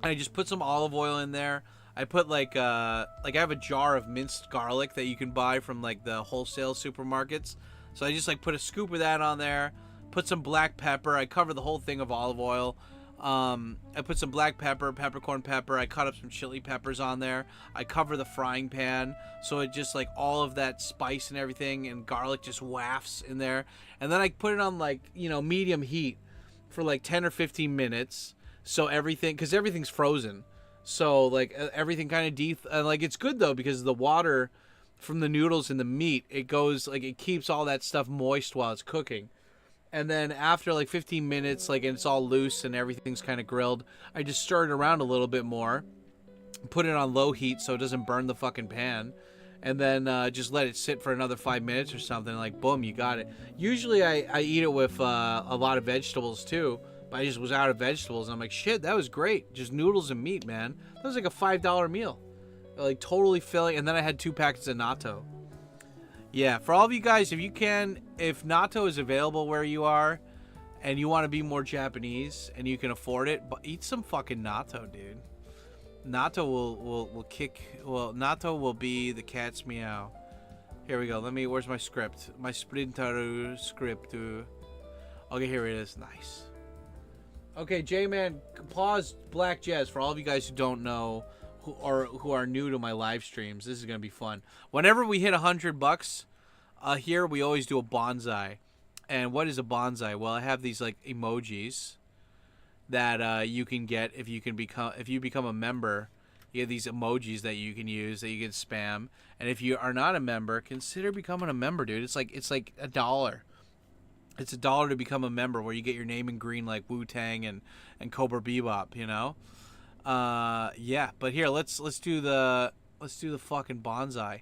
I just put some olive oil in there. I put like I have a jar of minced garlic that you can buy from like the wholesale supermarkets. So I just like put a scoop of that on there. Put some black pepper. I cover the whole thing of olive oil. I put some black pepper, peppercorn pepper. I cut up some chili peppers on there. I cover the frying pan so it just like all of that spice and everything and garlic just wafts in there. And then I put it on like, you know, medium heat for like 10 or 15 minutes. So everything, because everything's frozen. So like everything kind of like it's good though because the water from the noodles and the meat, it goes like it keeps all that stuff moist while it's cooking. And then after like 15 minutes, like it's all loose and everything's kind of grilled, I just stir it around a little bit more, put it on low heat so it doesn't burn the fucking pan, and then just let it sit for another 5 minutes or something. Like boom, you got it. Usually I eat it with a lot of vegetables too, but I just was out of vegetables. And I'm like, shit, that was great. Just noodles and meat, man. That was like a $5 meal, like totally filling. And then I had 2 packets of natto. Yeah, for all of you guys, if you can, if natto is available where you are and you want to be more Japanese and you can afford it, but eat some fucking natto, dude. Natto will kick, well, natto will be the cat's meow. Here we go. Where's my script? My sprinter script. Okay, here it is. Nice. Okay, J-Man, pause Black Jazz for all of you guys who don't know who are new to my live streams. This is gonna be fun. Whenever we hit $100 here, we always do a bonsai. And what is a bonsai? Well, I have these like emojis that you can get if you become a member. You have these emojis that you can use that you can spam. And if you are not a member, consider becoming a member, dude. It's like $1. It's $1 to become a member, where you get your name in green like Wu-Tang and Cobra Bebop, you know. Yeah, but here let's do the fucking bonsai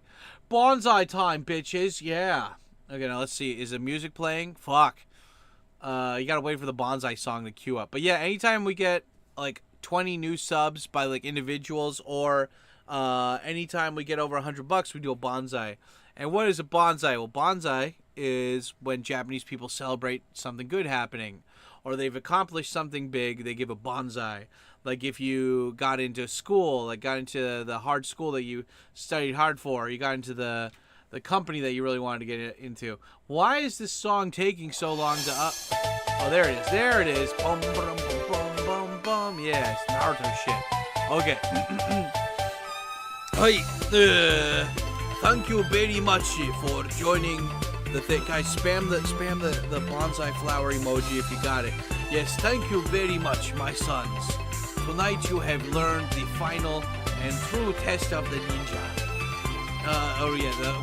time, bitches. Yeah. Okay, now let's see, is the music playing? Fuck. You gotta wait for the bonsai song to queue up. But yeah, anytime we get like 20 new subs by like individuals, or anytime we get over $100, we do a bonsai. And what is a bonsai? Well, bonsai is when Japanese people celebrate something good happening, or they've accomplished something big, they give a bonsai. Like if you got into school, like got into the hard school that you studied hard for, you got into the company that you really wanted to get into. Why is this song taking so long to up? Oh, there it is. There it is. Bum, bum, bum, bum, bum, bum. Yeah, it's Naruto shit. Okay. Hi. Thank you very much for joining the thing. Guys, spam the bonsai flower emoji if you got it. Yes, thank you very much, my sons. Tonight you have learned the final and true test of the ninja.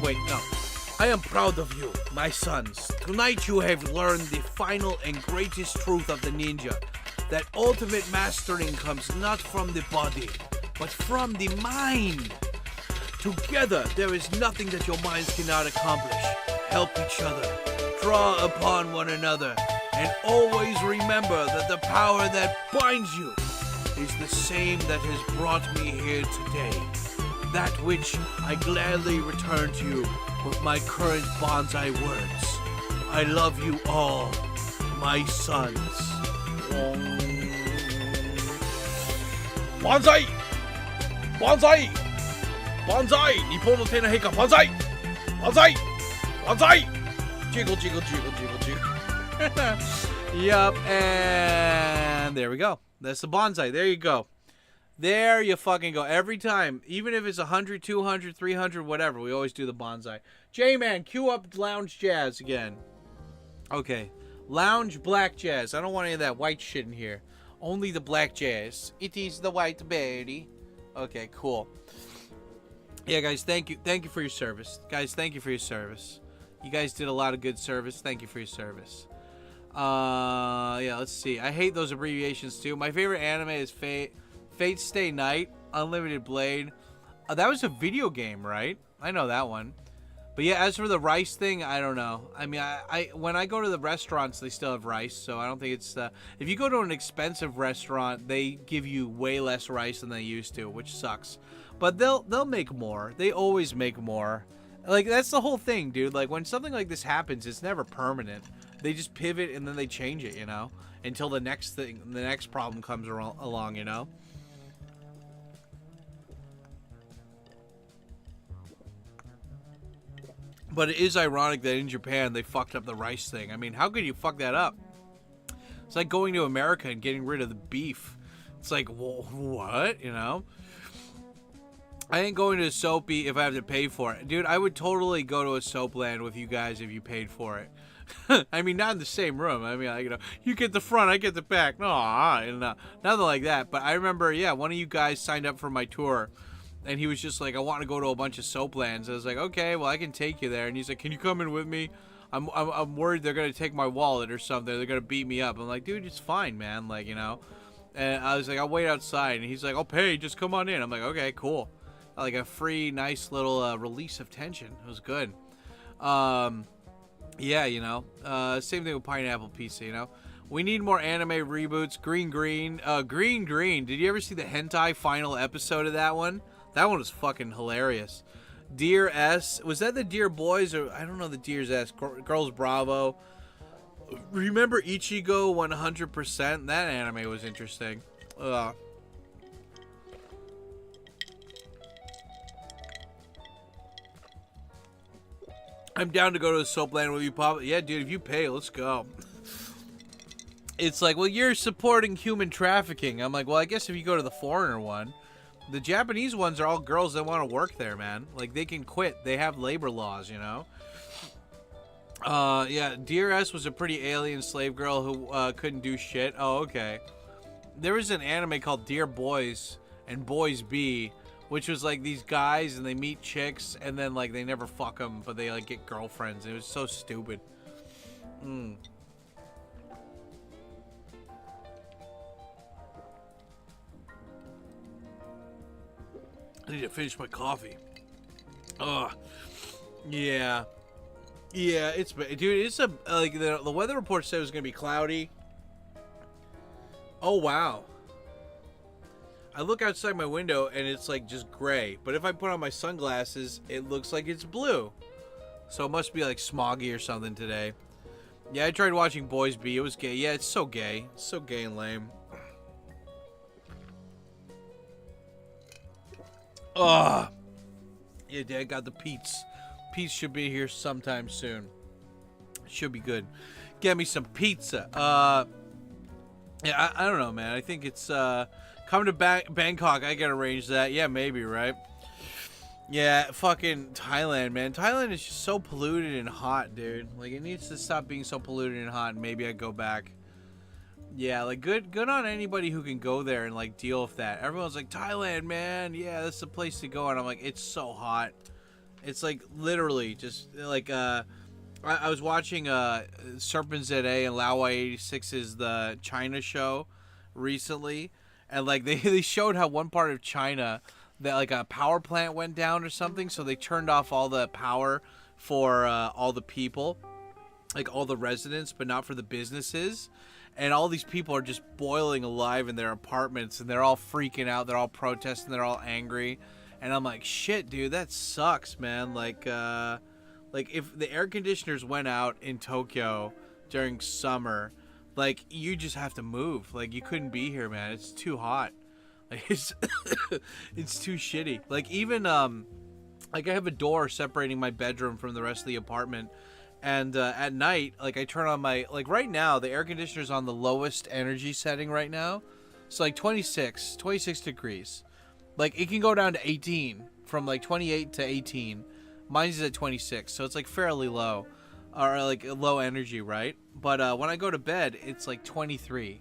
Wait, no. I am proud of you, my sons. Tonight you have learned the final and greatest truth of the ninja. That ultimate mastering comes not from the body, but from the mind. Together, there is nothing that your minds cannot accomplish. Help each other, draw upon one another, and always remember that the power that binds you is the same that has brought me here today. That which I gladly return to you with my current bonsai words. I love you all, my sons. Bonsai! Bonsai! Bonsai! Nippon no te no heika, bonsai! Bonsai! Bonsai! Jiggle, jiggle, jiggle, jiggle, jiggle. Yup, and there we go. That's the bonsai. There you go. There you fucking go. Every time, even if it's 100, 200, 300, whatever, we always do the bonsai. J-Man, cue up lounge jazz again. Okay. Lounge black jazz. I don't want any of that white shit in here. Only the black jazz. It is the white berry. Okay, cool. Yeah, guys, thank you. Thank you for your service. Guys, thank you for your service. You guys did a lot of good service. Thank you for your service. Yeah, let's see. I hate those abbreviations too. My favorite anime is Fate Stay Night, Unlimited Blade. That was a video game, right? I know that one. But yeah, as for the rice thing, I don't know. I mean, I when I go to the restaurants, they still have rice, so I don't think it's. If you go to an expensive restaurant, they give you way less rice than they used to, which sucks. But they'll make more. They always make more. Like, that's the whole thing, dude. Like, when something like this happens, it's never permanent. They just pivot and then they change it, you know, until the next thing, the next problem comes along, you know. But it is ironic that in Japan they fucked up the rice thing. I mean, how could you fuck that up? It's like going to America and getting rid of the beef. It's like, what? You know? I ain't going to a soapy if I have to pay for it. Dude, I would totally go to a soapland with you guys if you paid for it. I mean, not in the same room. I mean, like, you know, you get the front, I get the back. No, nothing like that. But I remember, yeah, one of you guys signed up for my tour. And he was just like, I want to go to a bunch of soaplands. I was like, okay, well, I can take you there. And he's like, can you come in with me? I'm worried they're going to take my wallet or something. They're going to beat me up. I'm like, dude, it's fine, man. Like, you know. And I was like, I'll wait outside. And he's like, I'll pay. Just come on in. I'm like, okay, cool. Like a free, nice little release of tension. It was good. Yeah, you know. Same thing with Pineapple Pizza, you know. We need more anime reboots. Green Green. Green Green. Did you ever see the hentai final episode of that one? That one was fucking hilarious. Dear S. Was that the Dear Boys? Or I don't know the Dear's S. Girls Bravo. Remember Ichigo 100%? That anime was interesting. I'm down to go to a soapland with you, Pop. Yeah, dude, if you pay, let's go. It's like, well, you're supporting human trafficking. I'm like, well, I guess if you go to the foreigner one. The Japanese ones are all girls that want to work there, man. Like, they can quit. They have labor laws, you know? Yeah, Dear S was a pretty alien slave girl who couldn't do shit. Oh, okay. There was an anime called Dear Boys and Boys B, which was like these guys and they meet chicks and then like they never fuck them, but they like get girlfriends. It was so stupid. I need to finish my coffee. Ugh. Yeah. Yeah, it's... Dude, it's a... Like, the weather report said it was going to be cloudy. Oh, wow. I look outside my window, and it's, like, just gray. But if I put on my sunglasses, it looks like it's blue. So it must be, like, smoggy or something today. Yeah, I tried watching Boys B. It was gay. Yeah, it's so gay. It's so gay and lame. Ugh. Yeah, Dad got the Pete's. Pete's should be here sometime soon. Should be good. Get me some pizza. Yeah, I don't know, man. I think it's coming to Bangkok. I gotta arrange that. Yeah, maybe, right? Yeah, fucking Thailand, man. Thailand is just so polluted and hot, dude. Like, it needs to stop being so polluted and hot, and maybe I'd go back. Yeah, like, good on anybody who can go there and, like, deal with that. Everyone's like, Thailand, man. Yeah, that's the place to go. And I'm like, it's so hot. It's, like, literally just, like, I was watching Serpent ZA and Laowai 86's The China Show recently. And, like, they showed how one part of China, that, like, a power plant went down or something. So they turned off all the power for all the people. Like, all the residents, but not for the businesses. And all these people are just boiling alive in their apartments, and they're all freaking out. They're all protesting. They're all angry. And I'm like, shit, dude, that sucks, man. Like if the air conditioners went out in Tokyo during summer, like, you just have to move. Like, you couldn't be here, man. It's too hot. Like, it's it's too shitty. Like, even like, I have a door separating my bedroom from the rest of the apartment. And at night, like, I turn on my, like, right now, the air conditioner's on the lowest energy setting right now. So, like, 26 degrees. Like, it can go down to 18, from, like, 28 to 18. Mine's at 26, so it's, like, fairly low. Or, like, low energy, right? But when I go to bed, it's, like, 23.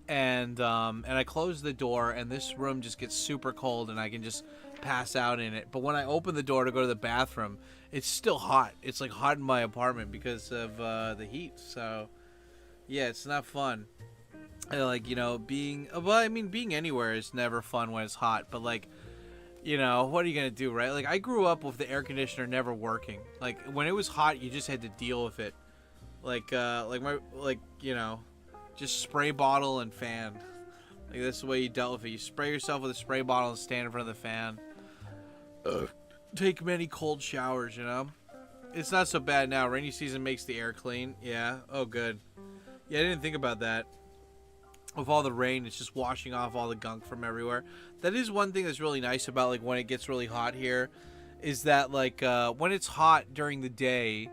And I close the door, and this room just gets super cold, and I can just pass out in it. But when I open the door to go to the bathroom, it's still hot. It's, like, hot in my apartment because of the heat. So, yeah, it's not fun. Like, you know, being... Well, I mean, being anywhere is never fun when it's hot. But, like, you know, what are you gonna do, right? Like, I grew up with the air conditioner never working. Like, when it was hot, you just had to deal with it. Like you know, just spray bottle and fan. Like, that's the way you dealt with it. You spray yourself with a spray bottle and stand in front of the fan. Take many cold showers, you know? It's not so bad now. Rainy season makes the air clean. Yeah. Oh, good. Yeah, I didn't think about that. With all the rain, it's just washing off all the gunk from everywhere. That is one thing that's really nice about, like, when it gets really hot here, is that, like, when it's hot during the day,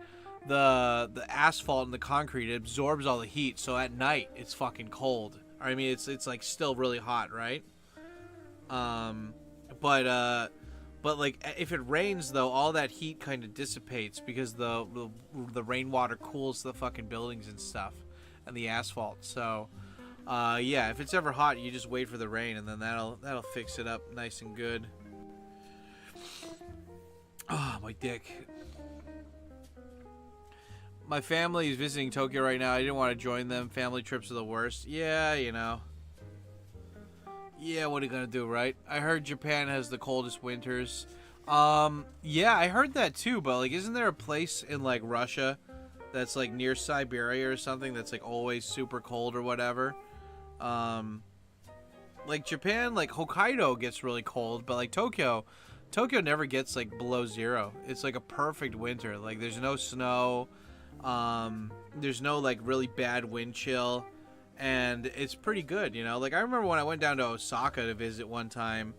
the asphalt and the concrete, it absorbs all the heat. So at night, it's fucking cold. I mean, it's like still really hot, right? But like, if it rains though, all that heat kind of dissipates because the rainwater cools the fucking buildings and stuff and the asphalt. So yeah, if it's ever hot, you just wait for the rain and then that'll fix it up nice and good. Oh, my dick. My family is visiting Tokyo right now. I didn't want to join them. Family trips are the worst. Yeah, you know. Yeah, what are you gonna do, right? I heard Japan has the coldest winters. Yeah, I heard that too, but, like, isn't there a place in, like, Russia that's, like, near Siberia or something that's, like, always super cold or whatever? Like, Japan, like, Hokkaido gets really cold, but, like, Tokyo never gets, like, below 0. It's, like, a perfect winter. Like, there's no snow. There's no, like, really bad wind chill, and it's pretty good, you know? Like, I remember when I went down to Osaka to visit one time,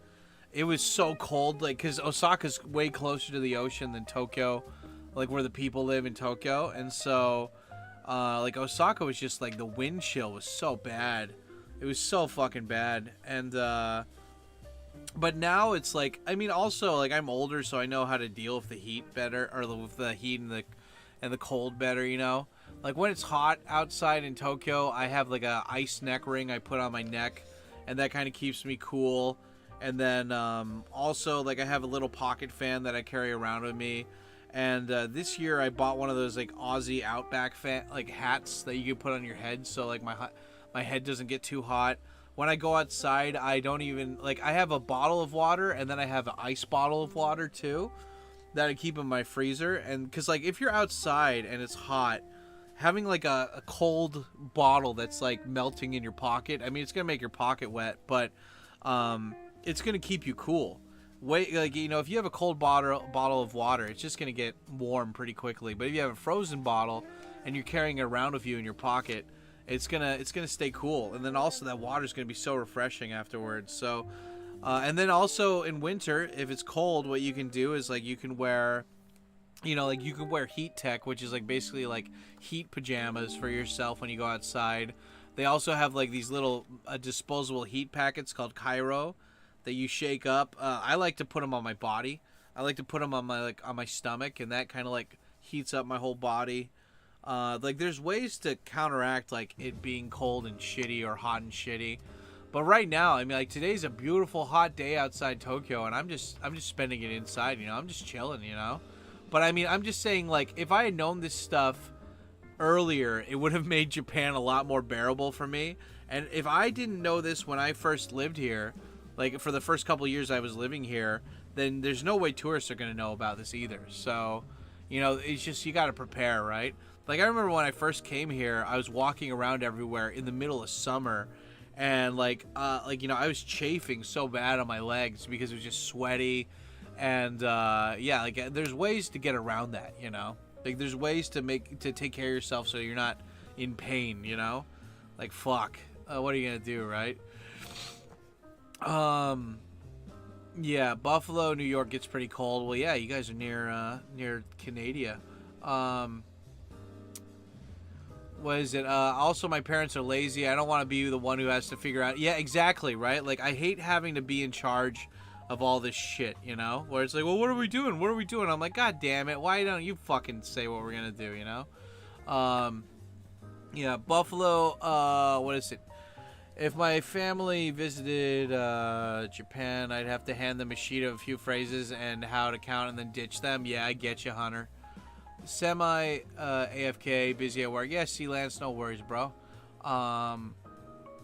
it was so cold, like, because Osaka's way closer to the ocean than Tokyo, like, where the people live in Tokyo, and so, like, Osaka was just, like, the wind chill was so bad. It was so fucking bad, and, but now it's, like, I mean, also, like, I'm older, so I know how to deal with the heat better, or with the heat and the cold better, you know? Like, when it's hot outside in Tokyo, I have, like, a ice neck ring I put on my neck, and that kind of keeps me cool. And then, also, like, I have a little pocket fan that I carry around with me. And, this year I bought one of those, like, Aussie Outback hats that you can put on your head, so, like, my head doesn't get too hot. When I go outside, I don't even, like, I have a bottle of water, and then I have an ice bottle of water, too, that I keep in my freezer. And because, like, if you're outside and it's hot, having, like, a cold bottle that's, like, melting in your pocket, I mean, it's gonna make your pocket wet, but it's gonna keep you cool. Like, you know, if you have a cold bottle of water, it's just gonna get warm pretty quickly. But if you have a frozen bottle and you're carrying it around with you in your pocket, it's gonna stay cool. And then also that water's gonna be so refreshing afterwards. So and then also in winter, if it's cold, what you can do is, like, you can wear, you know, like, you can wear heat tech, which is, like, basically, like, heat pajamas for yourself when you go outside. They also have, like, these little disposable heat packets called Cairo that you shake up. I like to put them on my body. I like to put them on my, like, on my stomach, and that kind of, like, heats up my whole body. Like, there's ways to counteract, like, it being cold and shitty or hot and shitty. But right now, I mean, like, today's a beautiful hot day outside Tokyo, and I'm just spending it inside, you know? I'm just chilling, you know? But I mean, I'm just saying, like, if I had known this stuff earlier, it would have made Japan a lot more bearable for me. And if I didn't know this when I first lived here, like, for the first couple of years I was living here, then there's no way tourists are going to know about this either. So, you know, it's just, you got to prepare, right? Like, I remember when I first came here, I was walking around everywhere in the middle of summer, and, like, you know, I was chafing so bad on my legs because it was just sweaty. And yeah, like, there's ways to get around that, you know? Like, there's ways to take care of yourself so you're not in pain, you know? Like, fuck. What are you gonna do, right? Yeah, Buffalo, New York gets pretty cold. Well, yeah, you guys are near Canada. What is it? Also, my parents are lazy. I don't want to be the one who has to figure out. Yeah, exactly, right? Like, I hate having to be in charge of all this shit, you know? Where it's like, well, what are we doing? What are we doing? I'm like, God damn it. Why don't you fucking say what we're gonna do, you know? Yeah, Buffalo, what is it? If my family visited Japan, I'd have to hand them a sheet of a few phrases and how to count and then ditch them. Yeah, I get you, Hunter. Semi AFK, busy at work. Yeah, see, Lance, no worries, bro.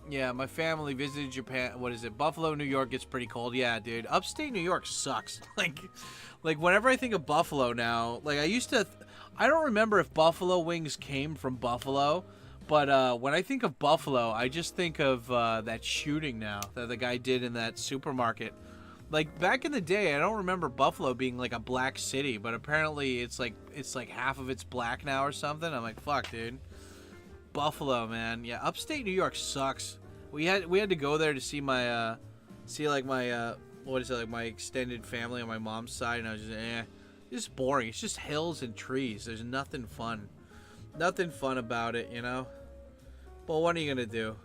Yeah, my family visited Japan. What is it? Buffalo, New York gets pretty cold. Yeah, dude. Upstate New York sucks. Like whenever I think of Buffalo now, like I used to, I don't remember if buffalo wings came from Buffalo, but when I think of Buffalo, I just think of that shooting now that the guy did in that supermarket. Like back in the day, I don't remember Buffalo being like a black city, but apparently it's like half of it's black now or something. I'm like, fuck, dude. Buffalo, man. Yeah, upstate New York sucks. We had to go there to see my my extended family on my mom's side, and I was just boring. It's just hills and trees. There's nothing fun about it, you know. But what are you gonna do?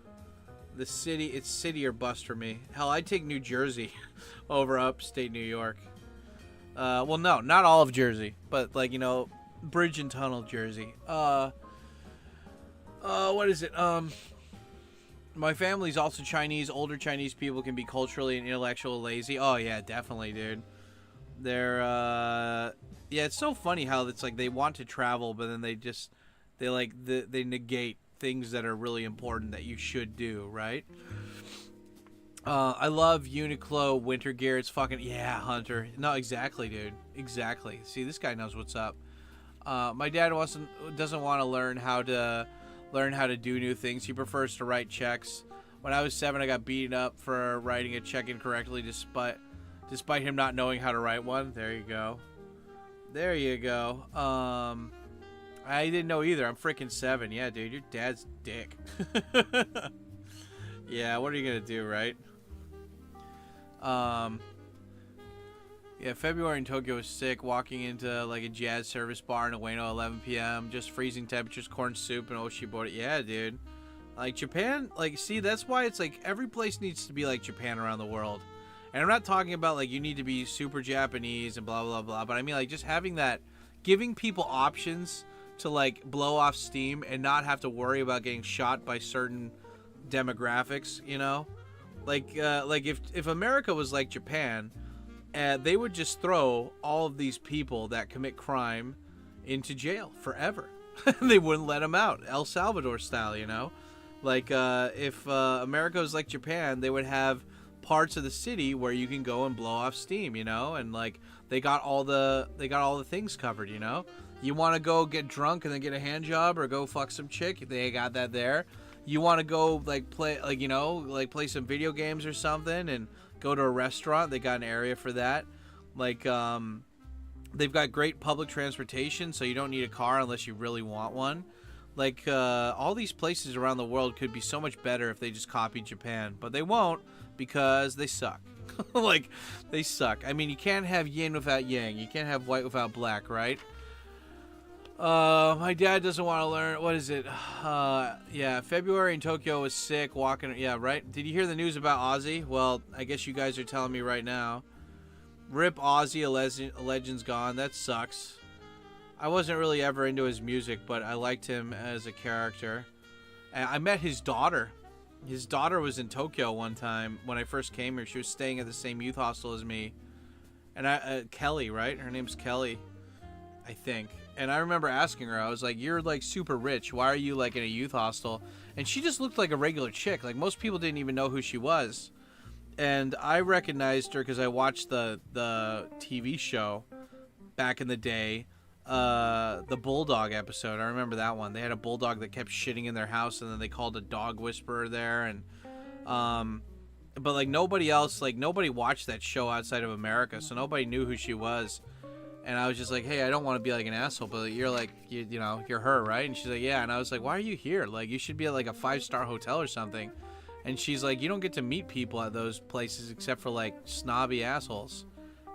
It's city or bust for me. Hell, I'd take New Jersey over upstate New York. Well, no, not all of Jersey, but like, you know, bridge and tunnel Jersey. What is it? My family's also Chinese. Older Chinese people can be culturally and intellectually lazy. Oh yeah, definitely, dude. They're yeah, it's so funny how it's like they want to travel, but then they negate things that are really important that you should do, right? I love Uniqlo winter gear. It's fucking, yeah, Hunter. No, exactly, dude. Exactly. See, this guy knows what's up. My dad doesn't want to learn how to do new things. He prefers to write checks. When I was 7, I got beaten up for writing a check incorrectly despite him not knowing how to write one. There you go. There you go. I didn't know either. I'm freaking 7. Yeah, dude, your dad's dick. Yeah, what are you gonna do, right? Yeah, February in Tokyo was sick. Walking into like a jazz service bar in Ueno, 11 p.m. Just freezing temperatures, corn soup, and oshibori. Yeah, dude. Like Japan, like, see, that's why it's like every place needs to be like Japan around the world. And I'm not talking about like you need to be super Japanese and blah blah blah, but I mean like just having that, giving people options to like blow off steam and not have to worry about getting shot by certain demographics, you know? Like if America was like Japan, they would just throw all of these people that commit crime into jail forever. They wouldn't let them out, El Salvador style, you know? Like if America was like Japan, they would have parts of the city where you can go and blow off steam, you know? And like they got all the things covered, you know? You want to go get drunk and then get a hand job or go fuck some chick, they got that there. You want to go like play like, you know, like play some video games or something and go to a restaurant, they got an area for that. Like they've got great public transportation, so you don't need a car unless you really want one. Like all these places around the world could be so much better if they just copied Japan, but they won't because they suck. Like they suck. I mean, you can't have yin without yang, you can't have white without black, right? My dad doesn't want to learn. What is it? Yeah, February in Tokyo was sick. Walking. Yeah, right. Did you hear the news about Ozzy? Well, I guess you guys are telling me right now. Rip Ozzy, a legend's gone. That sucks. I wasn't really ever into his music, but I liked him as a character. I met his daughter. His daughter was in Tokyo one time when I first came here. She was staying at the same youth hostel as me. And Kelly, right? Her name's Kelly, I think. And I remember asking her, I was like, you're like super rich. Why are you like in a youth hostel? And she just looked like a regular chick. Like most people didn't even know who she was. And I recognized her because I watched the TV show back in the day. The Bulldog episode. I remember that one. They had a bulldog that kept shitting in their house and then they called a dog whisperer there. And, but like nobody else, like nobody watched that show outside of America. So nobody knew who she was. And I was just like, hey, I don't want to be like an asshole, but you're like, you know, you're her, right? And she's like, yeah. And I was like, why are you here? Like, you should be at like a 5-star hotel or something. And she's like, you don't get to meet people at those places except for like snobby assholes.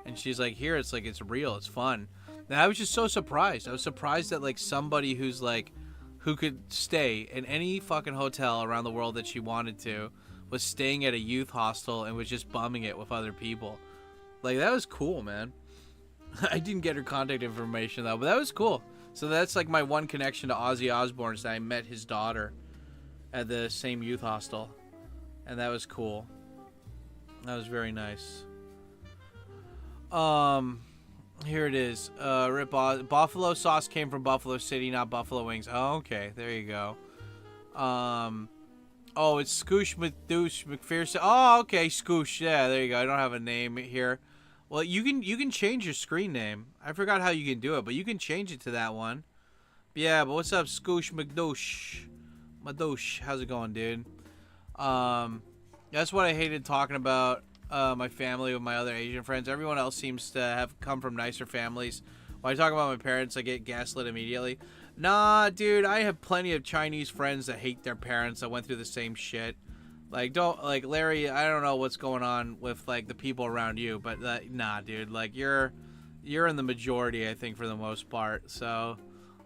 And she's like, here, it's like, it's real, it's fun. And I was just so surprised. I was surprised that like somebody who's like, who could stay in any fucking hotel around the world that she wanted to, was staying at a youth hostel and was just bumming it with other people. Like, that was cool, man. I didn't get her contact information though, but that was cool. So that's like my one connection to Ozzy Osbourne is that I met his daughter at the same youth hostel, and that was cool. That was very nice. Here it is. Buffalo sauce came from Buffalo City, not buffalo wings. Oh, okay, there you go. Oh, it's Scoosh McDouche McPherson. Oh, okay, Scoosh. Yeah, there you go. I don't have a name here. Well, you can change your screen name. I forgot how you can do it, but you can change it to that one. Yeah, but what's up, Scoosh McDouche? Madouche, how's it going, dude? That's what I hated talking about my family with my other Asian friends. Everyone else seems to have come from nicer families. When I talk about my parents, I get gaslit immediately. Nah, dude, I have plenty of Chinese friends that hate their parents that went through the same shit. Like, Larry, I don't know what's going on with, like, the people around you, but, nah, dude, like, you're in the majority, I think, for the most part, so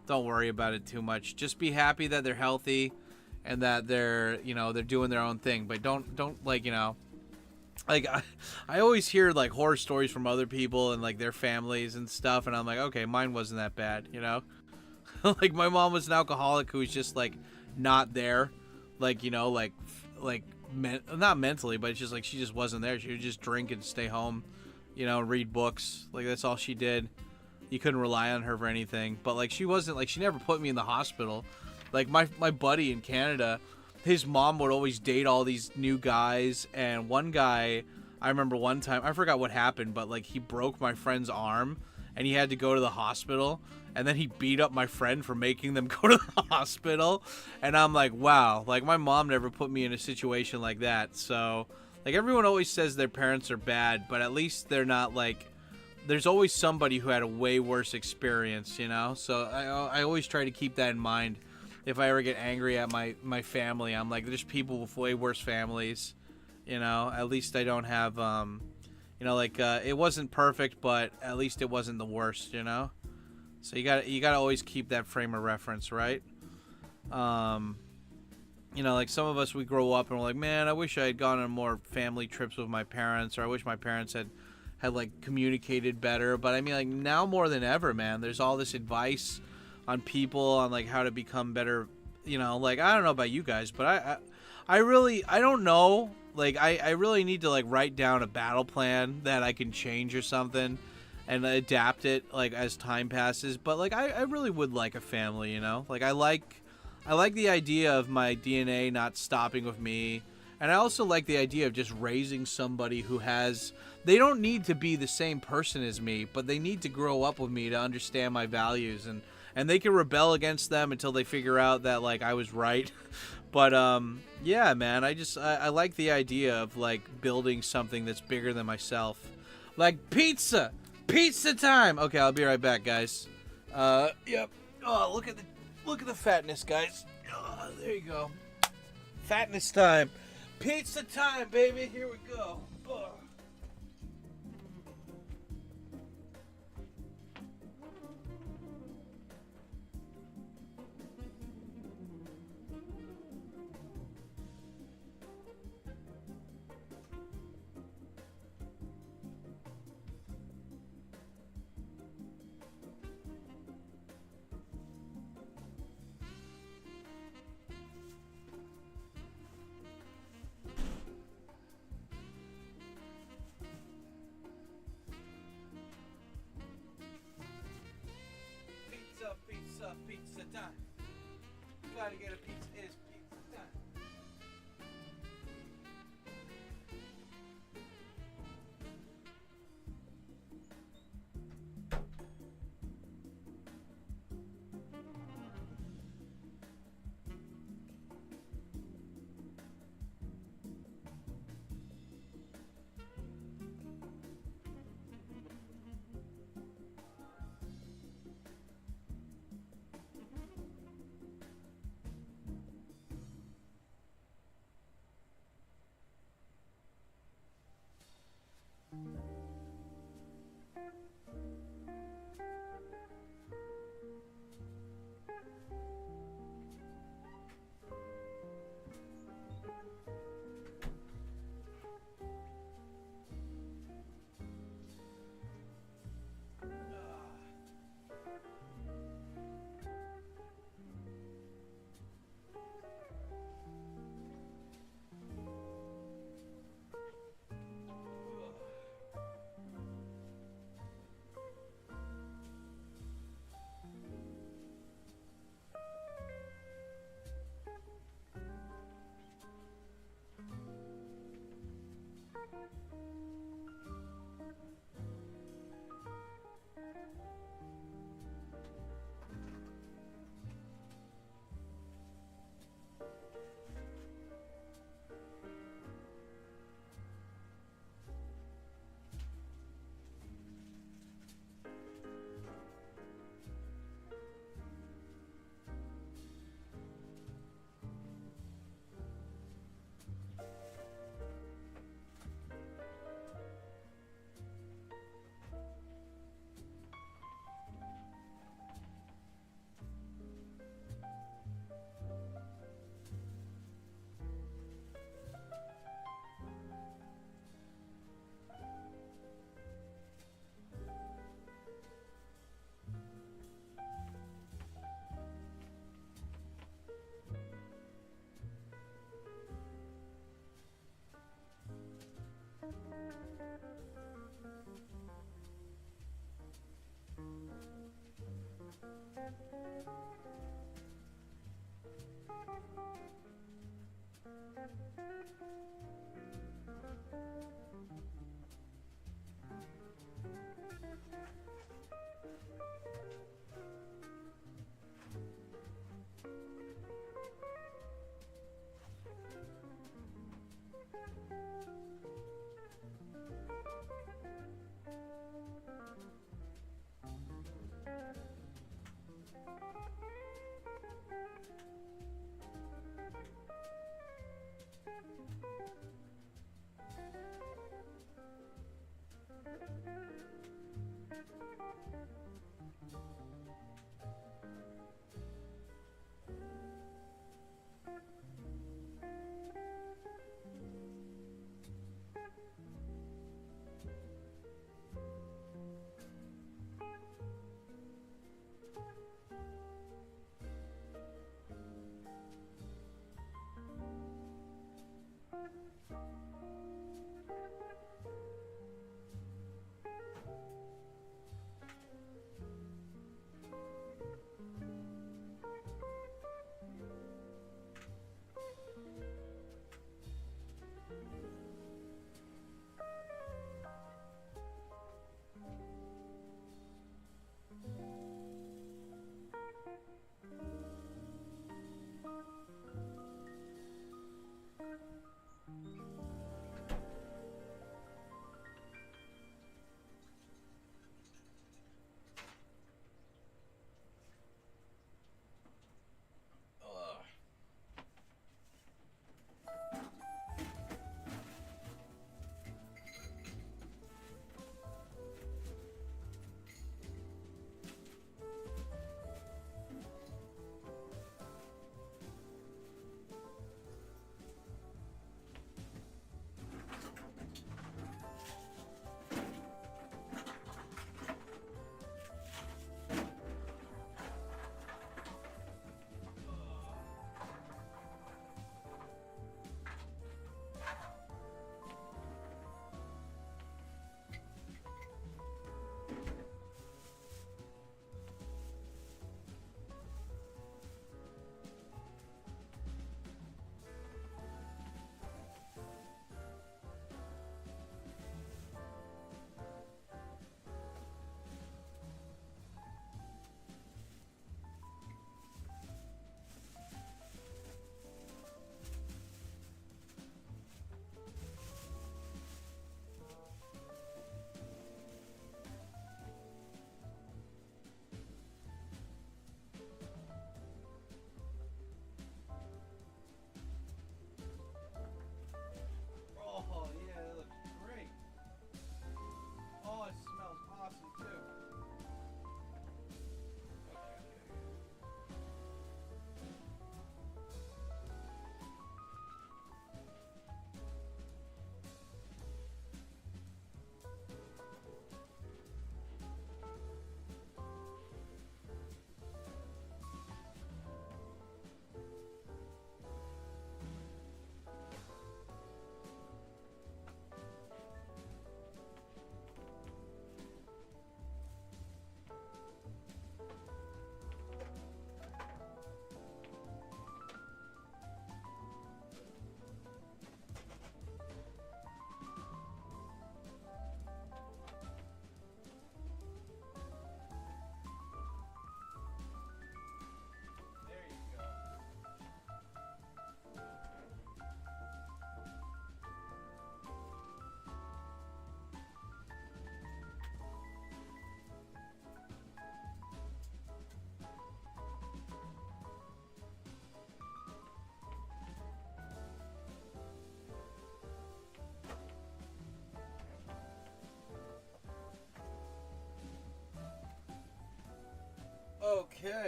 don't worry about it too much. Just be happy that they're healthy and that they're, you know, they're doing their own thing, but don't, like, you know, like, I always hear, like, horror stories from other people and, like, their families and stuff, and I'm like, okay, mine wasn't that bad, you know? Like, my mom was an alcoholic who was just, like, not there, like, you know, like, not mentally, but it's just, like, she just wasn't there. She would just drink and stay home, you know, read books. Like, that's all she did. You couldn't rely on her for anything. But, like, she wasn't, like, she never put me in the hospital. Like, my buddy in Canada, his mom would always date all these new guys, and one guy, I remember one time, I forgot what happened, but, like, he broke my friend's arm, and he had to go to the hospital, and then he beat up my friend for making them go to the hospital, and I'm like, wow, like, my mom never put me in a situation like that. So, like, everyone always says their parents are bad, but at least they're not, like, there's always somebody who had a way worse experience, you know? So I always try to keep that in mind. If I ever get angry at my family, I'm like, there's people with way worse families, you know? At least I don't have, you know, like, it wasn't perfect, but at least it wasn't the worst, you know? So you gotta always keep that frame of reference, right? You know, like, some of us, we grow up and we're like, man, I wish I had gone on more family trips with my parents, or I wish my parents had like communicated better. But I mean, like, now more than ever, man, there's all this advice on people on, like, how to become better, you know? Like, I don't know about you guys, but I don't know. Like, I really need to, like, write down a battle plan that I can change or something and adapt it, like, as time passes. But, like, I really would like a family, you know? Like, I like the idea of my DNA not stopping with me. And I also like the idea of just raising somebody who has, they don't need to be the same person as me, but they need to grow up with me to understand my values, and they can rebel against them until they figure out that, like, I was right. But, yeah, man, I like the idea of, like, building something that's bigger than myself. Like, pizza time. Okay, I'll be right back, guys. Yep. Oh, look at the fatness, guys. Oh, there you go. Fatness time. Pizza time, baby. Here we go. Oh. Pizza time. Gotta get a pizza. It's pizza time.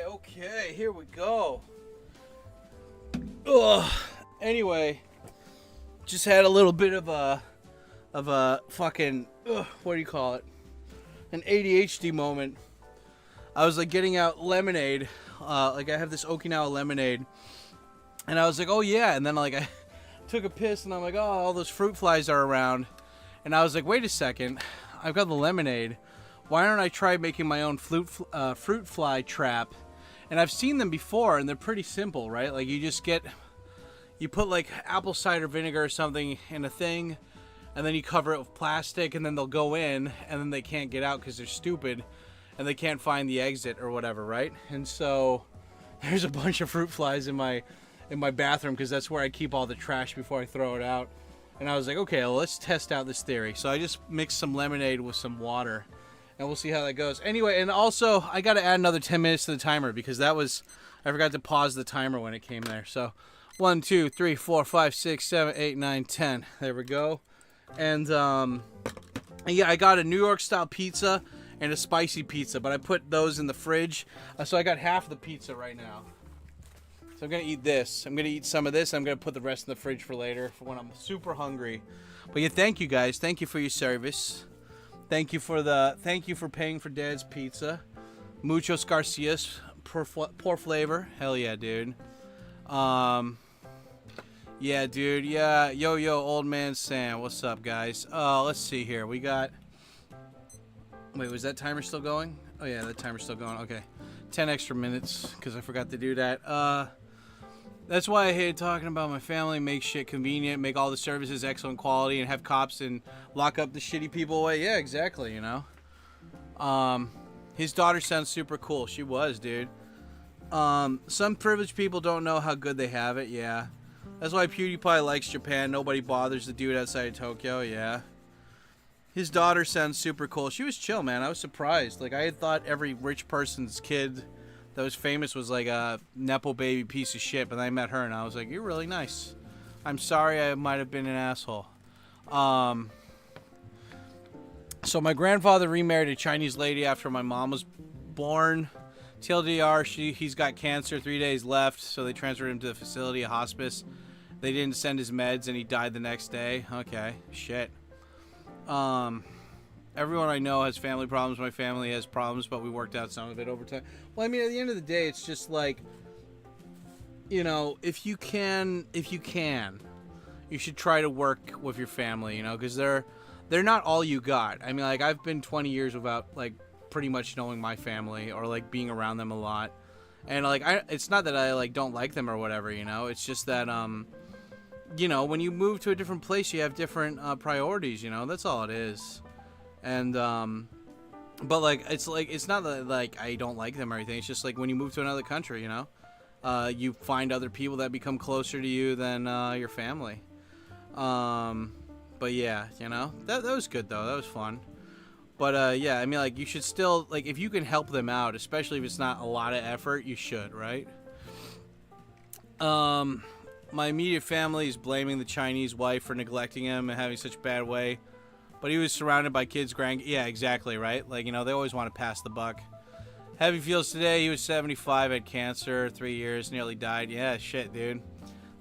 Okay, here we go. Ugh. Anyway, just had a little bit of a fucking what do you call it? An ADHD moment. I was like getting out lemonade, like I have this Okinawa lemonade, and I was like, oh yeah, and then like I took a piss and I'm like, oh, all those fruit flies are around, and I was like, wait a second, I've got the lemonade. Why don't I try making my own fruit fly trap? And I've seen them before, and they're pretty simple, right? Like you just get, you put like apple cider vinegar or something in a thing, and then you cover it with plastic, and then they'll go in, and then they can't get out because they're stupid, and they can't find the exit or whatever, right? And so there's a bunch of fruit flies in my bathroom because that's where I keep all the trash before I throw it out. And I was like, okay, well, let's test out this theory. So I just mixed some lemonade with some water, and we'll see how that goes. Anyway, and also I got to add another 10 minutes to the timer because I forgot to pause the timer when it came there. So 1, 2, 3, 4, 5, 6, 7, 8, 9, 10. There we go. And yeah, I got a New York style pizza and a spicy pizza, but I put those in the fridge. So I got half the pizza right now. So I'm going to eat this. I'm going to eat some of this. I'm going to put the rest in the fridge for later for when I'm super hungry. But yeah, thank you guys. Thank you for your service. Thank you for paying for Dad's pizza. Muchos Garcias, poor flavor. Hell yeah, dude. Yeah, dude. Yeah. Yo, old man Sam. What's up, guys? Let's see here. We got... Wait, was that timer still going? Oh, yeah, that timer's still going. Okay. 10 extra minutes, because I forgot to do that. That's why I hate talking about my family. Make shit convenient. Make all the services excellent quality. And have cops and lock up the shitty people away. Yeah, exactly, you know. His daughter sounds super cool. She was, dude. Some privileged people don't know how good they have it. Yeah. That's why PewDiePie likes Japan. Nobody bothers the dude outside of Tokyo. Yeah. His daughter sounds super cool. She was chill, man. I was surprised. Like, I had thought every rich person's kid that was famous was like a nepo baby piece of shit. But then I met her and I was like, you're really nice. I'm sorry I might have been an asshole. So my grandfather remarried a Chinese lady after my mom was born. TLDR, he's got cancer, 3 days left. So they transferred him to the facility, a hospice. They didn't send his meds and he died the next day. Okay, shit. Everyone I know has family problems. My family has problems, but we worked out some of it over time. Well, I mean, at the end of the day, it's just like, you know, if you can, you should try to work with your family, you know, because they're not all you got. I mean, like, I've been 20 years without, like, pretty much knowing my family or, like, being around them a lot. And, like, it's not that I, like, don't like them or whatever, you know. It's just that, you know, when you move to a different place, you have different priorities, you know. That's all it is. And, but, like, it's not that, like, I don't like them or anything. It's just, like, when you move to another country, you know, you find other people that become closer to you than your family. But, yeah, you know, that was good, though. That was fun. But, yeah, I mean, like, you should still, like, if you can help them out, especially if it's not a lot of effort, you should, right? My immediate family is blaming the Chinese wife for neglecting him and having such a bad way. But he was surrounded by kids, yeah, exactly, right? Like, you know, they always want to pass the buck. Heavy feels today. He was 75, had cancer, 3 years, nearly died. Yeah, shit, dude.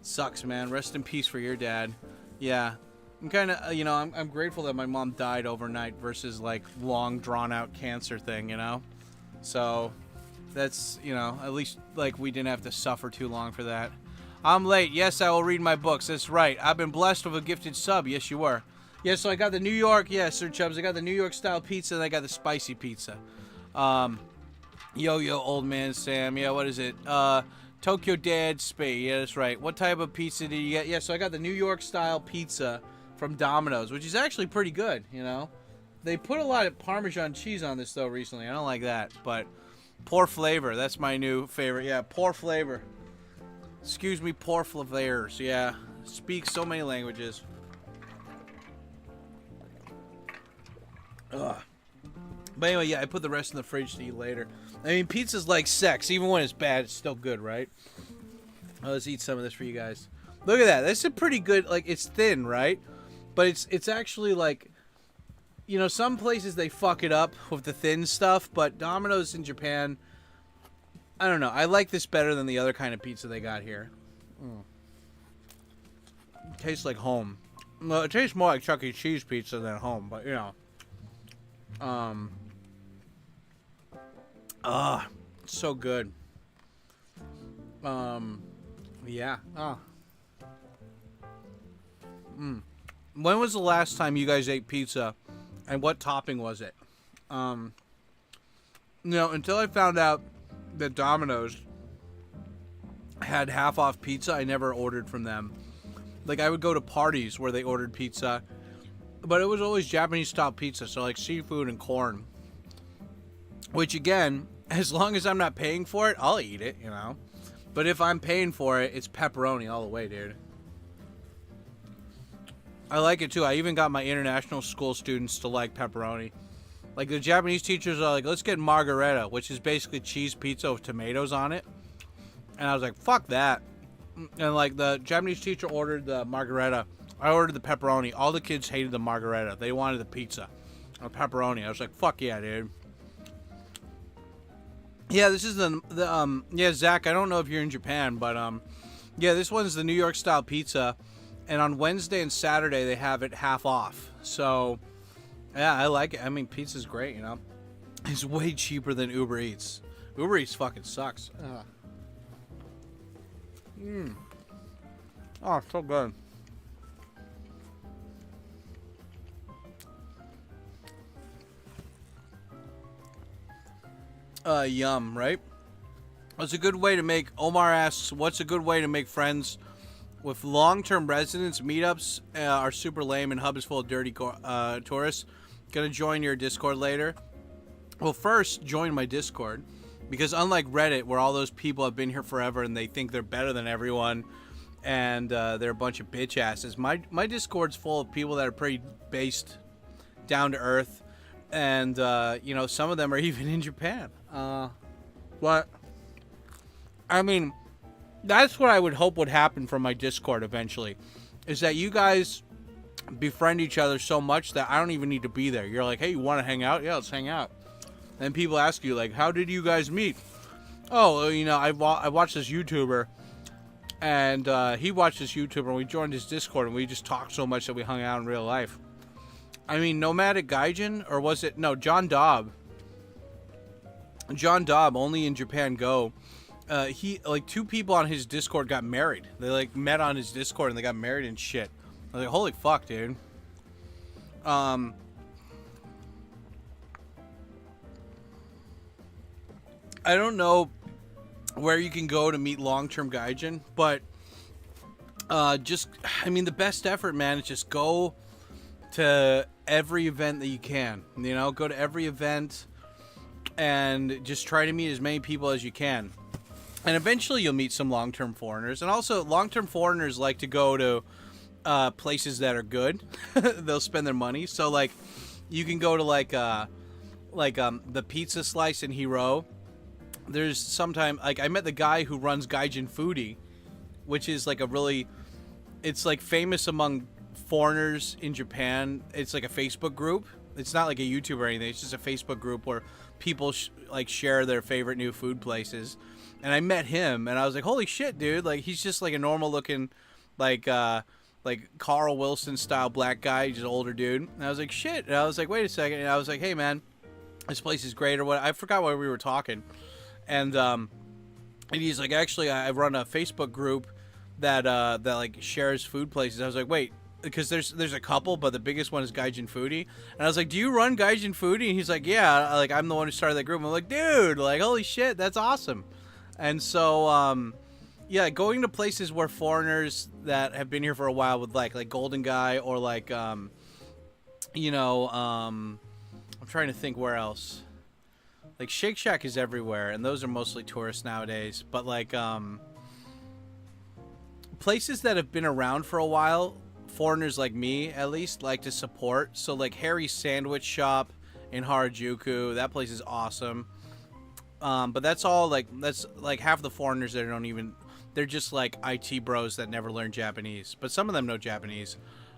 Sucks, man. Rest in peace for your dad. Yeah. I'm kind of, you know, I'm grateful that my mom died overnight versus, like, long, drawn-out cancer thing, you know? So, that's, you know, at least, like, we didn't have to suffer too long for that. I'm late. Yes, I will read my books. That's right. I've been blessed with a gifted sub. Yes, you were. Yeah, so I got the New York, yeah, Sir Chubbs, I got the New York style pizza and I got the spicy pizza. Yo, old man Sam, yeah, what is it? Tokyo Dad Spade, yeah, that's right. What type of pizza did you get? Yeah, so I got the New York style pizza from Domino's, which is actually pretty good, you know? They put a lot of Parmesan cheese on this, though, recently. I don't like that, but poor flavor, that's my new favorite. Yeah, poor flavor. Excuse me, poor flavors, yeah. Speak so many languages. Ugh. But anyway, yeah, I put the rest in the fridge to eat later. I mean, pizza's like sex. Even when it's bad, it's still good, right? Oh, let's eat some of this for you guys. Look at that. That's a pretty good, like, it's thin, right? But it's actually, like, you know, some places they fuck it up with the thin stuff, but Domino's in Japan, I don't know. I like this better than the other kind of pizza they got here. It tastes like home. Well, it tastes more like Chuck E. Cheese pizza than home, but, you know. It's so good. Yeah. When was the last time you guys ate pizza, and what topping was it? You know, until I found out that Domino's had half off pizza, I never ordered from them. Like, I would go to parties where they ordered pizza, but it was always Japanese style pizza, so like seafood and corn. Which again, as long as I'm not paying for it, I'll eat it, you know. But if I'm paying for it, it's pepperoni all the way, dude. I like it too. I even got my international school students to like pepperoni. Like, the Japanese teachers are like, let's get margarita, which is basically cheese pizza with tomatoes on it. And I was like, fuck that. And like, the Japanese teacher ordered the margarita. I ordered the pepperoni. All the kids hated the margarita. They wanted the pizza or pepperoni. I was like, fuck yeah, dude. Yeah, this is yeah, Zach, I don't know if you're in Japan, but yeah, this one's the New York style pizza. And on Wednesday and Saturday, they have it half off. So, yeah, I like it. I mean, pizza's great, you know. It's way cheaper than Uber Eats. Uber Eats fucking sucks. Oh, so good. Yum, right? What's a good way to make, Omar asks, what's a good way to make friends with long-term residents? Meetups are super lame and Hub is full of dirty tourists. Gonna join your Discord later. Well, first, join my Discord. Because unlike Reddit, where all those people have been here forever and they think they're better than everyone, and they're a bunch of bitch asses, my Discord's full of people that are pretty based, down to earth, and you know, some of them are even in Japan. But I mean, that's what I would hope would happen from my Discord eventually, is that you guys befriend each other so much that I don't even need to be there. You're like, hey, you want to hang out? Yeah, let's hang out. And people ask you, like, how did you guys meet? Oh, you know, I watched this YouTuber, and he watched this YouTuber, and we joined his Discord, and we just talked so much that we hung out in real life. I mean, Nomadic Gaijin, or was it, no, John Dobb, only in Japan Go. He, like, 2 people on his Discord got married. They, like, met on his Discord, and they got married and shit. I was like, holy fuck, dude. I don't know where you can go to meet long-term gaijin, but just, I mean, the best effort, man, is just go to every event that you can. You know, go to every event and just try to meet as many people as you can. And eventually you'll meet some long-term foreigners. And also, long-term foreigners like to go to places that are good. They'll spend their money. So, like, you can go to, like the Pizza Slice in Hiro. There's sometime, like, I met the guy who runs Gaijin Foodie, which is like a really, it's like famous among foreigners in Japan. It's like a Facebook group. It's not like a YouTube or anything. It's just a Facebook group where people like share their favorite new food places. And I met him, and I was like, holy shit, dude! Like, he's just like a normal looking, like Carl Wilson style black guy, just an older dude. And I was like, shit. And I was like, wait a second. And I was like, hey man, this place is great, or what? I forgot why we were talking. And he's like, actually, I run a Facebook group that like shares food places. I was like, wait, because there's a couple, but the biggest one is Gaijin Foodie. And I was like, do you run Gaijin Foodie? And he's like, yeah, like, I'm the one who started that group. I'm like, dude, like, holy shit, that's awesome. And so, yeah, going to places where foreigners that have been here for a while with like Golden Guy, or like, you know, I'm trying to think where else. Like, Shake Shack is everywhere, and those are mostly tourists nowadays. But, like, places that have been around for a while, foreigners like me, at least, like to support. So, like, Harry's Sandwich Shop in Harajuku, that place is awesome. But that's all, like, that's, like, half the foreigners that don't even, they're just, like, IT bros that never learn Japanese. But some of them know Japanese.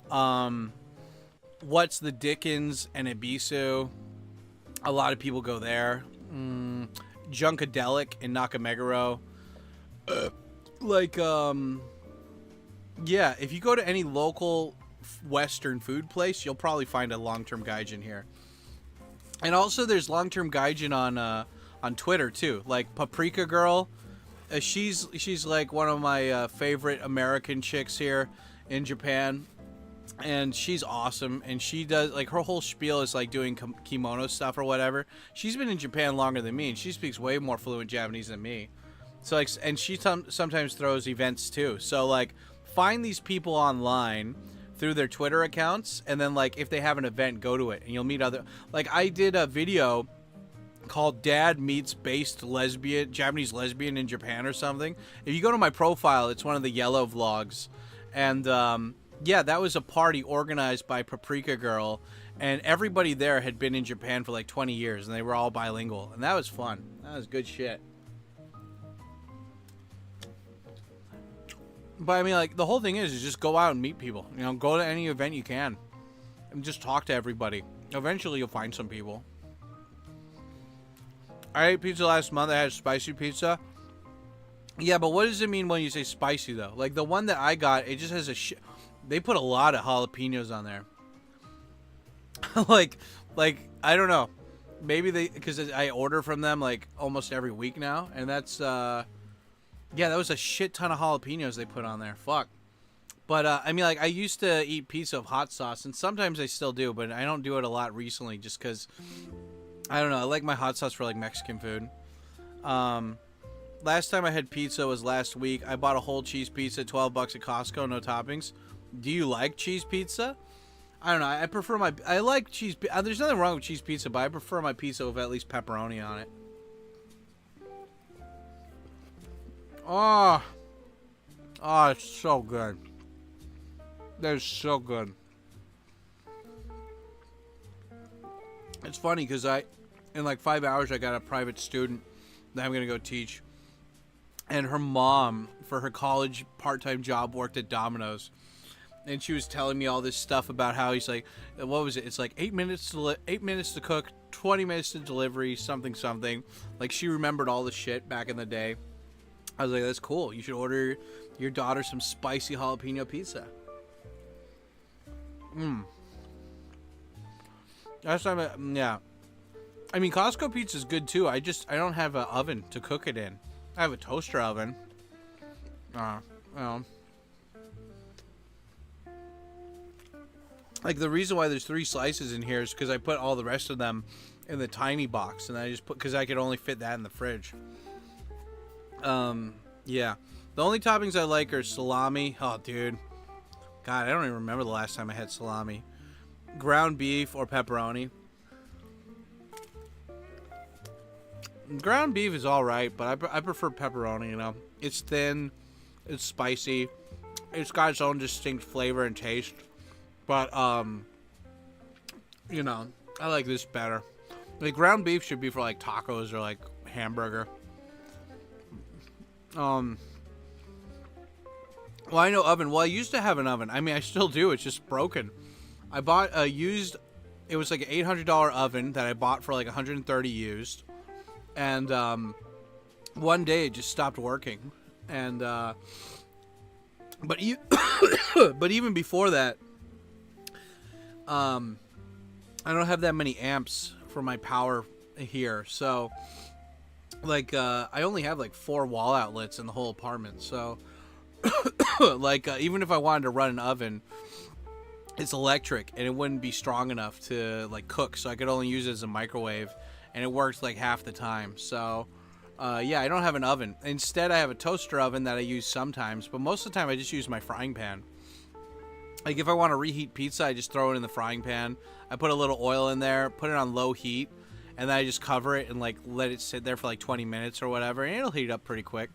What's the Dickens and Ibisu? A lot of people go there. Junkadelic in Nakameguro. Yeah, if you go to any local Western food place, you'll probably find a long-term gaijin here. And also, there's long-term gaijin on Twitter too. Like Paprika Girl, she's like one of my favorite American chicks here in Japan. And she's awesome, and she does, like, her whole spiel is, like, doing kimono stuff or whatever. She's been in Japan longer than me, and she speaks way more fluent Japanese than me. So like, and she sometimes throws events too. So like, find these people online through their Twitter accounts, and then like if they have an event, go to it, and you'll meet other. Like I did a video called "Dad Meets Based Japanese Lesbian in Japan" or something. If you go to my profile, it's one of the yellow vlogs, and yeah, that was a party organized by Paprika Girl, and everybody there had been in Japan for like 20 years, and they were all bilingual, and that was fun. That was good shit. But I mean, like, the whole thing is just go out and meet people. You know, go to any event you can, and just talk to everybody. Eventually, you'll find some people. I ate pizza last month. I had spicy pizza. Yeah, but what does it mean when you say spicy, though? Like, the one that I got, it just has a they put a lot of jalapenos on there. like, I don't know. Maybe because I order from them, like, almost every week now. And that's, yeah, that was a shit ton of jalapenos they put on there. Fuck. But, I mean, like, I used to eat pizza with hot sauce, and sometimes I still do, but I don't do it a lot recently just because, I don't know, I like my hot sauce for, like, Mexican food. Last time I had pizza was last week. I bought a whole cheese pizza, $12 at Costco, no toppings. Do you like cheese pizza? I don't know. I prefer I like cheese. There's nothing wrong with cheese pizza, but I prefer my pizza with at least pepperoni on it. Oh, it's so good. That is so good. It's funny because in like 5 hours, I got a private student that I'm going to go teach. And her mom, for her college part-time job, worked at Domino's. And she was telling me all this stuff about how he's like, what was it? It's like 8 minutes to cook, 20 minutes to delivery, something. Like, she remembered all the shit back in the day. I was like, that's cool. You should order your daughter some spicy jalapeno pizza. Last time, yeah. I mean, Costco pizza is good too. I don't have an oven to cook it in. I have a toaster oven. Well, like, the reason why there's 3 slices in here is because I put all the rest of them in the tiny box, and I just put, because I could only fit that in the fridge. Yeah. The only toppings I like are salami. Oh, dude. God, I don't even remember the last time I had salami. Ground beef or pepperoni. Ground beef is alright, but I prefer pepperoni, you know. It's thin, it's spicy, it's got its own distinct flavor and taste. But, you know, I like this better. Like, ground beef should be for, like, tacos or, like, hamburger. Well, I know oven. Well, I used to have an oven. I mean, I still do. It's just broken. I bought a used, it was like an $800 oven that I bought for, like, 130 used. And one day it just stopped working, and but even before that, I don't have that many amps for my power here, so like I only have like 4 wall outlets in the whole apartment. So like even if I wanted to run an oven, it's electric and it wouldn't be strong enough to like cook, so I could only use it as a microwave. And it works like half the time. So, yeah, I don't have an oven. Instead, I have a toaster oven that I use sometimes. But most of the time, I just use my frying pan. Like, if I want to reheat pizza, I just throw it in the frying pan. I put a little oil in there, put it on low heat. And then I just cover it and, like, let it sit there for, like, 20 minutes or whatever. And it'll heat up pretty quick.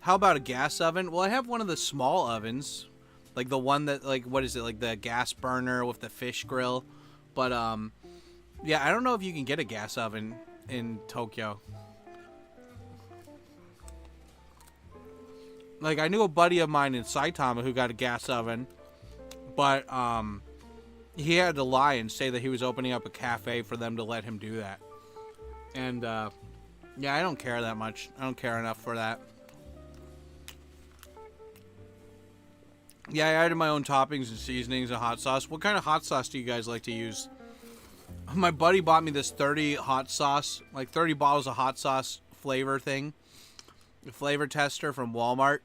How about a gas oven? Well, I have one of the small ovens. Like, the one that, like, what is it? Like, the gas burner with the fish grill. But, yeah, I don't know if you can get a gas oven in Tokyo. Like, I knew a buddy of mine in Saitama who got a gas oven, but he had to lie and say that he was opening up a cafe for them to let him do that. And, yeah, I don't care that much. I don't care enough for that. Yeah, I added my own toppings and seasonings and hot sauce. What kind of hot sauce do you guys like to use? My buddy bought me this 30 hot sauce, like 30 bottles of hot sauce flavor thing, a flavor tester from Walmart.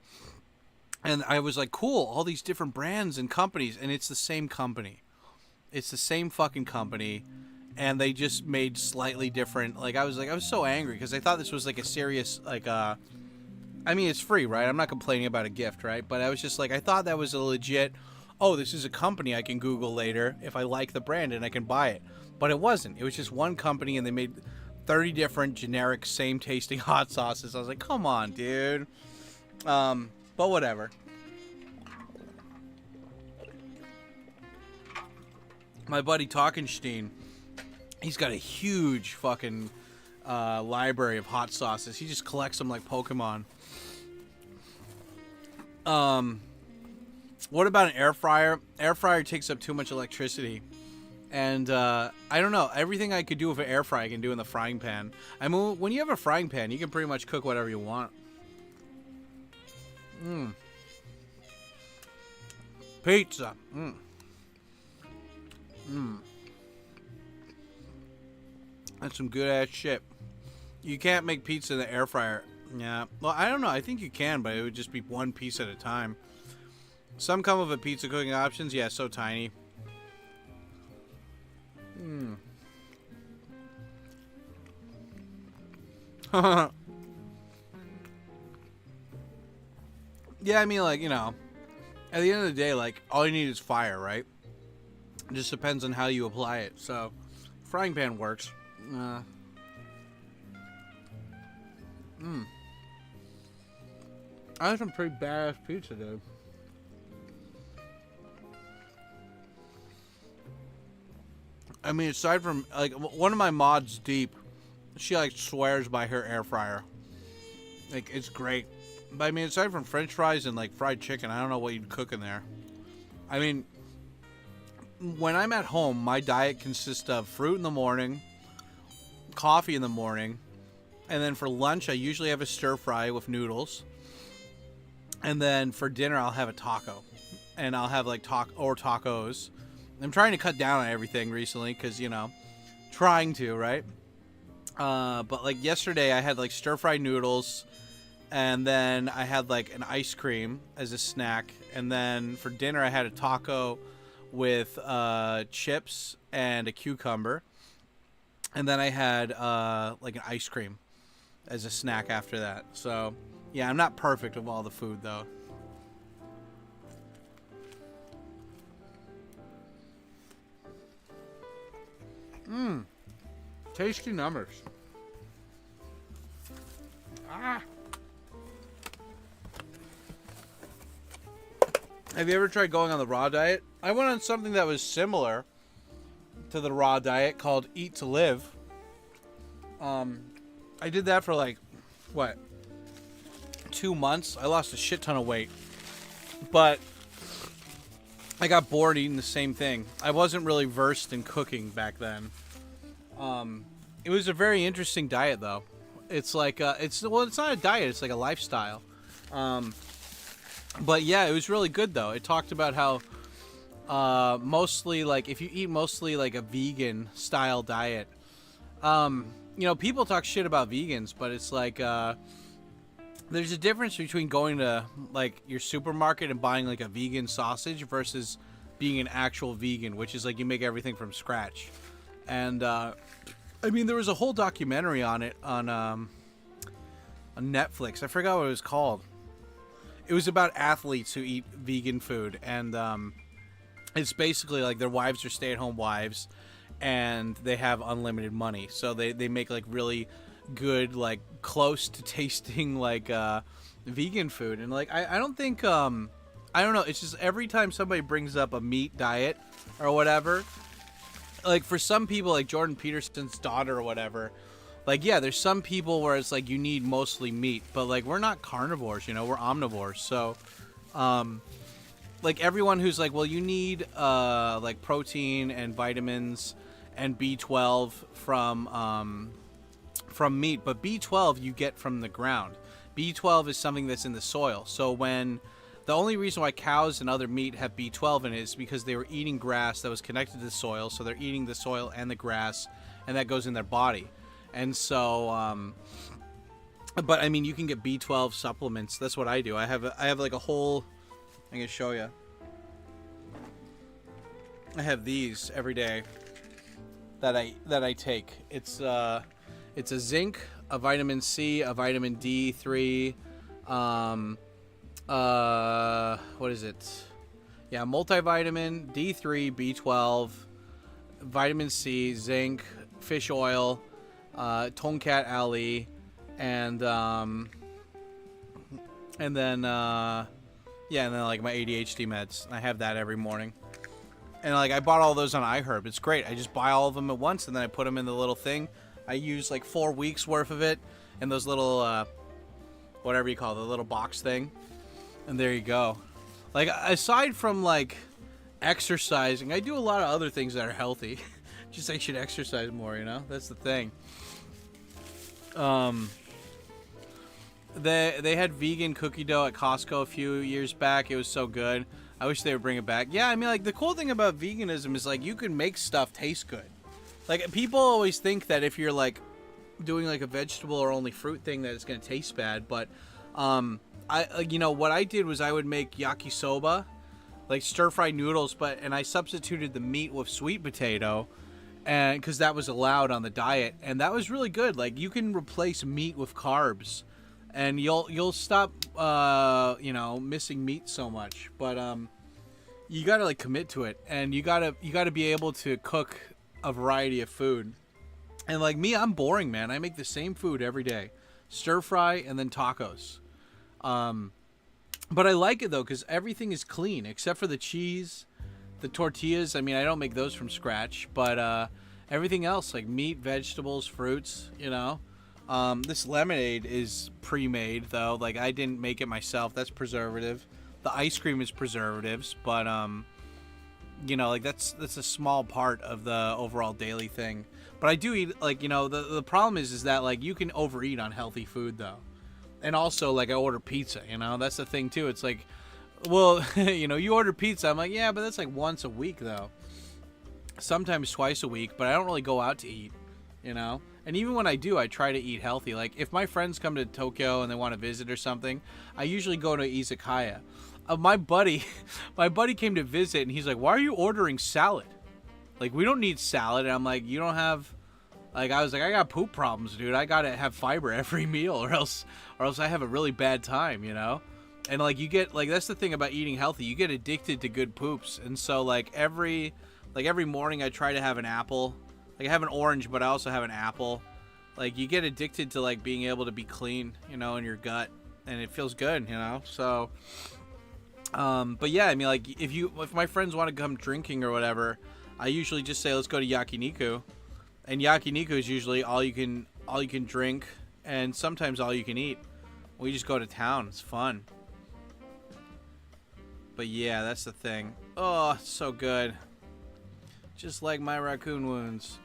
And I was like, cool, all these different brands and companies, and it's the same company. It's the same fucking company, and they just made slightly different. Like, I was so angry because I thought this was like a serious, like, I mean, it's free, right? I'm not complaining about a gift, right? But I was just like, I thought that was a legit, oh, this is a company I can Google later if I like the brand and I can buy it. But it wasn't. It was just one company, and they made 30 different generic, same tasting hot sauces. I was like, come on, dude. But whatever. My buddy Talkenstein, he's got a huge fucking library of hot sauces. He just collects them like Pokemon. What about an air fryer? Air fryer takes up too much electricity. And I don't know. Everything I could do with an air fryer, I can do in the frying pan. I mean, when you have a frying pan, you can pretty much cook whatever you want. Pizza. That's some good ass shit. You can't make pizza in the air fryer. Yeah. Well, I don't know. I think you can, but it would just be one piece at a time. Some come with a pizza cooking options. Yeah, so tiny. Yeah, I mean, like, you know, at the end of the day, like, all you need is fire, right? It just depends on how you apply it. So, frying pan works. I had some pretty badass pizza, dude. I mean, aside from, like, one of my mods, Deep, she, like, swears by her air fryer. Like, it's great. But, I mean, aside from french fries and, like, fried chicken, I don't know what you'd cook in there. I mean, when I'm at home, my diet consists of fruit in the morning, coffee in the morning, and then for lunch, I usually have a stir fry with noodles. And then for dinner, I'll have a taco. And I'll have, like, tacos. I'm trying to cut down on everything recently because, you know, trying to, right? But, like, yesterday I had, like, stir-fried noodles, and then I had, like, an ice cream as a snack, and then for dinner I had a taco with chips and a cucumber, and then I had, like, an ice cream as a snack after that. So, yeah, I'm not perfect with all the food, though. Tasty numbers. Have you ever tried going on the raw diet? I went on something that was similar to the raw diet called Eat to Live. I did that for like, what, 2 months? I lost a shit ton of weight. But I got bored eating the same thing. I wasn't really versed in cooking back then. It was a very interesting diet, though. It's like, it's not a diet. It's like a lifestyle. But yeah, it was really good, though. It talked about how, mostly, like, if you eat mostly like a vegan style diet, you know, people talk shit about vegans, but it's like, there's a difference between going to, like, your supermarket and buying, like, a vegan sausage versus being an actual vegan, which is, like, you make everything from scratch. And, I mean, there was a whole documentary on it on Netflix. I forgot what it was called. It was about athletes who eat vegan food. And, it's basically, like, their wives are stay-at-home wives, and they have unlimited money. So they make, like, really good, like, close to tasting, like, vegan food. And, like, I don't think, I don't know, it's just every time somebody brings up a meat diet or whatever, like, for some people, like Jordan Peterson's daughter or whatever, like, yeah, there's some people where it's like you need mostly meat, but, like, we're not carnivores, you know, we're omnivores. So, like, everyone who's like, well, you need, like, protein and vitamins and B12 from meat, but B12 you get from the ground. B12 is something that's in the soil. So when the only reason why cows and other meat have B12 in it is because they were eating grass that was connected to the soil. So they're eating the soil and the grass, and that goes in their body. And so, but I mean, you can get B12 supplements. That's what I do. I have like a whole, I'm gonna show you. I have these every day that I take. It's a zinc, a vitamin C, a vitamin D3, What is it? Yeah, multivitamin, D3, B12, vitamin C, zinc, fish oil, Tonkat Ali, and then like my ADHD meds. I have that every morning. And like I bought all those on iHerb. It's great. I just buy all of them at once and then I put them in the little thing. I use like 4 weeks worth of it in those little whatever you call it, the little box thing. And there you go. Like aside from like exercising, I do a lot of other things that are healthy. Just I should exercise more, you know? That's the thing. They had vegan cookie dough at Costco a few years back. It was so good. I wish they would bring it back. Yeah, I mean, like, the cool thing about veganism is, like, you can make stuff taste good. Like, people always think that if you're, like, doing, like, a vegetable or only fruit thing that it's going to taste bad. But, you know, what I did was I would make yakisoba, like, stir-fried noodles, and I substituted the meat with sweet potato, and because that was allowed on the diet. And that was really good. Like, you can replace meat with carbs. And you'll stop, you know, missing meat so much. But you gotta like commit to it, and you gotta be able to cook a variety of food. And like me, I'm boring, man. I make the same food every day, stir fry and then tacos. But I like it though because everything is clean except for the cheese, the tortillas. I mean, I don't make those from scratch, but everything else like meat, vegetables, fruits, you know. This lemonade is pre-made though. Like I didn't make it myself. That's preservative. The ice cream is preservatives, but you know, like that's a small part of the overall daily thing. But I do eat like, you know, the problem is that like you can overeat on healthy food though. And also like I order pizza, you know. That's the thing too. It's like, well, you know, you order pizza. I'm like, yeah, but that's like once a week though. Sometimes twice a week, but I don't really go out to eat, you know. And even when I do, I try to eat healthy. Like, if my friends come to Tokyo and they want to visit or something, I usually go to izakaya. My buddy came to visit, and he's like, why are you ordering salad? Like, we don't need salad. And I'm like, you don't have... Like, I was like, I got poop problems, dude. I got to have fiber every meal, or else I have a really bad time, you know? And, like, you get... Like, that's the thing about eating healthy. You get addicted to good poops. And so, like, every morning I try to have an apple. Like, I have an orange, but I also have an apple. Like, you get addicted to, like, being able to be clean, you know, in your gut. And it feels good, you know? So, but yeah, I mean, like, if my friends want to come drinking or whatever, I usually just say, let's go to yakiniku. And yakiniku is usually all you can drink, and sometimes all you can eat. We just go to town. It's fun. But yeah, that's the thing. Oh, it's so good. Just like my raccoon wounds.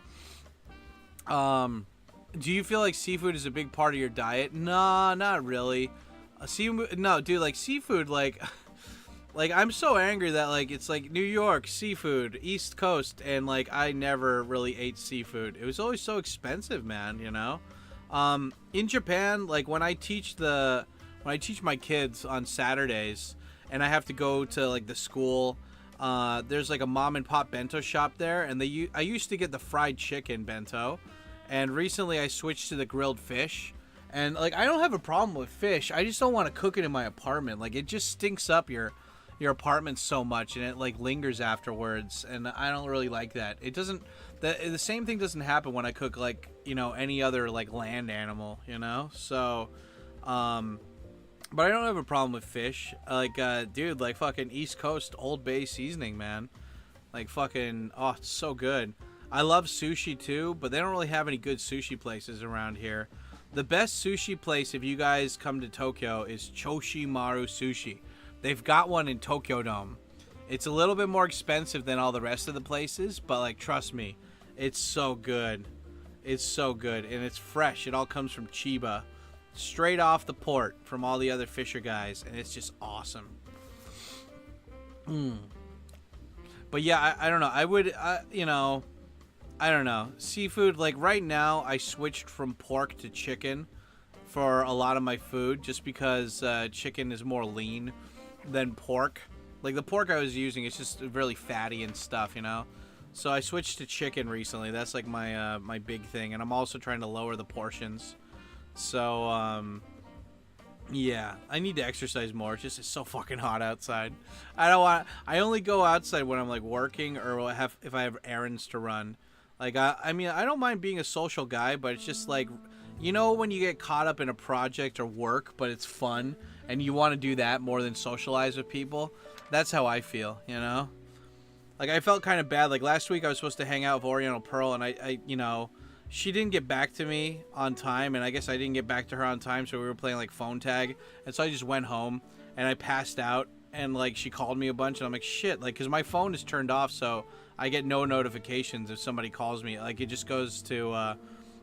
Do you feel like seafood is a big part of your diet? Nah, not really. No, dude, like seafood, like I'm so angry that like it's like New York seafood, East Coast, and like I never really ate seafood. It was always so expensive, man. You know. In Japan, like when I teach my kids on Saturdays, and I have to go to like the school. There's like a mom and pop bento shop there, and I used to get the fried chicken bento, and recently I switched to the grilled fish. And like I don't have a problem with fish, I just don't want to cook it in my apartment. Like it just stinks up your apartment so much, and it like lingers afterwards, and I don't really like that. It doesn't the same thing doesn't happen when I cook like, you know, any other like land animal, you know. So but I don't have a problem with fish. Like, dude, like fucking East Coast Old Bay seasoning, man. Like fucking, oh, it's so good. I love sushi too, but they don't really have any good sushi places around here. The best sushi place, if you guys come to Tokyo, is Choshimaru Sushi. They've got one in Tokyo Dome. It's a little bit more expensive than all the rest of the places, but like, trust me, it's so good. It's so good, and it's fresh. It all comes from Chiba. Straight off the port from all the other fisher guys, and it's just awesome. But yeah, I don't know. I would, you know, I don't know. Seafood, like right now, I switched from pork to chicken for a lot of my food, just because chicken is more lean than pork. Like the pork I was using, it's just really fatty and stuff, you know. So I switched to chicken recently. That's like my my big thing, and I'm also trying to lower the portions. So Yeah, I need to exercise more. It's so fucking hot outside. I only go outside when I'm like working or if I have errands to run. Like I mean, I don't mind being a social guy, but it's just like, you know, when you get caught up in a project or work, but it's fun and you want to do that more than socialize with people. That's how I feel, you know? Like I felt kind of bad. Like last week I was supposed to hang out with Oriental Pearl and I you know, she didn't get back to me on time, and I guess I didn't get back to her on time, so we were playing like phone tag, and so I just went home and I passed out, and like she called me a bunch, and I'm like, shit, like, because my phone is turned off, so I get no notifications if somebody calls me. Like it just goes to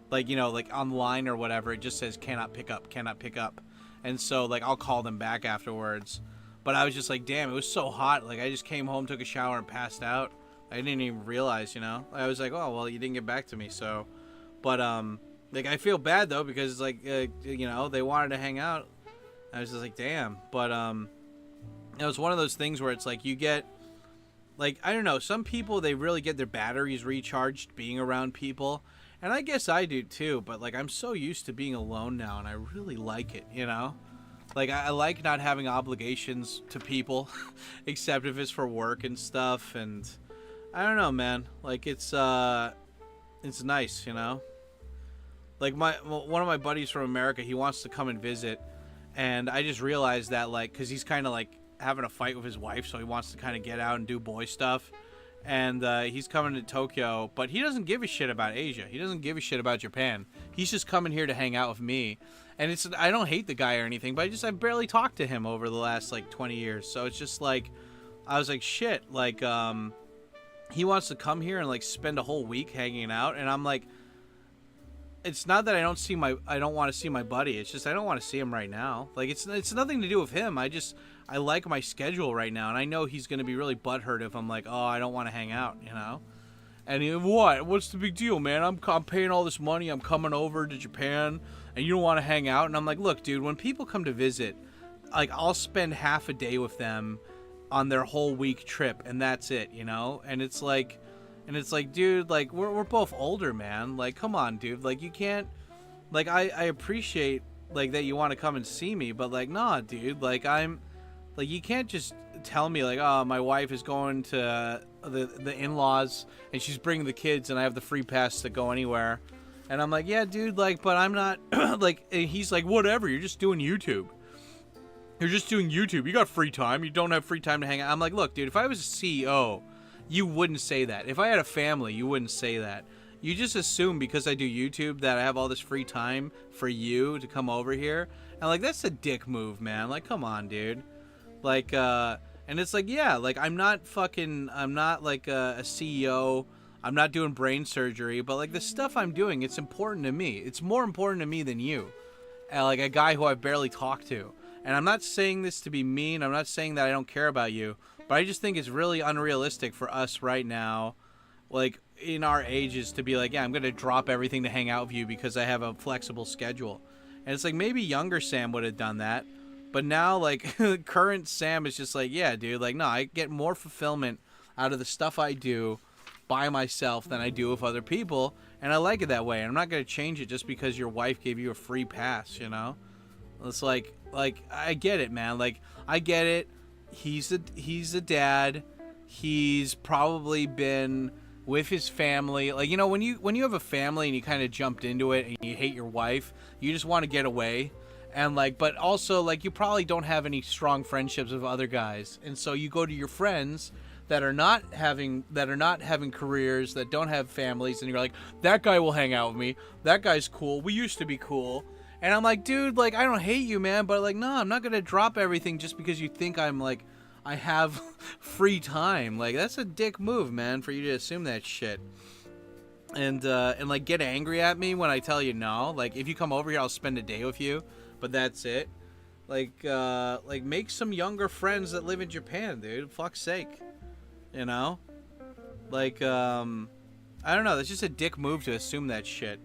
like, you know, like online or whatever, it just says cannot pick up, and so like I'll call them back afterwards. But I was just like, damn, it was so hot. Like I just came home, took a shower, and passed out. I didn't even realize, you know. I was like, oh well, you didn't get back to me, so. But like I feel bad though, because like you know, they wanted to hang out. I was just like, damn. But it was one of those things where it's like you get, like, I don't know, some people, they really get their batteries recharged being around people, and I guess I do too. But like I'm so used to being alone now, and I really like it, you know. Like I like not having obligations to people, except if it's for work and stuff. And I don't know, man. Like it's nice, you know. Like one of my buddies from America, he wants to come and visit, and I just realized that, like, because he's kind of like having a fight with his wife, so he wants to kind of get out and do boy stuff, and he's coming to Tokyo, but he doesn't give a shit about Asia. He doesn't give a shit about Japan. He's just coming here to hang out with me, and I don't hate the guy or anything, but I barely talked to him over the last like 20 years, so it's just like, I was like, shit, like he wants to come here and like spend a whole week hanging out, and I'm like, it's not that I don't want to see my buddy. It's just I don't want to see him right now. Like it's nothing to do with him. I like my schedule right now, and I know he's gonna be really butthurt if I'm like, oh, I don't want to hang out, you know. And what's the big deal, man? I'm paying all this money. I'm coming over to Japan, and you don't want to hang out. And I'm like, look, dude, when people come to visit, like I'll spend half a day with them on their whole week trip, and that's it, you know. And it's like, dude, like we're both older, man. Like, come on, dude. Like you can't, like I appreciate like that you want to come and see me, but like, nah, dude. Like you can't just tell me like, oh, my wife is going to the in-laws and she's bringing the kids and I have the free pass to go anywhere. And I'm like, yeah, dude, like, but I'm not like, and he's like, whatever, you're just doing YouTube. You're just doing YouTube. You got free time. You don't have free time to hang out. I'm like, look, dude, if I was a CEO, you wouldn't say that. If I had a family, you wouldn't say that. You just assume because I do YouTube that I have all this free time for you to come over here. And like, that's a dick move, man. Like, come on, dude. Like, and it's like, yeah, like I'm not like a CEO. I'm not doing brain surgery, but like the stuff I'm doing, it's important to me. It's more important to me than you. And like a guy who I've barely talked to. And I'm not saying this to be mean. I'm not saying that I don't care about you. But I just think it's really unrealistic for us right now, like in our ages, to be like, yeah, I'm going to drop everything to hang out with you because I have a flexible schedule. And it's like maybe younger Sam would have done that. But now, like, current Sam is just like, yeah, dude, like, no, I get more fulfillment out of the stuff I do by myself than I do with other people. And I like it that way. And I'm not going to change it just because your wife gave you a free pass, you know? It's like, I get it, man. Like, I get it. He's a dad. He's probably been with his family. Like, you know, when you have a family and you kind of jumped into it and you hate your wife, you just want to get away. And like, but also like you probably don't have any strong friendships with other guys. And so you go to your friends that are not having careers, that don't have families, and you're like, that guy will hang out with me. That guy's cool. We used to be cool. And I'm like, dude, like, I don't hate you, man, but like, no, I'm not going to drop everything just because you think I'm like, I have free time. Like, that's a dick move, man, for you to assume that shit. And like, get angry at me when I tell you no. Like, if you come over here, I'll spend a day with you, but that's it. Like, make some younger friends that live in Japan, dude. Fuck's sake. You know? Like, I don't know. That's just a dick move to assume that shit.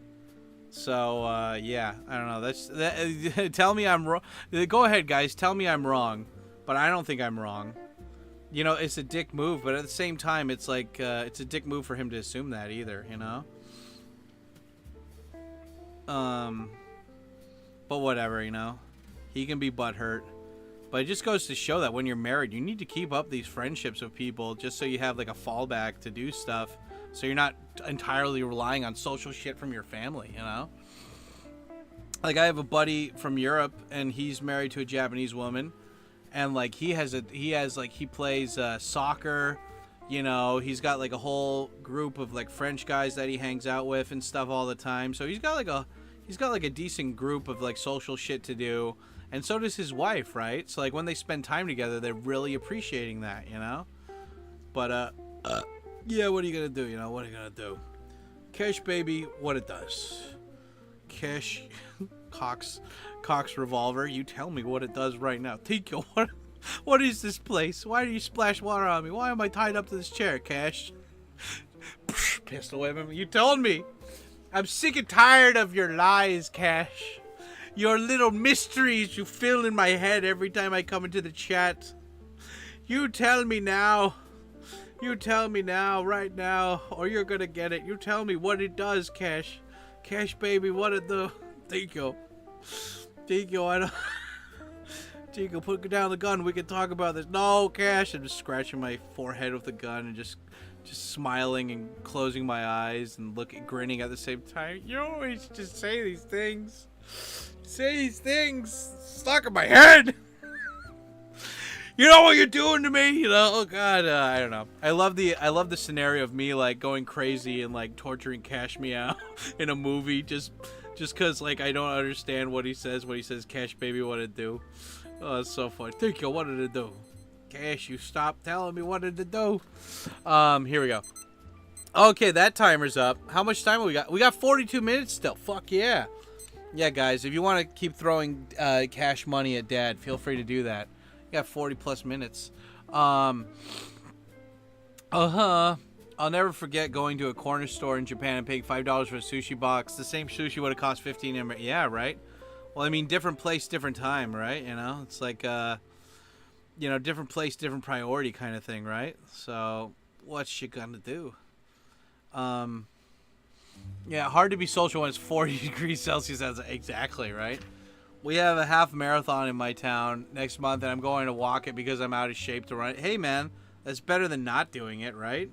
So, yeah, I don't know. Tell me I'm wrong. Go ahead, guys. Tell me I'm wrong. But I don't think I'm wrong. You know, it's a dick move, but at the same time, it's like, it's a dick move for him to assume that either, you know? But whatever, you know? He can be butthurt. But it just goes to show that when you're married, you need to keep up these friendships with people just so you have like a fallback to do stuff. So you're not entirely relying on social shit from your family, you know? Like I have a buddy from Europe and he's married to a Japanese woman. And like he plays soccer, you know, he's got like a whole group of like French guys that he hangs out with and stuff all the time. So he's got like a decent group of like social shit to do. And so does his wife, right? So like when they spend time together, they're really appreciating that, you know? But yeah, what are you gonna do? You know, what are you gonna do? Cash baby, what it does. Cash Cox revolver, you tell me what it does right now. Tikyo, what is this place? Why do you splash water on me? Why am I tied up to this chair, Cash? Pistol weapon, you told me. I'm sick and tired of your lies, Cash. Your little mysteries you fill in my head every time I come into the chat. You tell me now. You tell me now, right now, or you're gonna get it. You tell me what it does, Cash. Cash baby, what it do? Tikyo, I don't... Tikyo, put down the gun. We can talk about this. No, Cash. I'm just scratching my forehead with the gun and just smiling and closing my eyes and grinning at the same time. You always just say these things. Say these things. Stuck in my head. You know what you're doing to me? You know, oh god, I don't know. I love the scenario of me like going crazy and like torturing Cash Meow in a movie just cause like I don't understand what he says when he says Cash baby what it do. Oh, it's so funny. Thank you. What did it do? Cash, you stop telling me what did it do. Here we go. Okay, that timer's up. How much time have we got? We got 42 minutes still. Fuck yeah. Yeah, guys, if you want to keep throwing cash money at Dad, feel free to do that. You got 40 plus minutes. I'll never forget going to a corner store in Japan and paying $5 for a sushi box. The same sushi would have cost $15. Yeah, right? Well, I mean, different place, different time, right? You know, it's like, you know, different place, different priority kind of thing, right? So, what's you gonna do? Yeah, hard to be social when it's 40 degrees Celsius. That's exactly right. We have a half marathon in my town next month, and I'm going to walk it because I'm out of shape to run it. Hey, man, that's better than not doing it, right?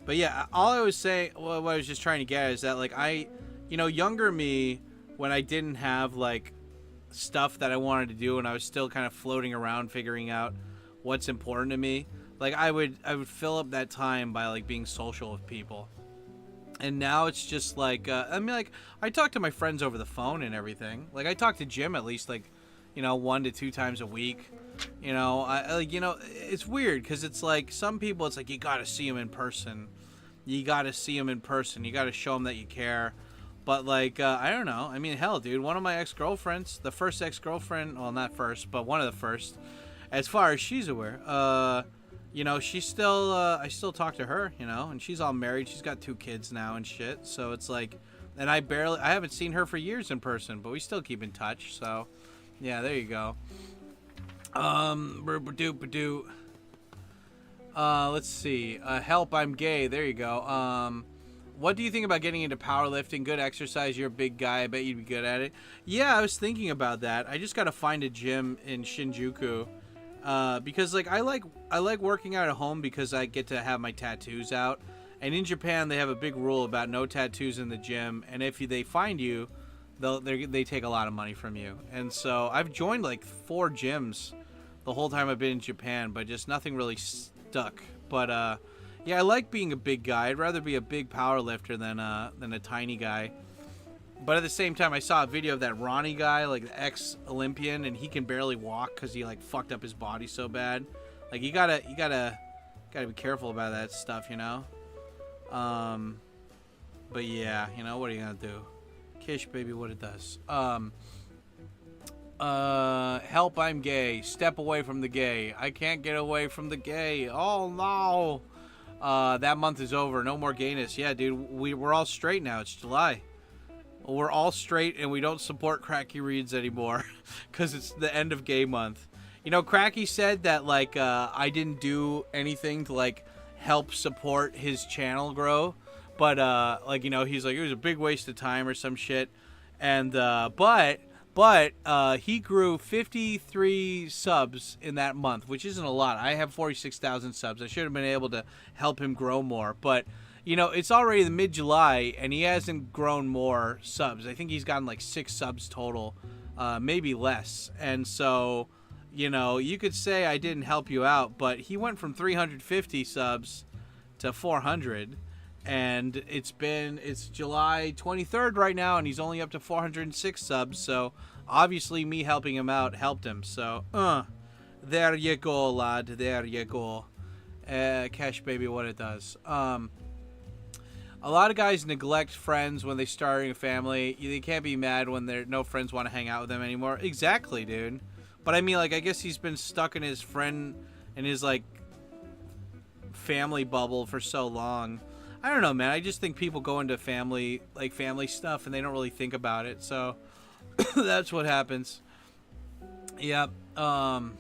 But yeah, all I was saying, what I was just trying to get is that, like, you know, younger me, when I didn't have, like, stuff that I wanted to do and I was still kind of floating around figuring out what's important to me, like, I would fill up that time by, like, being social with people. And now it's just like, I mean, like, I talk to my friends over the phone and everything. Like, I talk to Jim at least, like, you know, 1 to 2 times a week. You know, like, you know, it's weird because it's like some people, it's like you got to see them in person. You got to see them in person. You got to show them that you care. But, like, I don't know. I mean, hell, dude, one of my ex-girlfriends, the first ex-girlfriend, well, not first, but one of the first, as far as she's aware, you know, she's still, I still talk to her, you know, and she's all married. She's got 2 kids now and shit. So it's like, and I haven't seen her for years in person, but we still keep in touch. So, yeah, there you go. Let's see. Help, I'm gay. There you go. What do you think about getting into powerlifting? Good exercise. You're a big guy. I bet you'd be good at it. Yeah, I was thinking about that. I just got to find a gym in Shinjuku. Because like I like working out at home because I get to have my tattoos out, and in Japan they have a big rule about no tattoos in the gym, and if they find you, they take a lot of money from you. And so I've joined like 4 gyms the whole time I've been in Japan, but just nothing really stuck. But yeah, I like being a big guy. I'd rather be a big power lifter than a tiny guy. But at the same time, I saw a video of that Ronnie guy, like the ex-Olympian, and he can barely walk because he like fucked up his body so bad. Like you gotta be careful about that stuff, you know. But yeah, you know, what are you gonna do? Kish, baby, what it does. Help, I'm gay. Step away from the gay. I can't get away from the gay. Oh no. That month is over. No more gayness. Yeah, dude, we're all straight now. It's July. We're all straight and we don't support Cracky Reads anymore because it's the end of gay month. You know, Cracky said that, like, I didn't do anything to, like, help support his channel grow. But, like, you know, he's like, it was a big waste of time or some shit. And, but But he grew 53 subs in that month, which isn't a lot. I have 46,000 subs. I should have been able to help him grow more. But, you know, it's already the mid-July, and he hasn't grown more subs. I think he's gotten like 6 subs total, maybe less. And so, you know, you could say I didn't help you out, but he went from 350 subs to 400. And it's July 23rd right now, and he's only up to 406 subs. So obviously me helping him out helped him. So there you go, lad. There you go. Cash baby, what it does. A lot of guys neglect friends when they starting a family. They can't be mad when no friends want to hang out with them anymore. Exactly, dude. But I mean, like, I guess he's been stuck in his friend and his like family bubble for so long. I don't know, man. I just think people go into family stuff, and they don't really think about it. So that's what happens. Yep. Making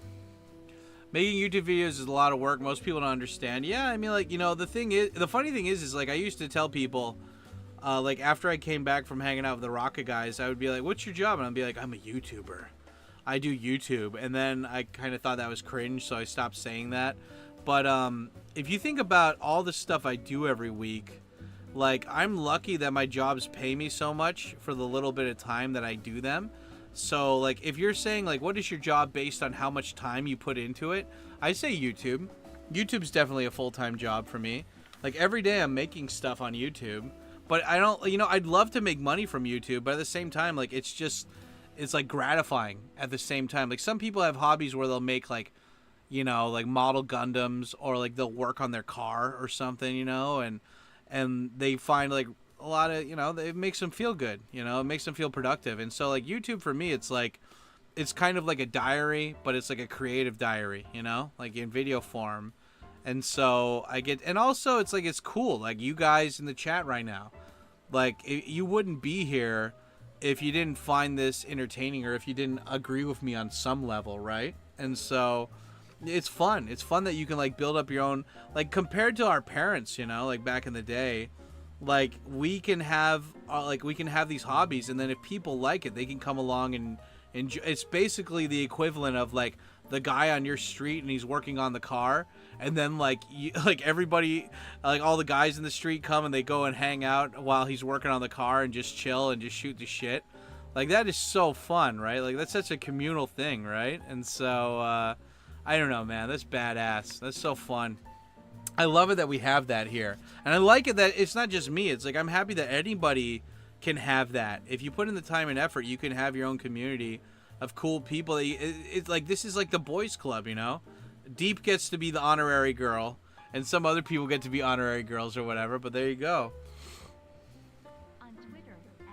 YouTube videos is a lot of work. Most people don't understand. Yeah, I mean, like, you know, the funny thing is like, I used to tell people, like, after I came back from hanging out with the Rocket guys, I would be like, "What's your job?" And I'd be like, "I'm a YouTuber. I do YouTube." And then I kind of thought that was cringe, so I stopped saying that. But if you think about all the stuff I do every week, like, I'm lucky that my jobs pay me so much for the little bit of time that I do them. So, like, if you're saying, like, what is your job based on how much time you put into it, I say YouTube. YouTube's definitely a full-time job for me. Like, every day I'm making stuff on YouTube. But I don't, you know, I'd love to make money from YouTube, but at the same time, like, it's like gratifying at the same time. Like, some people have hobbies where they'll make, like, you know, like model Gundams, or like they'll work on their car or something, you know, and they find like a lot of, you know, it makes them feel good, you know, it makes them feel productive. And so like YouTube for me, it's like, it's kind of like a diary, but it's like a creative diary, you know, like in video form. And so and also it's like, it's cool. Like, you guys in the chat right now, like, you wouldn't be here if you didn't find this entertaining, or if you didn't agree with me on some level, right? And so it's fun. It's fun that you can like build up your own, like, compared to our parents, you know, like back in the day, like we can have these hobbies, and then if people like it, they can come along and enjoy. It's basically the equivalent of like the guy on your street and he's working on the car, and then like everybody, like all the guys in the street come and they go and hang out while he's working on the car and just chill and just shoot the shit. Like, that is so fun, right? Like, that's such a communal thing, right? And so I don't know, man. That's badass. That's so fun. I love it that we have that here. And I like it that it's not just me. It's like, I'm happy that anybody can have that. If you put in the time and effort, you can have your own community of cool people. It's like, this is like the boys club, you know? Deep gets to be the honorary girl, and some other people get to be honorary girls or whatever, but there you go. On Twitter, X,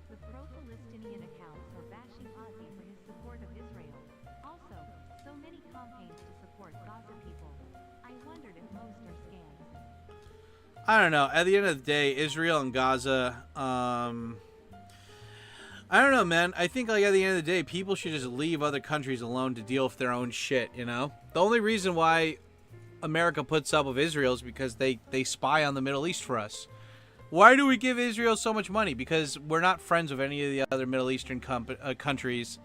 the pro-Palestinian accounts are bashing Ozzy for his support of Israel. Also, so many campaigns to support Gaza people. I wondered if most are scams. I don't know. At the end of the day, Israel and Gaza, I don't know, man. I think, like, at the end of the day, people should just leave other countries alone to deal with their own shit, you know? The only reason why America puts up with Israel is because they spy on the Middle East for us. Why do we give Israel so much money? Because we're not friends with any of the other Middle Eastern countries,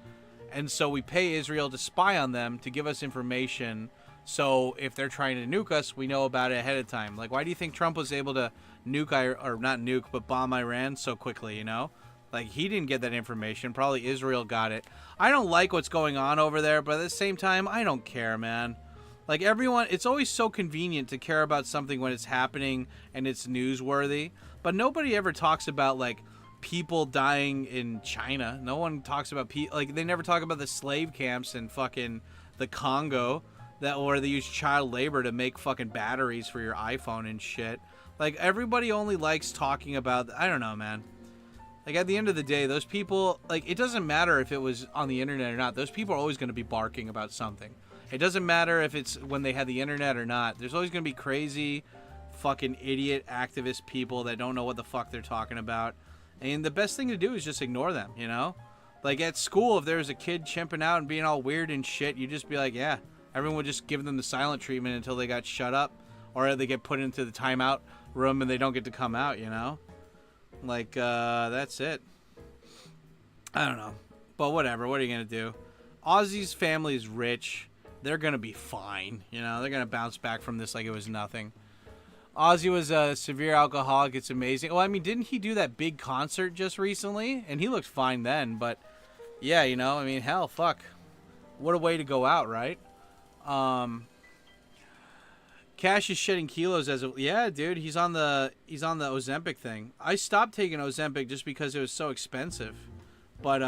and so we pay Israel to spy on them, to give us information, so if they're trying to nuke us, we know about it ahead of time. Like, why do you think Trump was able to bomb Iran so quickly, you know? Like, he didn't get that information. Probably Israel got it. I don't like what's going on over there, but at the same time, I don't care, man. Like, everyone, it's always so convenient to care about something when it's happening and it's newsworthy. But nobody ever talks about, like, people dying in China. No one talks about, like, they never talk about the slave camps in fucking the Congo, where they use child labor to make fucking batteries for your iPhone and shit. Like, everybody only likes talking about, I don't know, man. Like, at the end of the day, those people, like, it doesn't matter if it was on the internet or not. Those people are always going to be barking about something. It doesn't matter if it's when they had the internet or not. There's always going to be crazy, fucking idiot activist people that don't know what the fuck they're talking about. And the best thing to do is just ignore them, you know? Like, at school, if there was a kid chimping out and being all weird and shit, you'd just be like, yeah. Everyone would just give them the silent treatment until they got shut up. Or they get put into the timeout room and they don't get to come out, you know? Like, that's it. I don't know. But whatever. What are you gonna do? Ozzy's family is rich. They're gonna be fine. You know, they're gonna bounce back from this like it was nothing. Ozzy was a severe alcoholic. It's amazing. Well, I mean, didn't he do that big concert just recently? And he looked fine then. But yeah, you know, I mean, hell, fuck. What a way to go out, right? Cash is shedding kilos as a dude. He's on the Ozempic thing. I stopped taking Ozempic just because it was so expensive. But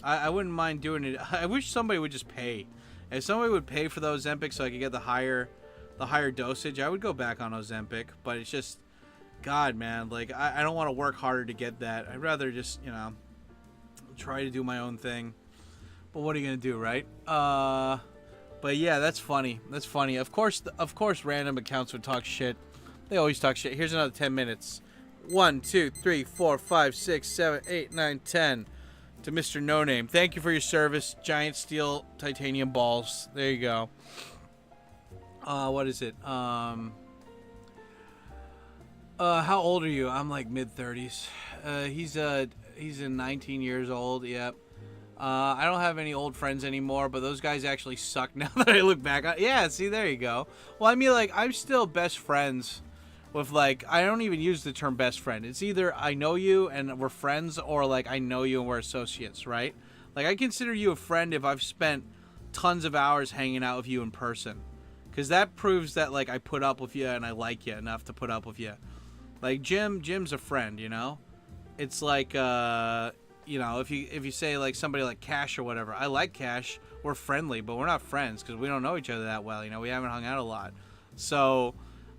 I wouldn't mind doing it. I wish somebody would just pay. If somebody would pay for the Ozempic so I could get the higher dosage, I would go back on Ozempic. But it's just, God, man, like I don't want to work harder to get that. I'd rather just, you know, try to do my own thing. But what are you gonna do, right? But yeah, that's funny. That's funny. Of course, random accounts would talk shit. They always talk shit. Here's another 10 minutes. 1, 2, 3, 4, 5, 6, 7, 8, 9, 10. To Mr. No Name. Thank you for your service. Giant steel titanium balls. There you go. What is it? How old are you? I'm like mid-30s. He's 19 years old. Yep. I don't have any old friends anymore, but those guys actually suck now that I look back on. Yeah, see, there you go. Well, I mean, like, I'm still best friends with, like, I don't even use the term best friend. It's either I know you and we're friends, or, like, I know you and we're associates, right? Like, I consider you a friend if I've spent tons of hours hanging out with you in person. Because that proves that, like, I put up with you and I like you enough to put up with you. Like, Jim's a friend, you know? It's like, you know, if you say, like, somebody like Cash or whatever, I like Cash, we're friendly, but we're not friends because we don't know each other that well, you know, we haven't hung out a lot. So,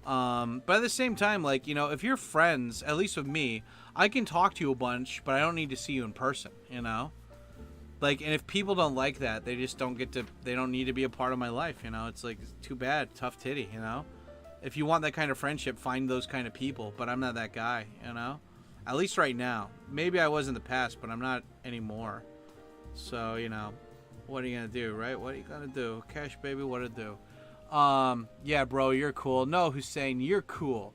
but at the same time, like, you know, if you're friends, at least with me, I can talk to you a bunch, but I don't need to see you in person, you know? Like, and if people don't like that, they just don't they don't need to be a part of my life, you know? It's like, it's too bad, tough titty, you know? If you want that kind of friendship, find those kind of people, but I'm not that guy, you know? At least right now. Maybe I was in the past, but I'm not anymore. So, you know, what are you gonna do, right? What are you gonna do? Cash, baby, what to do? Yeah, bro, you're cool. No, Hussein, you're cool.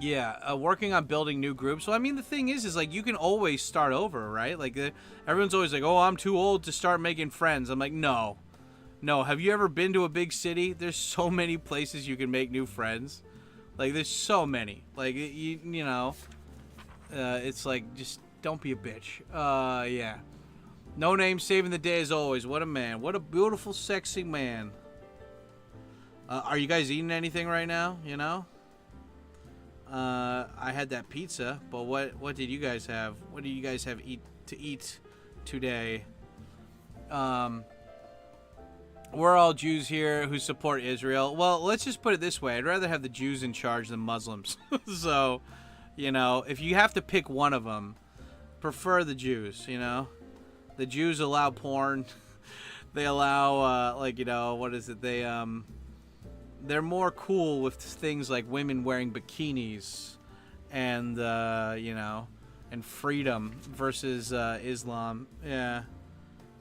Yeah, working on building new groups. Well, I mean, the thing is like, you can always start over, right? Like, everyone's always like, oh, I'm too old to start making friends. I'm like, no. No, have you ever been to a big city? There's so many places you can make new friends. Like, there's so many. Like, you know, it's like, just don't be a bitch. Yeah. No Name saving the day as always. What a man. What a beautiful, sexy man. Are you guys eating anything right now, you know? I had that pizza, but what did you guys have? What do you guys have to eat today? We're all Jews here who support Israel. Well, let's just put it this way. I'd rather have the Jews in charge than Muslims. So, you know, if you have to pick one of them, prefer the Jews, you know? The Jews allow porn. They allow, like, you know, what is it? They're more cool with things like women wearing bikinis and, you know, and freedom versus Islam. Yeah.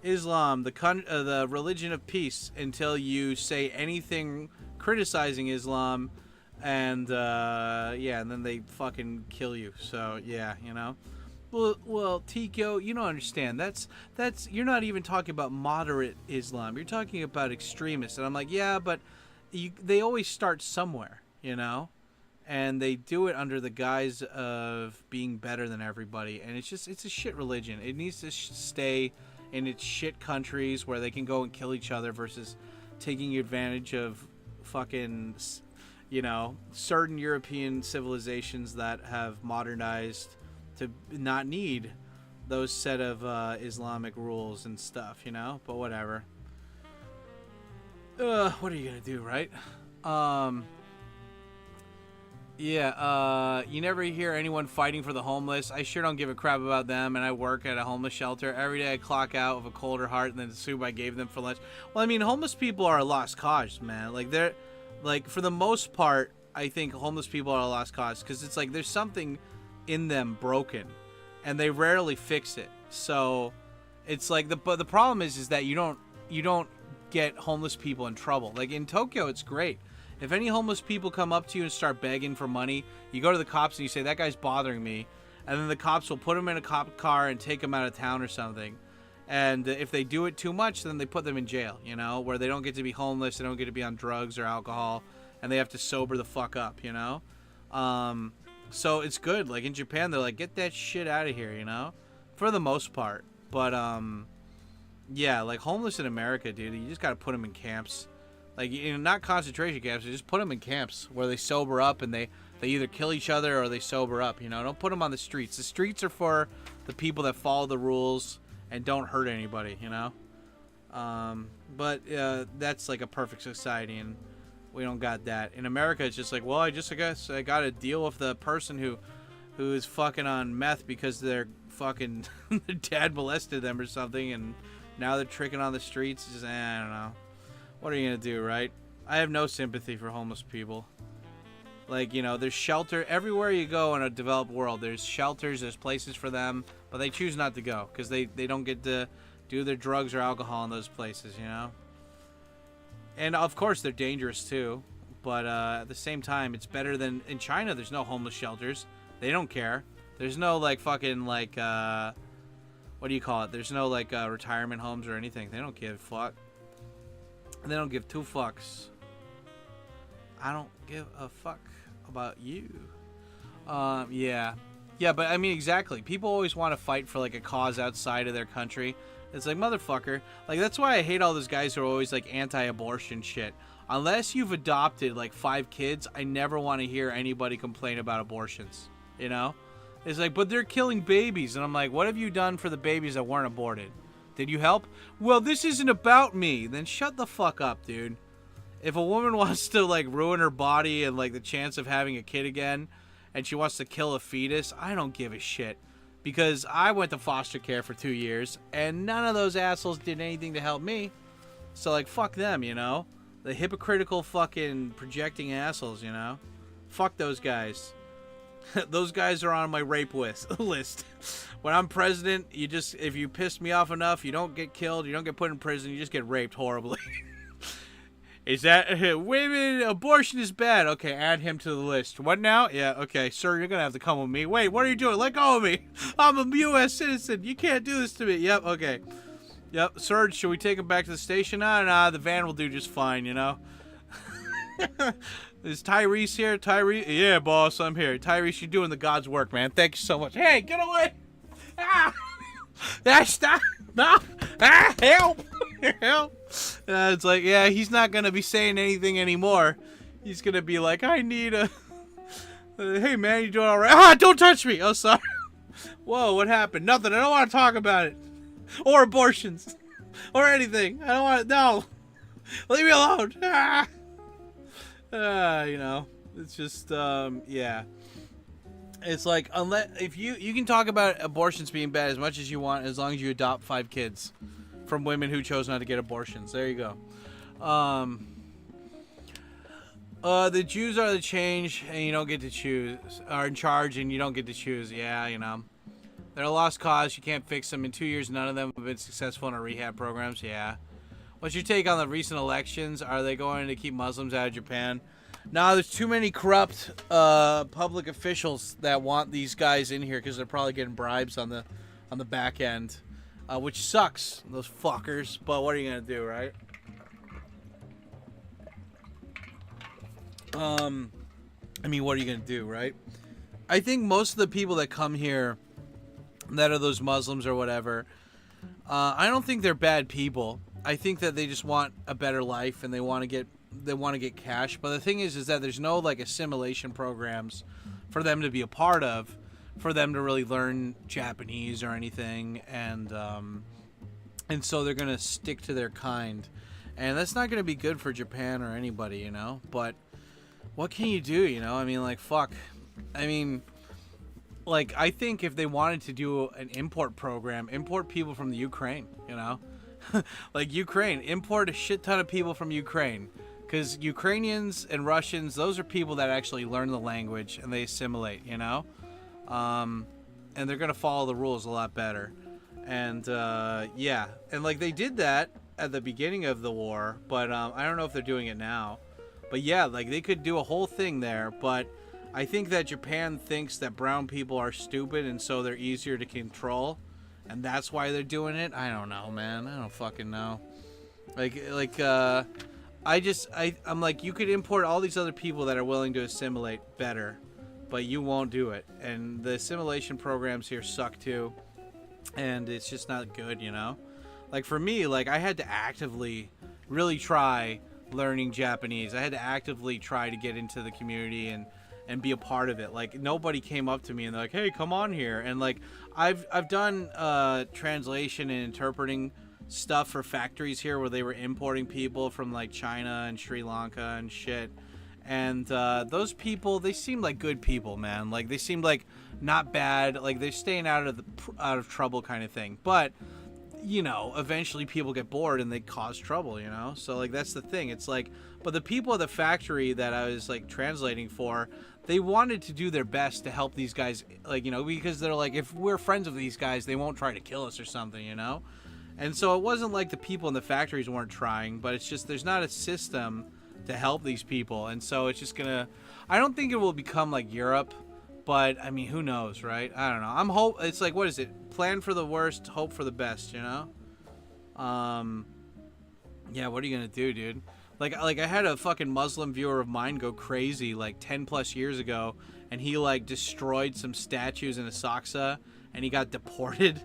Islam, the religion of peace, until you say anything criticizing Islam, and yeah, and then they fucking kill you. So yeah, you know. Well, Tikyo, you don't understand. That's you're not even talking about moderate Islam. You're talking about extremists, and I'm like, yeah, but they always start somewhere, you know, and they do it under the guise of being better than everybody, and it's a shit religion. It needs to stay in its shit countries where they can go and kill each other versus taking advantage of fucking, you know, certain European civilizations that have modernized to not need those set of Islamic rules and stuff, you know? But whatever. What are you gonna do, right? Yeah, you never hear anyone fighting for the homeless. I sure don't give a crap about them, and I work at a homeless shelter. Every day I clock out with a colder heart than the soup I gave them for lunch. Well, I mean, homeless people are a lost cause, man. Like, they're, like, for the most part, I think homeless people are a lost cause, because it's like there's something in them broken, and they rarely fix it. So, it's like, but the problem is that you don't get homeless people in trouble. Like, in Tokyo, it's great. If any homeless people come up to you and start begging for money, you go to the cops and you say, that guy's bothering me. and then the cops will put them in a cop car and take them out of town or something. And if they do it too much, then they put them in jail, you know, where they don't get to be homeless, they don't get to be on drugs or alcohol, and they have to sober the fuck up, you know. So it's good. Like in Japan, they're like, get that shit out of here, you know, for the most part. But yeah, like homeless in America, dude, you just got to put them in camps. Like, you know, not concentration camps, you just put them in camps where they sober up and they either kill each other or they sober up, you know. Don't put them on the streets. The streets are for the people that follow the rules and don't hurt anybody, you know. But that's like a perfect society, and we don't got that. In America, it's just like, well, I guess I got to deal with the person who is fucking on meth because their fucking their dad molested them or something, and now they're tricking on the streets. It's just, I don't know. What are you gonna do, right? I have no sympathy for homeless people. Like, you know, there's shelter everywhere you go in a developed world. There's shelters, there's places for them, but they choose not to go because they don't get to do their drugs or alcohol in those places, you know. And of course they're dangerous too, but at the same time, it's better than in China. There's no homeless shelters. They don't care. There's no like fucking like what do you call it? There's no like retirement homes or anything. They don't give a fuck. They don't give two fucks. I don't give a fuck about you. Yeah, but I mean, exactly. People always want to fight for like a cause outside of their country. It's like, motherfucker. Like, that's why I hate all those guys who are always like anti-abortion shit. Unless you've adopted like 5 kids, I never want to hear anybody complain about abortions. You know? It's like, but they're killing babies. And I'm like, what have you done for the babies that weren't aborted? Did you help? Well, this isn't about me. Then shut the fuck up, dude. If a woman wants to like ruin her body and like the chance of having a kid again, and she wants to kill a fetus, I don't give a shit. Because I went to foster care for 2 years, and none of those assholes did anything to help me. So like, fuck them, you know? The hypocritical fucking projecting assholes, you know? Fuck those guys. Those guys are on my rape list. When I'm president, you just, if you piss me off enough, you don't get killed, you don't get put in prison, you just get raped horribly. Is that, women, abortion is bad. Okay, add him to the list. What now? Yeah, okay, sir, you're gonna have to come with me. Wait, what are you doing? Let go of me. I'm a U.S. citizen. You can't do this to me. Yep, okay. Yep, sir, should we take him back to the station? Nah, the van will do just fine, you know? Is Tyrese here? Tyrese? Yeah, boss, I'm here. Tyrese, you're doing the God's work, man. Thank you so much. Hey, get away! Ah! Stop! No! Ah, help! Help! It's like, yeah, he's not gonna be saying anything anymore. He's gonna be like, I need a... hey, man, you doing alright? Ah, don't touch me! Oh, sorry. Whoa, what happened? Nothing. I don't want to talk about it. Or abortions. Or anything. I don't want to... No! Leave me alone! Ah! You know, it's just, yeah. It's like, unless, if you can talk about abortions being bad as much as you want, as long as you adopt 5 kids from women who chose not to get abortions. There you go. The Jews are the change, and you don't get to choose, are in charge, and you don't get to choose. Yeah, you know. They're a lost cause. You can't fix them. In 2 years, none of them have been successful in our rehab programs. Yeah. What's your take on the recent elections? Are they going to keep Muslims out of Japan? No, there's too many corrupt public officials that want these guys in here because they're probably getting bribes on the back end, which sucks, those fuckers. But what are you gonna do, right? I mean, what are you gonna do, right? I think most of the people that come here that are those Muslims or whatever, I don't think they're bad people. I think that they just want a better life and they want to get cash. But the thing is that there's no like assimilation programs for them to be a part of, for them to really learn Japanese or anything, and so they're gonna stick to their kind, and that's not gonna be good for Japan or anybody, you know. But what can you do, you know? I mean, like, fuck. I mean, like, I think if they wanted to do an import program, import people from the Ukraine, you know. Like Ukraine, import a shit ton of people from Ukraine, because Ukrainians and Russians, those are people that actually learn the language and they assimilate, you know, and they're gonna follow the rules a lot better. And yeah, and like they did that at the beginning of the war, but I don't know if they're doing it now. But yeah, like they could do a whole thing there. But I think that Japan thinks that brown people are stupid and so they're easier to control, and that's why they're doing it. I don't know, man. I don't fucking know. I'm like, you could import all these other people that are willing to assimilate better, but you won't do it. And the assimilation programs here suck too, and it's just not good, you know? Like for me, like I had to actively really try learning Japanese. I had to actively try to get into the community and be a part of it. Like nobody came up to me and they're like, "Hey, come on here." And like I've done translation and interpreting stuff for factories here where they were importing people from like China and Sri Lanka and shit. And those people, they seemed like good people, man. Like they seemed like not bad. Like they're staying out of trouble kind of thing. But you know, eventually people get bored and they cause trouble, you know? So, like, that's the thing. It's like, but the people at the factory that I was, like, translating for, they wanted to do their best to help these guys, like, you know, because they're like, if we're friends with these guys, they won't try to kill us or something, you know? And so it wasn't like the people in the factories weren't trying, but it's just there's not a system to help these people. And so it's just gonna, I don't think it will become like Europe, but I mean, who knows, right? I don't know. It's like, what is it? Plan for the worst, hope for the best, you know? Yeah, what are you gonna do, dude? Like I had a fucking Muslim viewer of mine go crazy like 10 plus years ago, and he like destroyed some statues in Asakusa, and he got deported.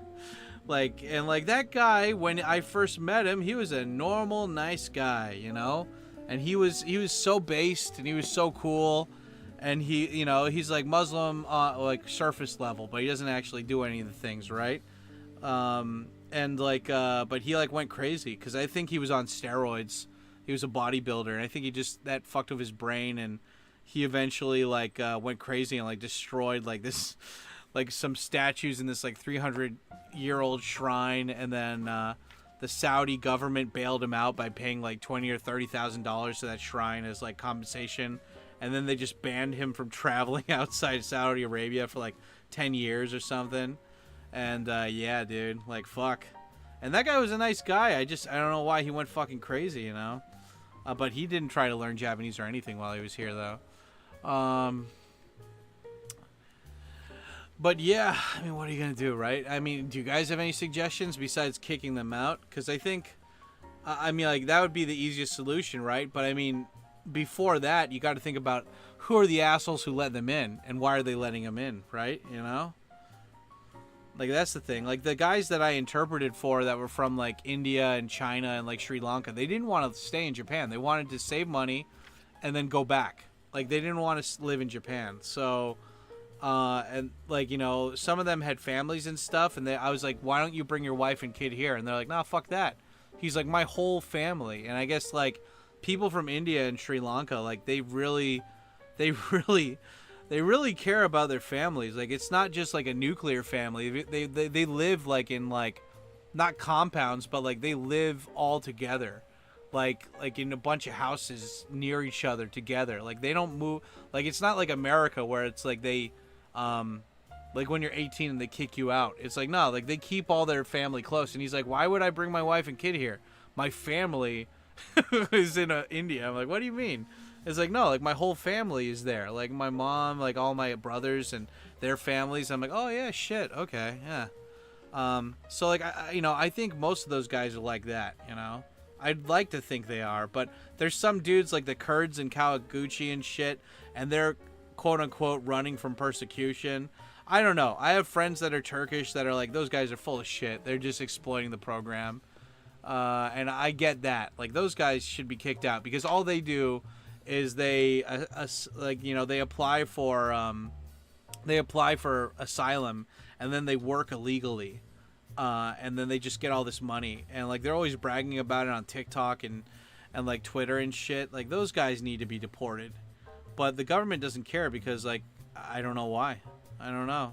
Like, and like that guy, when I first met him, he was a normal, nice guy, you know? And he was so based, and he was so cool. And he, you know, he's like Muslim, like surface level, but he doesn't actually do any of the things, right? And like, but he like went crazy because I think he was on steroids. He was a bodybuilder, and I think he just that fucked with his brain, and he eventually like went crazy and like destroyed like this, like some statues in this like 300-year-old shrine, and then the Saudi government bailed him out by paying like $20,000 or $30,000 to that shrine as like compensation. And then they just banned him from traveling outside Saudi Arabia for like 10 years or something. And yeah, dude, like fuck. And that guy was a nice guy. I don't know why he went fucking crazy, you know. But he didn't try to learn Japanese or anything while he was here, though. But yeah, I mean, what are you gonna do, right? I mean, do you guys have any suggestions besides kicking them out? Because I think, I mean, like that would be the easiest solution, right? But I mean, before that, you got to think about who are the assholes who let them in and why are they letting them in, right? You know, like that's the thing. Like the guys that I interpreted for that were from like India and China and like Sri Lanka, they didn't want to stay in Japan. They wanted to save money and then go back. Like they didn't want to live in Japan. So and like, you know, some of them had families and stuff, and I was like, why don't you bring your wife and kid here? And they're like, nah, fuck that. He's like, my whole family. And I guess like people from India and Sri Lanka, like they really care about their families. Like it's not just like a nuclear family. They live like in like not compounds, but like they live all together, like in a bunch of houses near each other together. Like they don't move. Like it's not like America where it's like they like when you're 18 and they kick you out. It's like no, like they keep all their family close. And he's like, why would I bring my wife and kid here? My family is in India. I'm like, what do you mean? It's like, no, like my whole family is there. Like my mom, like all my brothers and their families. I'm like, oh yeah, shit, okay, yeah. So like, I think most of those guys are like that, you know. I'd like to think they are, but there's some dudes like the Kurds in Kawaguchi and shit, and they're quote unquote running from persecution. I don't know. I have friends that are Turkish that are like, those guys are full of shit. They're just exploiting the program. And I get that. Like those guys should be kicked out because all they do is they like, you know, they apply for asylum and then they work illegally, and then they just get all this money, and like they're always bragging about it on TikTok and like Twitter and shit. Like those guys need to be deported, but the government doesn't care because like I don't know why. I don't know.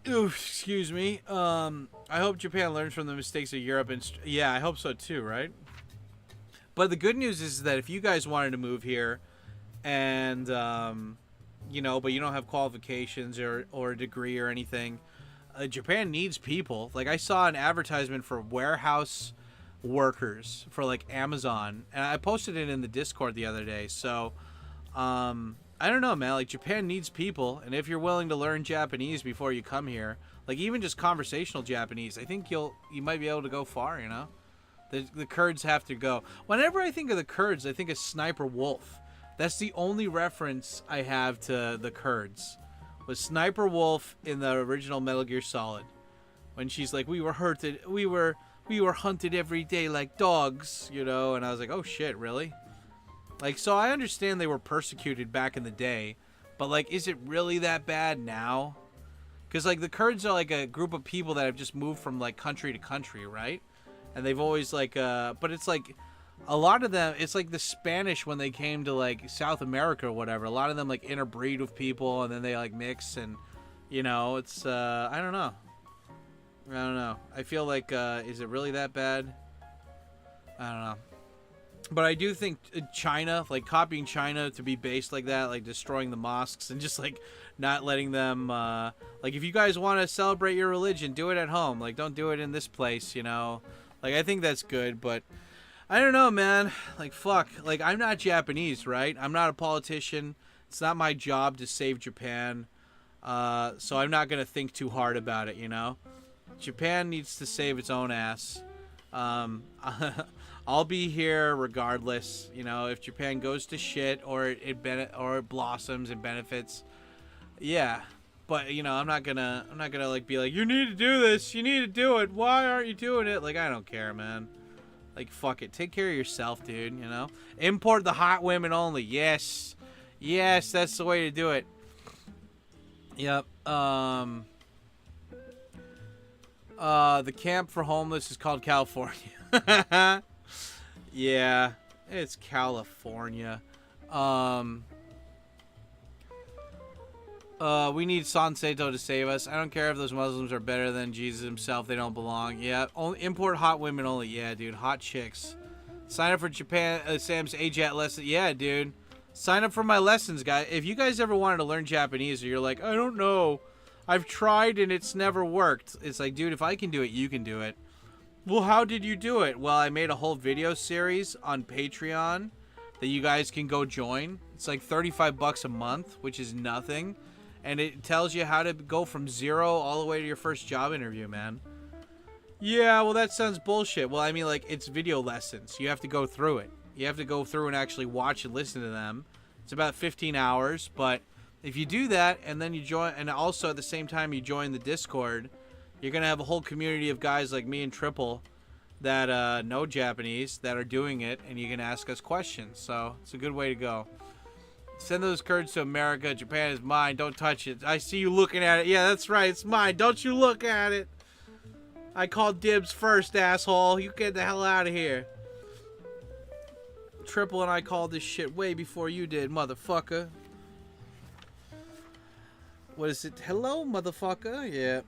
Excuse me. I hope Japan learns from the mistakes of Europe, and yeah, I hope so too, right? But the good news is that if you guys wanted to move here, and you know, but you don't have qualifications or a degree or anything, Japan needs people. Like I saw an advertisement for warehouse workers for like Amazon, and I posted it in the Discord the other day. So I don't know, man. Like, Japan needs people, and if you're willing to learn Japanese before you come here, like even just conversational Japanese, I think you might be able to go far. You know, the Kurds have to go. Whenever I think of the Kurds, I think of Sniper Wolf. That's the only reference I have to the Kurds. Was Sniper Wolf in the original Metal Gear Solid, when she's like, we were hunted every day like dogs, you know, and I was like, oh shit, really? Like, so I understand they were persecuted back in the day, but like, is it really that bad now? Because like the Kurds are like a group of people that have just moved from like country to country, right? And they've always like, but it's like a lot of them, it's like the Spanish when they came to like South America or whatever. A lot of them like interbreed with people, and then they like mix, and you know, it's I don't know. I feel like is it really that bad? I don't know. But I do think China, like copying China to be based like that, like destroying the mosques and just like not letting them, like if you guys want to celebrate your religion, do it at home. Like don't do it in this place, you know. Like I think that's good, but I don't know, man. Like fuck. Like I'm not Japanese, right? I'm not a politician. It's not my job to save Japan. So I'm not gonna think too hard about it, you know. Japan needs to save its own ass. I'll be here regardless, you know. If Japan goes to shit or it blossoms and benefits, yeah. But you know, I'm not gonna like be like, you need to do this, you need to do it. Why aren't you doing it? Like I don't care, man. Like fuck it, take care of yourself, dude. You know, import the hot women only. Yes, yes, that's the way to do it. Yep. The camp for homeless is called California. Yeah, it's California. We need Sanseto to save us. I don't care if those Muslims are better than Jesus himself. They don't belong. Yeah, only import hot women only. Yeah, dude, hot chicks. Sign up for Japan Sam's AJAT lesson. Yeah, dude. Sign up for my lessons, guys. If you guys ever wanted to learn Japanese, or you're like, I don't know, I've tried and it's never worked. It's like, dude, if I can do it, you can do it. Well, how did you do it? Well, I made a whole video series on Patreon that you guys can go join. It's like $35 a month, which is nothing. And it tells you how to go from 0 all the way to your first job interview, man. Yeah, well, that sounds bullshit. Well, I mean, like, it's video lessons. You have to go through it. You have to go through and actually watch and listen to them. It's about 15 hours, but if you do that and then you join, and also at the same time you join the Discord, you're going to have a whole community of guys like me and Triple that know Japanese that are doing it, and you can ask us questions. So it's a good way to go. Send those Kurds to America. Japan is mine. Don't touch it. I see you looking at it. Yeah, that's right. It's mine. Don't you look at it. I called dibs first, asshole. You get the hell out of here. Triple and I called this shit way before you did, motherfucker. What is it? Hello, motherfucker. Yeah.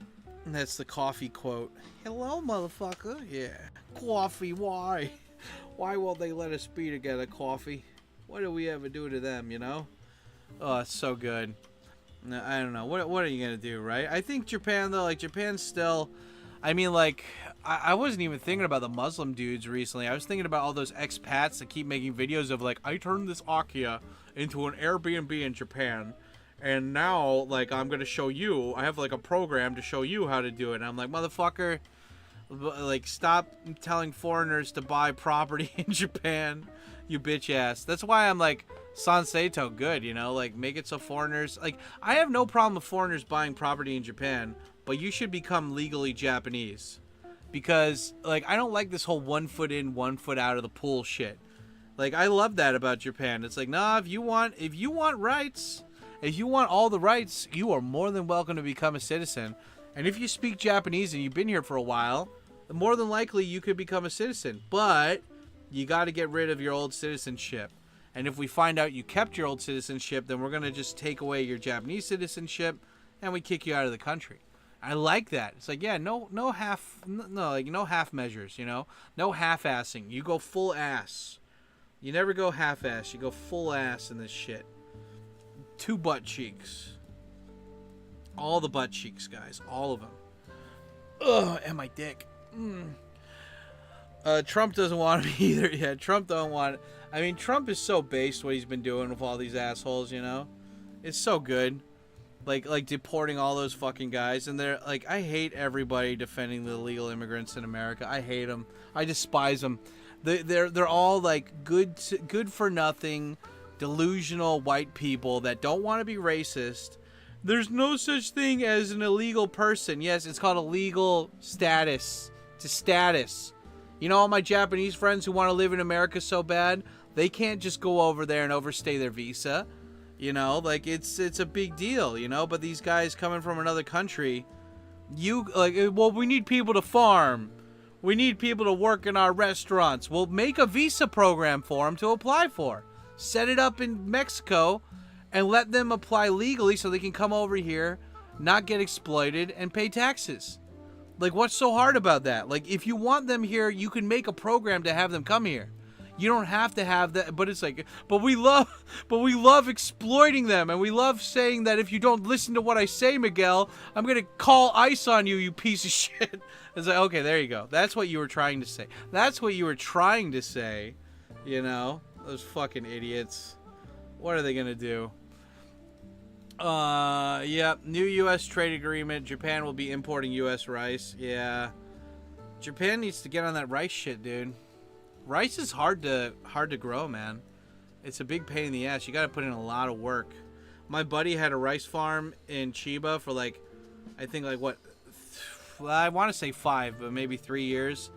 That's the coffee quote. Hello, motherfucker. Yeah. Coffee, why? Why won't they let us be together, coffee? What do we ever do to them, you know? Oh, it's so good. No, I don't know. What are you going to do, right? I think Japan, though, like, Japan's still... I mean, like, I wasn't even thinking about the Muslim dudes recently. I was thinking about all those expats that keep making videos of, like, I turned this Akia into an Airbnb in Japan. And now, like, I'm going to show you. I have, like, a program to show you how to do it. And I'm like, motherfucker, like, stop telling foreigners to buy property in Japan, you bitch ass. That's why I'm like, Sanseito good, you know? Like, make it so foreigners... Like, I have no problem with foreigners buying property in Japan, but you should become legally Japanese. Because, like, I don't like this whole 1 foot in, 1 foot out of the pool shit. Like, I love that about Japan. It's like, nah, if you want rights... If you want all the rights, you are more than welcome to become a citizen. And if you speak Japanese and you've been here for a while, more than likely you could become a citizen. But you got to get rid of your old citizenship. And if we find out you kept your old citizenship, then we're going to just take away your Japanese citizenship and we kick you out of the country. I like that. It's like, yeah, no half measures, you know? No half-assing. You go full ass. You never go half-ass. You go full ass in this shit. 2 butt cheeks. All the butt cheeks, guys. All of them. Ugh, and my dick. Trump doesn't want me either. Yeah, Trump don't want it. I mean, Trump is so based what he's been doing with all these assholes, you know? It's so good. Like deporting all those fucking guys, and they're like, I hate everybody defending the illegal immigrants in America. I hate them. I despise them. They're all like good for nothing, delusional white people that don't want to be racist. There's no such thing as an illegal person. Yes, it's called a legal status. It's a status. You know, all my Japanese friends who want to live in America so bad, they can't just go over there and overstay their visa. You know, like it's a big deal, you know, but these guys coming from another country, well, we need people to farm. We need people to work in our restaurants. Well, make a visa program for them to apply for. Set it up in Mexico and let them apply legally so they can come over here, not get exploited, and pay taxes. Like, what's so hard about that? Like, if you want them here, you can make a program to have them come here. You don't have to have that, but it's like, but we love exploiting them, and we love saying that if you don't listen to what I say, Miguel, I'm gonna call ICE on you, you piece of shit. It's like, okay, there you go. That's what you were trying to say. That's what you were trying to say, you know? Those fucking idiots. What are they gonna do? Yeah, new U.S. trade agreement. Japan will be importing U.S. rice. Yeah. Japan needs to get on that rice shit, dude. Rice is hard to grow, man. It's a big pain in the ass. You got to put in a lot of work. My buddy had a rice farm in Chiba for like, I think like what, I want to say 5, but maybe 3 years.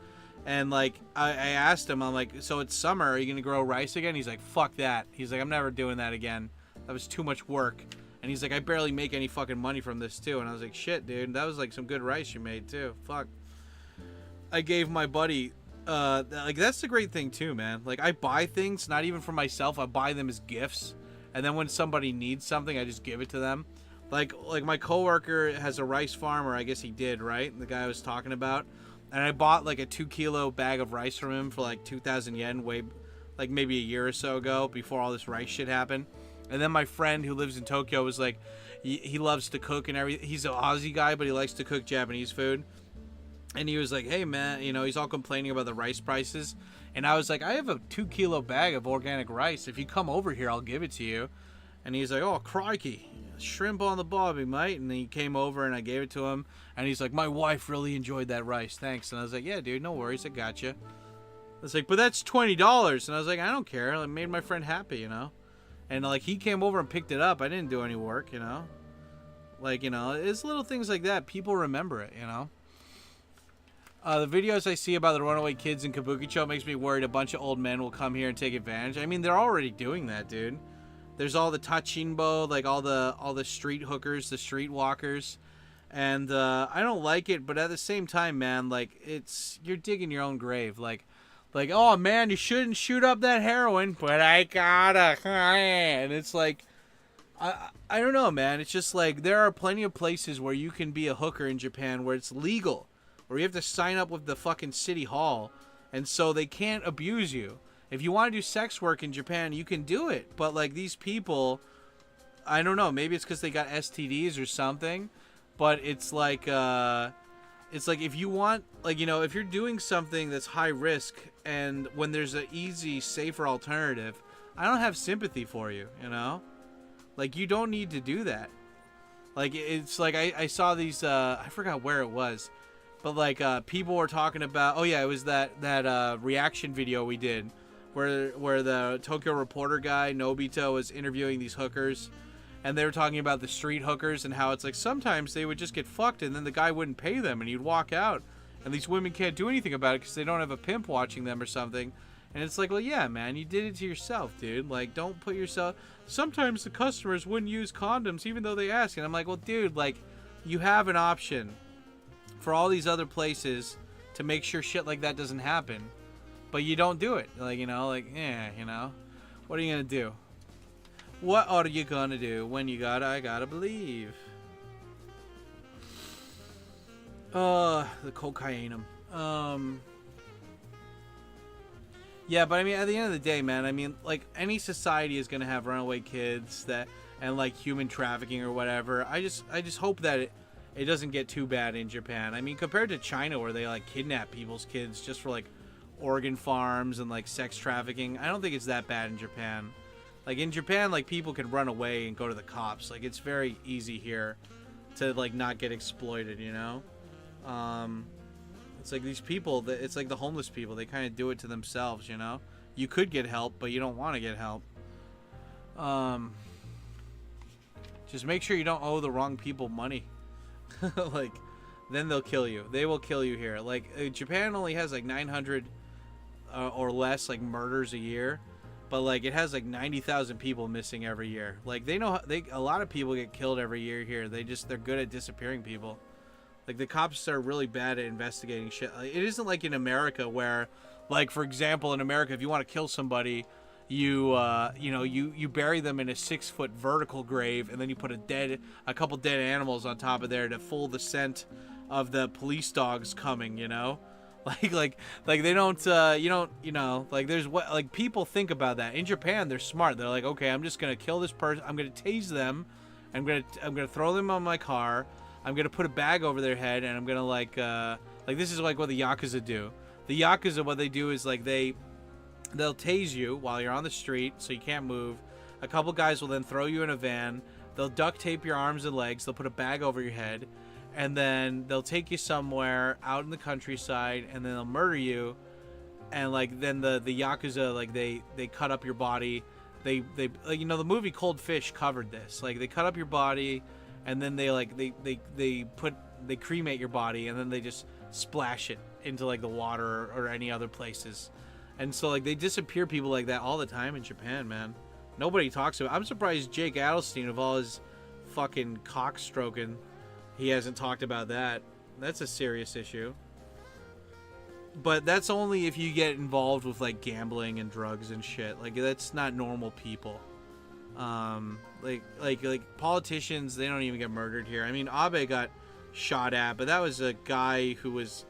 And like, I asked him, I'm like, so it's summer, are you going to grow rice again? He's like, fuck that. He's like, I'm never doing that again. That was too much work. And he's like, I barely make any fucking money from this too. And I was like, shit, dude, that was like some good rice you made too. Fuck. I gave my buddy, like, that's the great thing too, man. Like, I buy things not even for myself. I buy them as gifts, and then when somebody needs something, I just give it to them. Like my coworker has a rice farm, or I guess he did, right? The guy I was talking about, and I bought like a 2-kilo bag of rice from him for like 2,000 yen, like maybe a year or so ago, before all this rice shit happened. And then my friend who lives in Tokyo was like, he loves to cook and everything. He's an Aussie guy, but he likes to cook Japanese food. And he was like, hey, man, you know, he's all complaining about the rice prices. And I was like, I have a 2-kilo bag of organic rice. If you come over here, I'll give it to you. And he's like, oh, crikey, shrimp on the bobby, mate. And then he came over and I gave it to him. And he's like, my wife really enjoyed that rice. Thanks. And I was like, yeah, dude, no worries. I got you. I was like, but that's $20. And I was like, I don't care. I made my friend happy, you know. And like, he came over and picked it up. I didn't do any work, you know. Like, you know, it's little things like that. People remember it, you know. The videos I see about the runaway kids in Kabukicho makes me worried a bunch of old men will come here and take advantage. I mean, they're already doing that, dude. There's all the tachinbo, like all the street hookers, the street walkers. And I don't like it, but at the same time, man, like, you're digging your own grave. Like, oh man, you shouldn't shoot up that heroin, but I gotta. And it's like, I don't know, man. It's just like, there are plenty of places where you can be a hooker in Japan where it's legal. Or you have to sign up with the fucking city hall, and so they can't abuse you. If you want to do sex work in Japan, you can do it. But like, these people, I don't know, maybe it's because they got STDs or something. But it's like if you want, like, you know, if you're doing something that's high risk, and when there's an easy, safer alternative, I don't have sympathy for you, you know? Like, you don't need to do that. Like, it's like, I saw these, I forgot where it was. But like, people were talking about, oh yeah, it was that reaction video we did where the Tokyo Reporter guy, Nobito, was interviewing these hookers, and they were talking about the street hookers and how it's like sometimes they would just get fucked and then the guy wouldn't pay them and he'd walk out, and these women can't do anything about it because they don't have a pimp watching them or something. And it's like, well, yeah, man, you did it to yourself, dude. Like, don't put yourself, sometimes the customers wouldn't use condoms even though they ask. And I'm like, well, dude, like, you have an option for all these other places to make sure shit like that doesn't happen, but you don't do it. Like, you know, like, you know, what are you gonna do? What are you gonna do when you I gotta believe? The cocaine. Yeah, but I mean, at the end of the day, man, I mean, like, any society is gonna have runaway kids and like human trafficking or whatever. I just hope that it doesn't get too bad in Japan. I mean, compared to China, where they like kidnap people's kids just for like organ farms and like sex trafficking, I don't think it's that bad in Japan. Like in Japan, like people can run away and go to the cops. Like it's very easy here to like not get exploited, you know? It's like these people that it's like the homeless people, they kind of do it to themselves, you know? You could get help, but you don't want to get help. Just make sure you don't owe the wrong people money. Like, then they'll kill you. They will kill you here. Like, Japan only has like 900 or less like murders a year, but like it has like 90,000 people missing every year. Like they know a lot of people get killed every year here. They're good at disappearing people. Like the cops are really bad at investigating shit. It isn't like in America where, like for example, in America, if you want to kill somebody, you bury them in a 6-foot vertical grave, and then you put a couple dead animals on top of there to fool the scent of the police dogs coming, you know? Like they don't like there's what like people think about that. In Japan, they're smart. They're like, okay, I'm just gonna kill this person. I'm gonna tase them. I'm gonna throw them on my car. I'm gonna put a bag over their head, and I'm gonna like this is like what the Yakuza do. The Yakuza, what they do is like they'll tase you while you're on the street, so you can't move. A couple guys will then throw you in a van. They'll duct tape your arms and legs. They'll put a bag over your head. And then they'll take you somewhere out in the countryside, and then they'll murder you. And like then the Yakuza, like they cut up your body. They you know, the movie Cold Fish covered this. Like they cut up your body, and then they cremate your body, and then they just splash it into like the water or any other places. And so like they disappear people like that all the time in Japan, man. Nobody talks about it. I'm surprised Jake Adelstein, of all his fucking cock stroking, he hasn't talked about that. That's a serious issue. But that's only if you get involved with like gambling and drugs and shit. Like that's not normal people. Like politicians, they don't even get murdered here. I mean, Abe got shot at, but that was a guy who was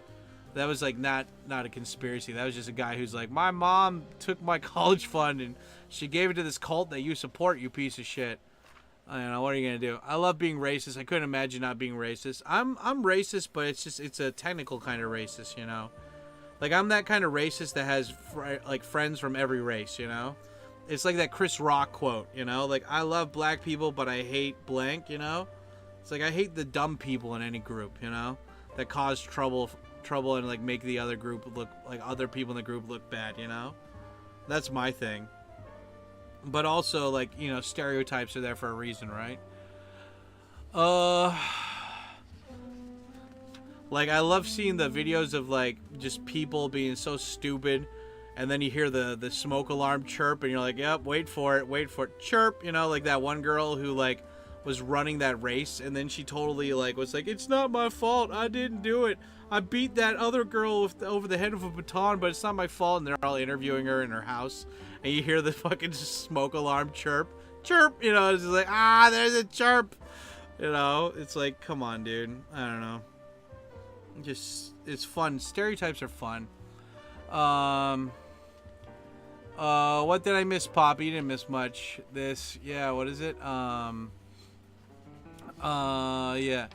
like not a conspiracy. That was just a guy who's like, my mom took my college fund and she gave it to this cult that you support, you piece of shit. I don't know, what are you gonna do? I love being racist. I couldn't imagine not being racist. I'm racist, but it's a technical kind of racist, you know. Like I'm that kind of racist that has like friends from every race, you know. It's like that Chris Rock quote, you know. Like I love black people, but I hate blank, you know. It's like I hate the dumb people in any group, you know, that cause trouble and like make the other group look like other people in the group look bad, you know. That's my thing. But also, like, you know, stereotypes are there for a reason, right? Like, I love seeing the videos of, like, just people being so stupid, and then you hear the smoke alarm chirp, and you're like, yep, wait for it, chirp, you know, like that one girl who, like, was running that race, and then she totally, like, was like, it's not my fault, I didn't do it, I beat that other girl over the head with a baton, but it's not my fault, and they're all interviewing her in her house, and you hear the fucking smoke alarm chirp, you know, it's just like, there's a chirp, you know, it's like, come on, dude, I don't know, just, it's fun, stereotypes are fun. What did I miss, Poppy? You didn't miss much. Yeah, what is it? Yeah.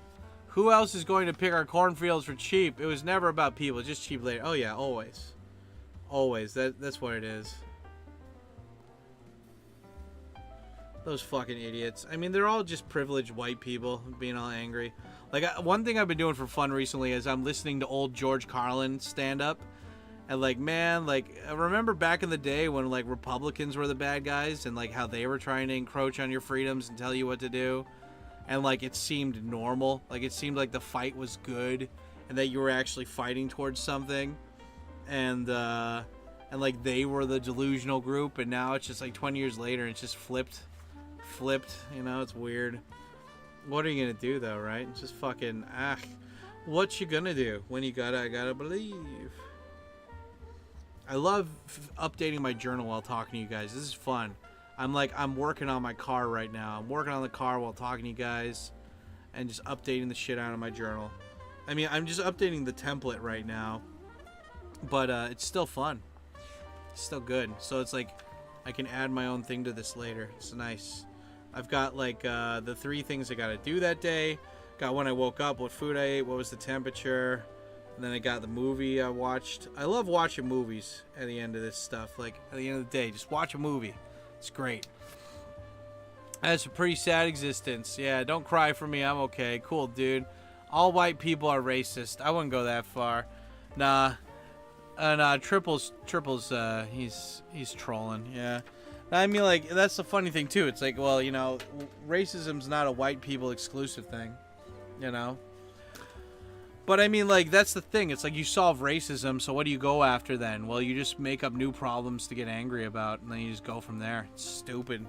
Who else is going to pick our cornfields for cheap? It was never about people, just cheap later. Oh yeah, always. Always, that's what it is. Those fucking idiots. I mean, they're all just privileged white people being all angry. Like, one thing I've been doing for fun recently is I'm listening to old George Carlin stand-up. And, like, man, like, I remember back in the day when, like, Republicans were the bad guys and, like, how they were trying to encroach on your freedoms and tell you what to do. And, like, it seemed normal. Like, it seemed like the fight was good and that you were actually fighting towards something. And like, they were the delusional group. And now it's just, like, 20 years later, it's just flipped. You know, it's weird. What are you gonna do, though, right? It's just fucking, what you gonna do when you gotta believe. I love updating my journal while talking to you guys. This is fun. I'm working on my car right now. I'm working on the car while talking to you guys and just updating the shit out of my journal. I mean, I'm just updating the template right now, but it's still fun. It's still good. So it's like I can add my own thing to this later. It's nice. I've got like the 3 things I gotta do that day. Got when I woke up, what food I ate, what was the temperature. And then I got the movie I watched. I love watching movies at the end of this stuff. Like, at the end of the day, just watch a movie. It's great. That's a pretty sad existence. Yeah, don't cry for me. I'm okay. Cool, dude. All white people are racist. I wouldn't go that far. Nah. Triples, he's trolling. Yeah. I mean, like, that's the funny thing, too. It's like, well, you know, racism's not a white people exclusive thing, you know? But, I mean, like, that's the thing. It's like you solve racism, so what do you go after then? Well, you just make up new problems to get angry about, and then you just go from there. It's stupid.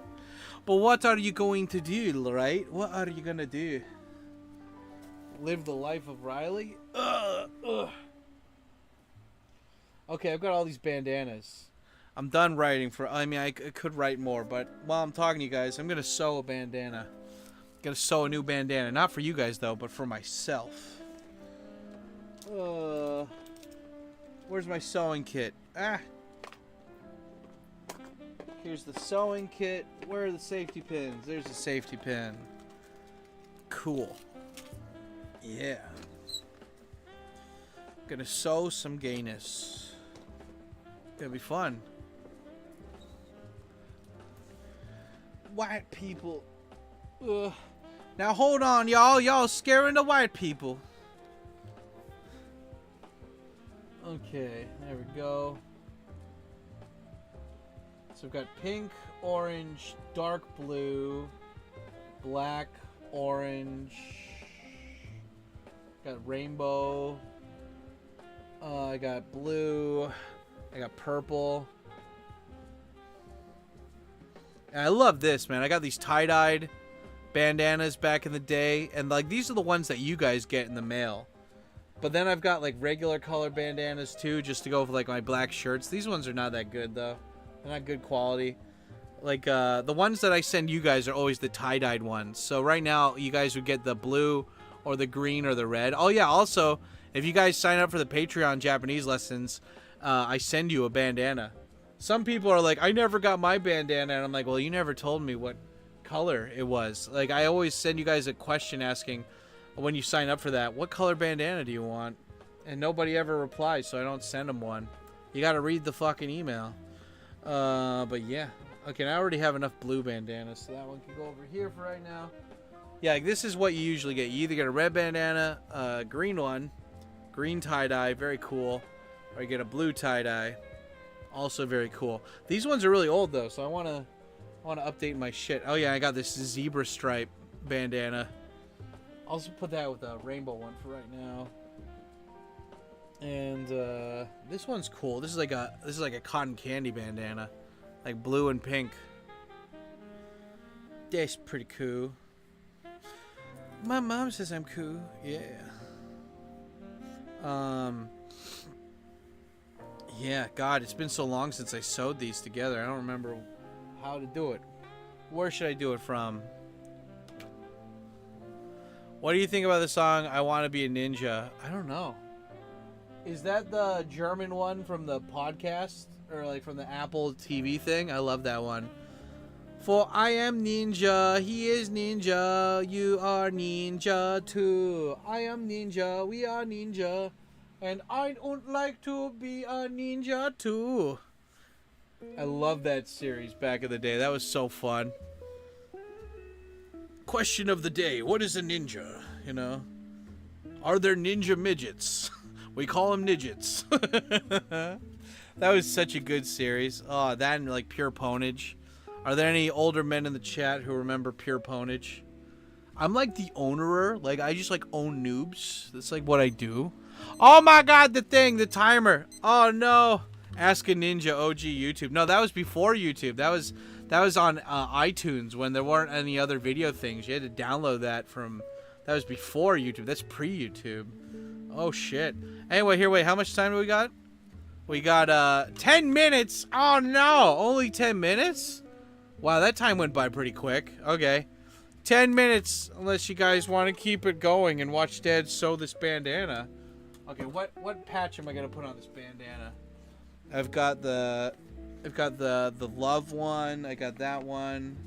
But what are you going to do, right? What are you gonna do? Live the life of Riley? Ugh. Okay, I've got all these bandanas. I'm done writing for... I mean, I could write more, but while I'm talking to you guys, I'm gonna sew a bandana. Gonna sew a new bandana. Not for you guys, though, but for myself. Where's my sewing kit? Ah! Here's the sewing kit. Where are the safety pins? There's the safety pin. Cool. Yeah. Gonna sew some gayness. Gonna be fun. White people. Ugh. Now hold on, y'all. Y'all scaring the white people. Okay, there we go. So we've got pink, orange, dark blue, black, orange. Got rainbow. I got blue. I got purple. And I love this, man. I got these tie-dyed bandanas back in the day. And, like, these are the ones that you guys get in the mail. But then I've got, like, regular color bandanas, too, just to go with, like, my black shirts. These ones are not that good, though. They're not good quality. Like, the ones that I send you guys are always the tie-dyed ones. So right now, you guys would get the blue or the green or the red. Oh, yeah, also, if you guys sign up for the Patreon Japanese lessons, I send you a bandana. Some people are like, I never got my bandana. And I'm like, well, you never told me what color it was. Like, I always send you guys a question asking, when you sign up for that, what color bandana do you want? And nobody ever replies, so I don't send them one. You gotta read the fucking email. But yeah. Okay, I already have enough blue bandanas, so that one can go over here for right now. Yeah, like, this is what you usually get. You either get a red bandana, a green one, green tie-dye, very cool, or you get a blue tie-dye, also very cool. These ones are really old, though, so I want to update my shit. Oh, yeah, I got this zebra stripe bandana. I'll also put that with a rainbow one for right now. And this one's cool. This is like a cotton candy bandana, like blue and pink. That's pretty cool. My mom says I'm cool. Yeah. Yeah, God, it's been so long since I sewed these together. I don't remember how to do it. Where should I do it from? What do you think about the song I Want to Be a Ninja? I don't know. Is that the German one from the podcast? Or like from the Apple TV thing? I love that one. For I am ninja, he is ninja, you are ninja too. I am ninja, we are ninja, and I would like to be a ninja too. I love that series back in the day. That was so fun. Question of the day, what is a ninja? You know? Are there ninja midgets? We call them midgets. That was such a good series. Oh, that and like Pure Ponage. Are there any older men in the chat who remember Pure Ponage? I'm like the ownerer. Like, I just like own noobs. That's like what I do. Oh my god, the thing, the timer. Oh no. Ask a Ninja OG YouTube. No, that was before YouTube. That was on iTunes when there weren't any other video things. You had to download that from... That was before YouTube. That's pre-YouTube. Oh, shit. Anyway, here, wait. How much time do we got? We got 10 minutes. Oh, no. Only 10 minutes? Wow, that time went by pretty quick. Okay. 10 minutes, unless you guys want to keep it going and watch Dad sew this bandana. Okay, what patch am I going to put on this bandana? I've got the love one. I got that one.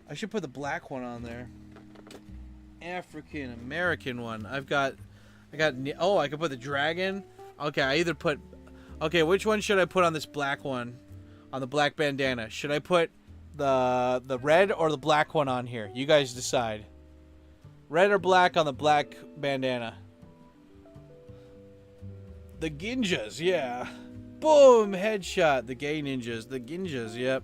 I should put the black one on there. African American one. I could put the dragon. Okay, I either put... Okay, which one should I put on this black one? On the black bandana. Should I put The red or the black one on here. You guys decide. Red or black on the black bandana. The Ginjas, yeah. Boom, headshot. The gay ninjas. The Ginjas, yep.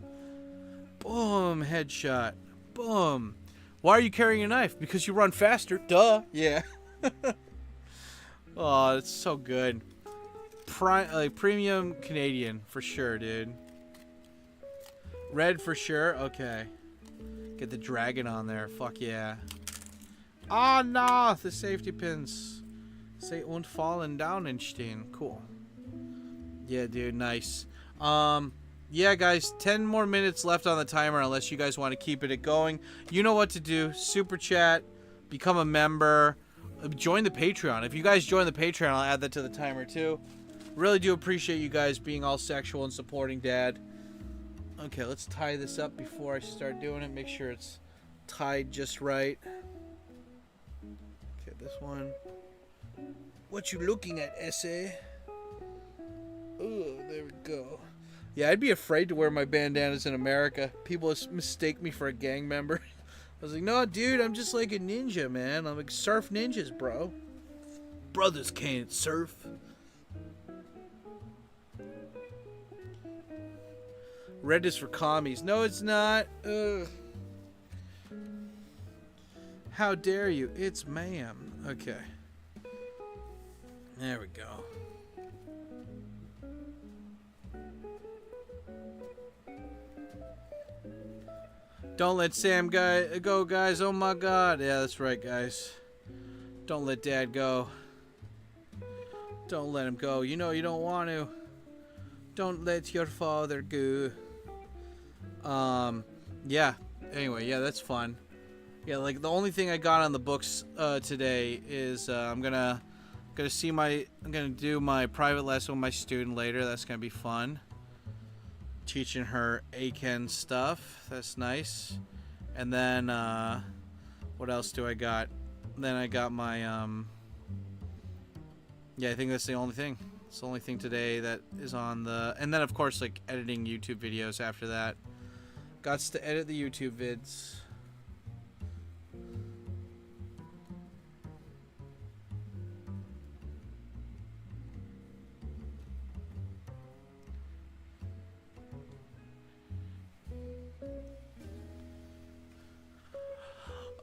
Boom, headshot. Boom. Why are you carrying a knife? Because you run faster. Duh. Yeah. Oh, it's so good. Premium Canadian for sure, dude. Red for sure. Okay. Get the dragon on there. Fuck yeah. Oh no, the safety pins. Say und fallen down Einstein. Cool. Yeah, dude, nice. Yeah, guys, 10 more minutes left on the timer unless you guys want to keep it going. You know what to do. Super chat, become a member, join the Patreon. If you guys join the Patreon, I'll add that to the timer too. Really do appreciate you guys being all sexual and supporting Dad. Okay, let's tie this up before I start doing it. Make sure it's tied just right. Okay, this one. What you looking at, essay? Oh, there we go. Yeah, I'd be afraid to wear my bandanas in America. People mistake me for a gang member. I was like, no, dude, I'm just like a ninja, man. I'm like surf ninjas, bro. Brothers can't surf. Red is for commies. No, it's not. Ugh. How dare you? It's ma'am. Okay. There we go. Don't let Sam go, guys. Oh my God. Yeah, that's right, guys. Don't let Dad go. Don't let him go. You know you don't want to. Don't let your father go. Yeah. Anyway, yeah, that's fun. Yeah, like the only thing I got on the books today is I'm gonna do my private lesson with my student later. That's gonna be fun. Teaching her Aiken stuff. That's nice. And then what else do I got? Then I got my yeah, I think that's the only thing. It's the only thing today that is on the, and then of course like editing YouTube videos after that. Gots to edit the YouTube vids.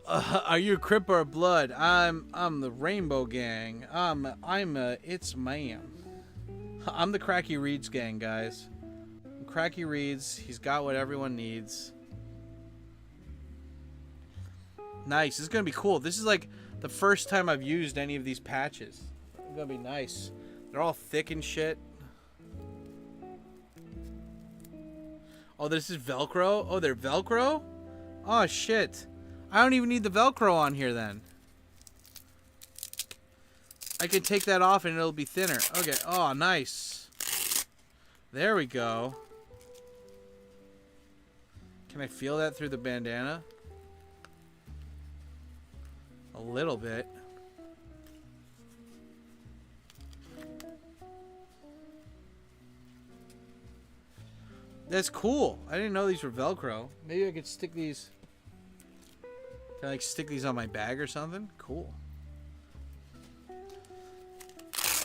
Are you a Crip or a Blood? I'm the Rainbow Gang. It's ma'am. I'm the Cracky Reeds gang, guys. Cracky Reeds. He's got what everyone needs. Nice. This is gonna be cool. This is like the first time I've used any of these patches. It's gonna be nice. They're all thick and shit. Oh, this is Velcro? Oh, they're Velcro? Oh, shit. I don't even need the Velcro on here then. I can take that off and it'll be thinner. Okay. Oh, nice. There we go. Can I feel that through the bandana? A little bit. That's cool. I didn't know these were Velcro. Maybe I could stick these... Can I like stick these on my bag or something? Cool.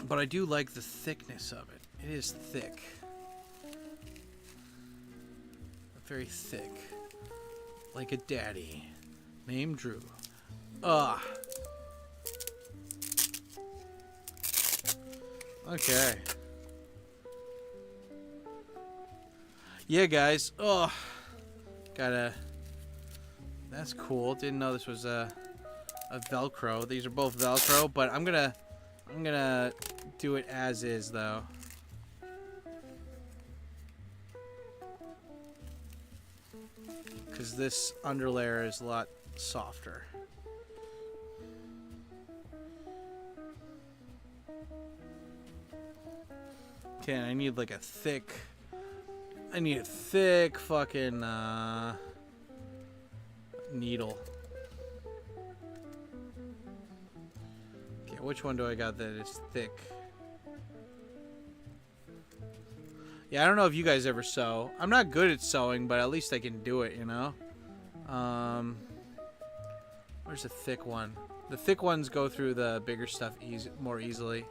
But I do like the thickness of it. It is thick. Very thick. Like a daddy. Named Drew. Ugh. Okay. Yeah, guys. Oh. Gotta... That's cool. Didn't know this was a Velcro. These are both Velcro, but I'm gonna do it as is though. Because this underlayer is a lot softer. Okay, I need like a thick... I need a thick fucking needle. Okay, which one do I got that is thick? Yeah, I don't know if you guys ever sew. I'm not good at sewing, but at least I can do it, you know? Where's the thick one? The thick ones go through the bigger stuff more easily.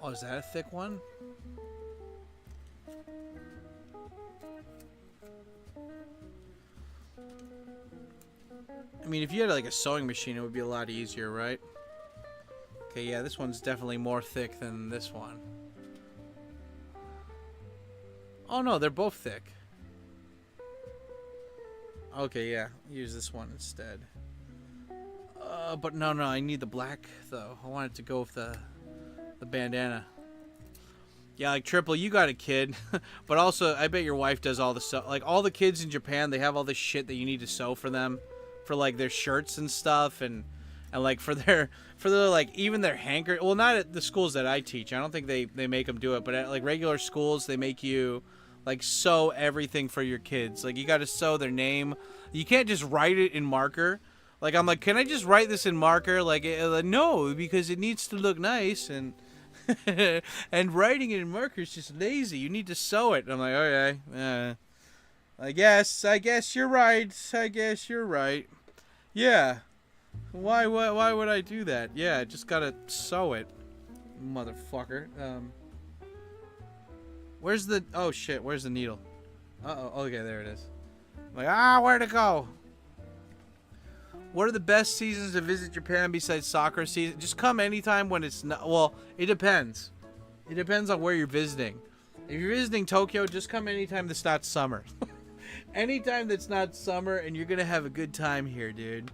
Oh, is that a thick one? I mean, if you had like a sewing machine, it would be a lot easier, right? Okay, yeah, this one's definitely more thick than this one. Oh no, they're both thick. Okay, yeah, use this one instead. But no, I need the black though. I want it to go with the bandana. Yeah, like Triple, you got a kid, but also I bet your wife does all the like all the kids in Japan. They have all this shit that you need to sew for them, for like their shirts and stuff, and like for their like even their hanker. Well, not at the schools that I teach. I don't think they make them do it, but at like regular schools, they make you like sew everything for your kids. Like you got to sew their name. You can't just write it in marker. Like I'm like, can I just write this in marker? Like no, because it needs to look nice and. And writing it in marker is just lazy. You need to sew it. And I'm like, okay, I guess you're right. I guess you're right. Yeah. Why would I do that? Yeah, I just gotta sew it, motherfucker. Where's the? Oh shit! Where's the needle? Uh-oh. Okay, there it is. I'm like, where'd it go? What are the best seasons to visit Japan besides sakura season? Just come anytime when it's not. Well, it depends. It depends on where you're visiting. If you're visiting Tokyo, just come anytime that's not summer. Anytime that's not summer, and you're gonna have a good time here, dude.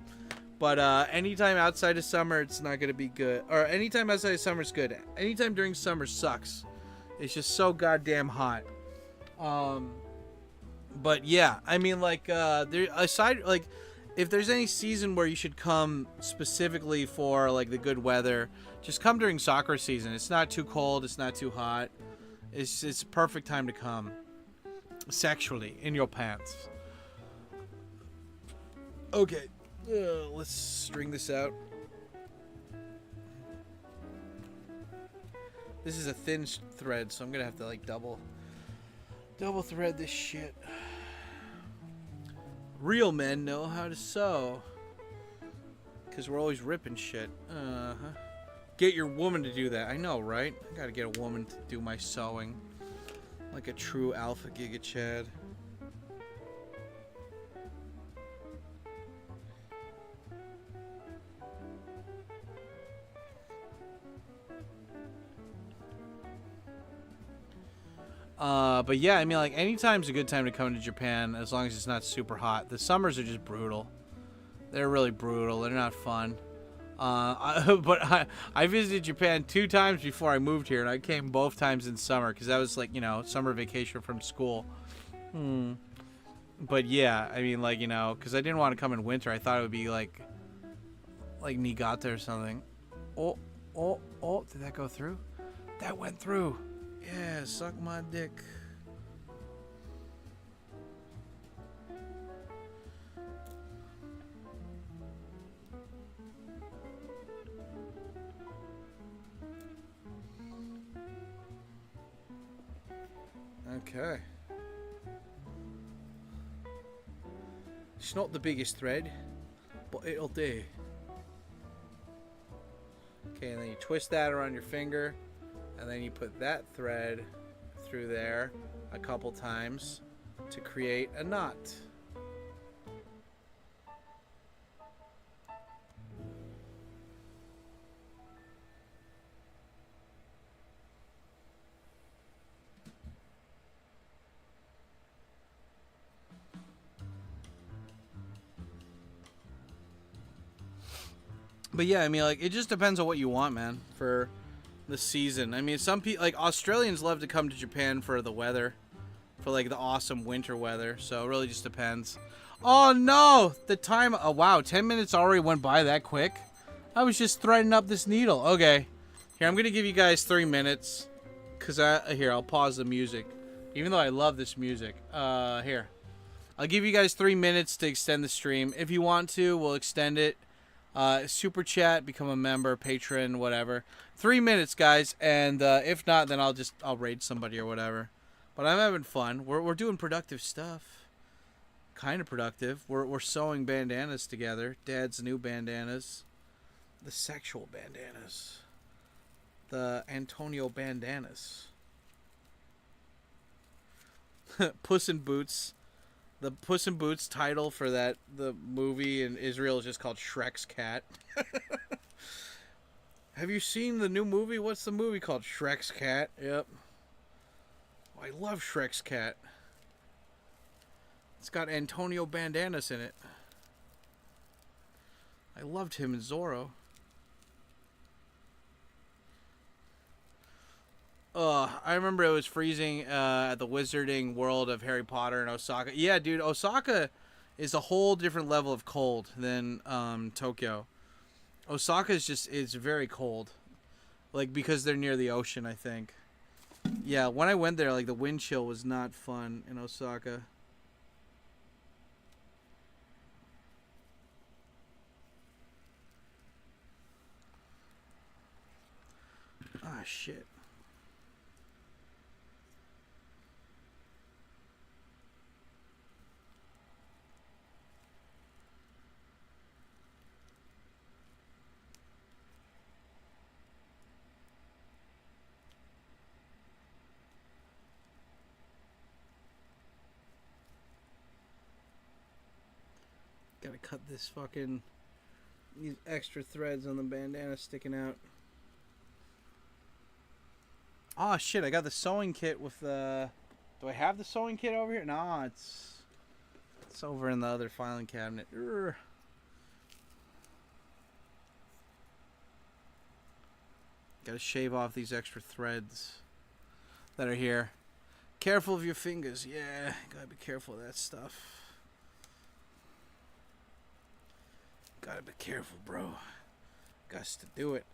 But anytime outside of summer, it's not gonna be good. Or anytime outside of summer is good. Anytime during summer sucks. It's just so goddamn hot. But yeah, I mean, like, if there's any season where you should come specifically for like the good weather, just come during sakura season. It's not too cold, it's not too hot. It's a perfect time to come. Sexually in your pants. Okay, let's string this out. This is a thin thread, so I'm gonna have to like double thread this shit. Real men know how to sew. Because we're always ripping shit. Get your woman to do that. I know, right? I gotta get a woman to do my sewing. Like a true alpha giga chad. But yeah, I mean, like, anytime's a good time to come to Japan as long as it's not super hot. The summers are just brutal. They're really brutal. They're not fun. But I visited Japan 2 times before I moved here, and I came both times in summer because that was like, you know, summer vacation from school. But yeah, I mean, like, you know, because I didn't want to come in winter. I thought it would be like Niigata or something. Oh, did that go through? That went through. Yeah, suck my dick. Okay. It's not the biggest thread, but it'll do. Okay, and then you twist that around your finger, and then you put that thread through there a couple times to create a knot. But yeah, I mean, like, it just depends on what you want, man, for the season. I mean, some people, like, Australians love to come to Japan for the weather, for, like, the awesome winter weather, so it really just depends. Oh, no! The time, oh, wow, 10 minutes already went by that quick? I was just threading up this needle. Okay. Here, I'm gonna give you guys 3 minutes, because here, I'll pause the music, even though I love this music. Here. I'll give you guys 3 minutes to extend the stream. If you want to, we'll extend it. Super chat, become a member, patron, whatever. 3 minutes, guys, and if not, then I'll raid somebody or whatever. But I'm having fun. We're doing productive stuff. Kind of productive. We're sewing bandanas together. Dad's new bandanas. The sexual bandanas. The Antonio bandanas. Puss in Boots. The Puss in Boots title for the movie in Israel is just called Shrek's Cat. Have you seen the new movie? What's the movie called? Shrek's Cat. Yep. Oh, I love Shrek's Cat. It's got Antonio Banderas in it. I loved him in Zorro. I remember it was freezing at the Wizarding World of Harry Potter in Osaka. Yeah, dude, Osaka is a whole different level of cold than Tokyo. Osaka is very cold, like because they're near the ocean, I think. Yeah, when I went there, like the wind chill was not fun in Osaka. Ah, shit. Gotta cut these extra threads on the bandana sticking out. Oh shit, I got the sewing kit with the... Do I have the sewing kit over here? No, it's over in the other filing cabinet. Urgh. Gotta shave off these extra threads that are here. Careful of your fingers. Yeah, gotta be careful of that stuff. Gotta be careful, bro. Gots to do it.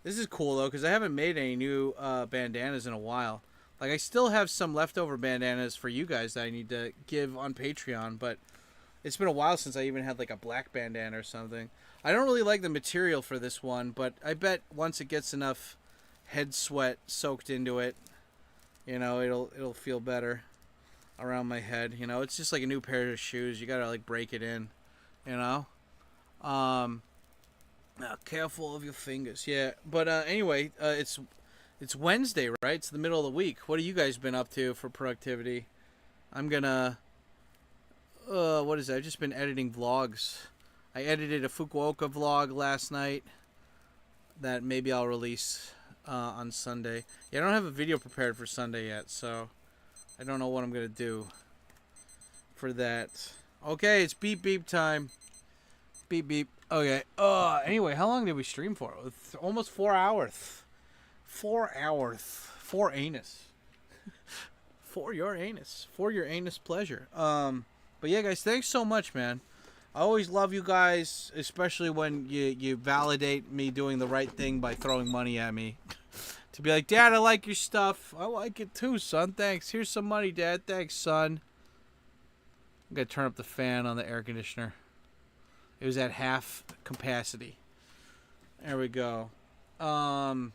This is cool, though, because I haven't made any new bandanas in a while. Like, I still have some leftover bandanas for you guys that I need to give on Patreon, but it's been a while since I even had, like, a black bandana or something. I don't really like the material for this one, but I bet once it gets enough head sweat soaked into it, you know, it'll feel better around my head. You know, it's just like a new pair of shoes. You gotta, like, break it in, you know? Now, careful of your fingers. Yeah, but anyway, it's Wednesday, right? It's the middle of the week. What have you guys been up to for productivity? I'm gonna what is that? I've just been editing vlogs. I edited a Fukuoka vlog last night that maybe I'll release on Sunday. Yeah, I don't have a video prepared for Sunday yet, so I don't know what I'm gonna do for that. Okay, it's beep beep time. Beep beep. Okay. Anyway, how long did we stream for? Almost 4 hours. 4 hours. For anus. For your anus. For your anus pleasure. But yeah, guys, thanks so much, man. I always love you guys, especially when you validate me doing the right thing by throwing money at me. To be like, Dad, I like your stuff. I like it too, son. Thanks. Here's some money, Dad. Thanks, son. I'm gonna turn up the fan on the air conditioner. It was at half capacity. There we go. But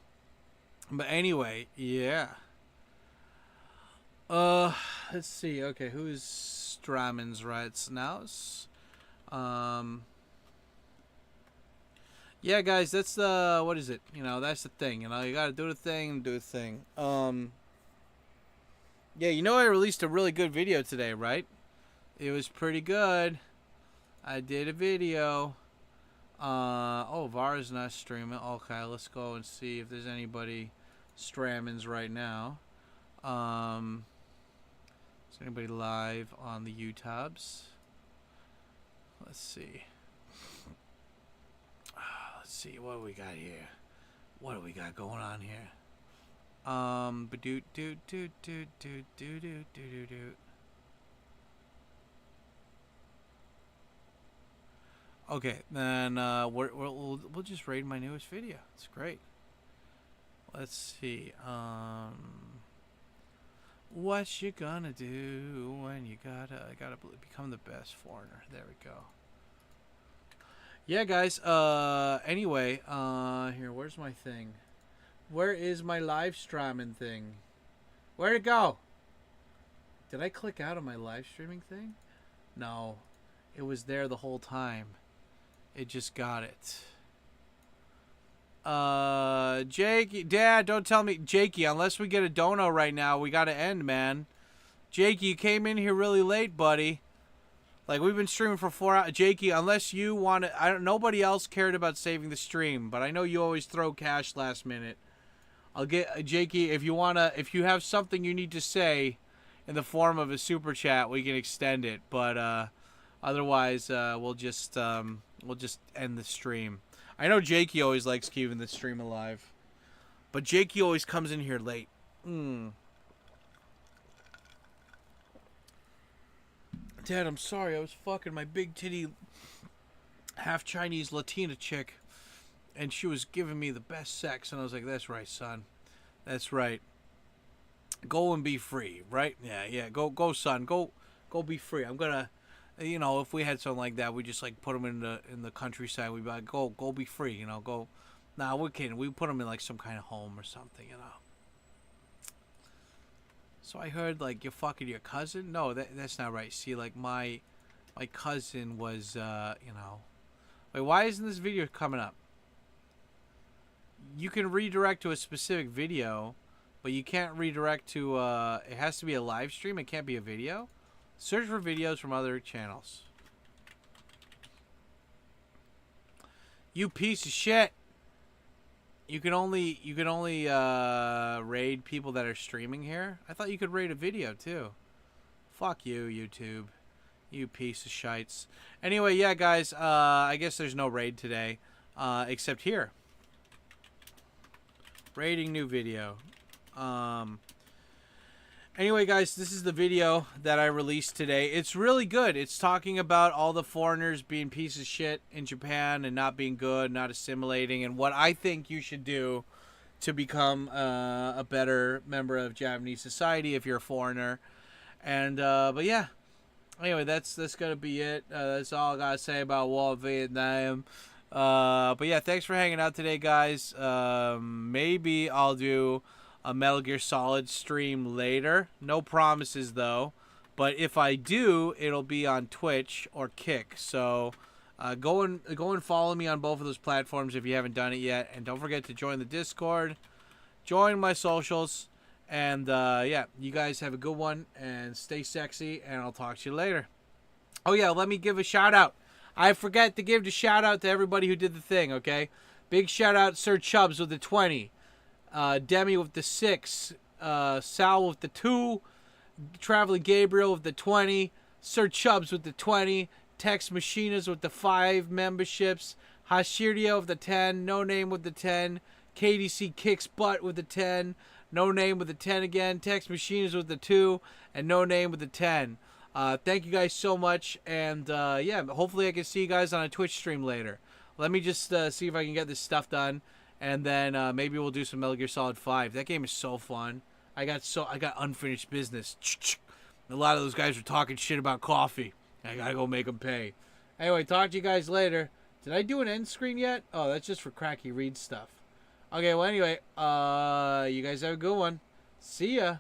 anyway, yeah. Let's see. Okay, who's Stramens right now? Yeah, guys, that's the... What is it? You know, that's the thing. You know, you gotta do the thing and do the thing. Yeah, you know I released a really good video today, right? It was pretty good. I did a video. Oh, Vara's not streaming. Okay, let's go and see if there's anybody Stramens right now. Is anybody live on the YouTubes? Let's see. Let's see what we got here. What do we got going on here? Ba-doot doot doot doot doot doot doot doot doot. Okay, then we'll just raid my newest video. It's great. Let's see. What you gonna do when you gotta become the best foreigner? There we go. Yeah, guys. Anyway, here, where's my thing? Where is my live streaming thing? Where'd it go? Did I click out of my live streaming thing? No. It was there the whole time. It just got it. Jakey, Dad, don't tell me. Jakey, unless we get a dono right now, we gotta end, man. Jakey, you came in here really late, buddy. Like, we've been streaming for 4 hours. Jakey, unless you want to... nobody else cared about saving the stream, but I know you always throw cash last minute. I'll get... Jakey, if you want to... If you have something you need to say in the form of a super chat, we can extend it. But, otherwise, we'll just end the stream. I know Jakey always likes keeping the stream alive. But Jakey always comes in here late. Dad, I'm sorry. I was fucking my big titty, half Chinese Latina chick, and she was giving me the best sex, and I was like, "That's right, son. That's right. Go and be free, right? Yeah. Go, son. Go, be free. I'm gonna, you know, if we had something like that, we just like put them in the countryside. We'd be like, go be free. You know, go. Nah, we're kidding. We put them in like some kind of home or something. You know." So I heard, like, you're fucking your cousin? No, that's not right. See, like, my cousin was, you know... Wait, why isn't this video coming up? You can redirect to a specific video, but you can't redirect to, it has to be a live stream. It can't be a video. Search for videos from other channels. You piece of shit! You can only raid people that are streaming here. I thought you could raid a video too. Fuck you, YouTube. You piece of shites. Anyway, yeah, guys. I guess there's no raid today, except here. Raiding new video. Anyway, guys, this is the video that I released today. It's really good. It's talking about all the foreigners being pieces of shit in Japan and not being good, not assimilating, and what I think you should do to become a better member of Japanese society if you're a foreigner. And but yeah, anyway, that's gonna be it. That's all I gotta say about War Vietnam. But yeah, thanks for hanging out today, guys. Maybe I'll do a Metal Gear Solid stream later. No promises though, but if I do, it'll be on Twitch or Kick. So go and follow me on both of those platforms if you haven't done it yet, and don't forget to join the Discord, join my socials, and yeah, you guys have a good one and stay sexy, and I'll talk to you later. Oh yeah, let me give a shout out. I forget to give the shout out to everybody who did the thing. Okay, big shout out Sir Chubbs with the 20. Demi with the 6, Sal with the 2, Traveling Gabriel with the 20, Sir Chubbs with the 20, Tex Machinas with the 5 memberships, Hashirio with the 10, No Name with the 10, KDC Kicks Butt with the 10, No Name with the 10 again, Tex Machinas with the 2, and No Name with the 10. Thank you guys so much, and yeah, hopefully I can see you guys on a Twitch stream later. Let me just see if I can get this stuff done. And then maybe we'll do some Metal Gear Solid 5. That game is so fun. I got unfinished business. A lot of those guys were talking shit about coffee. I gotta go make them pay. Anyway, talk to you guys later. Did I do an end screen yet? Oh, that's just for Cracky Reed stuff. Okay, well anyway, you guys have a good one. See ya.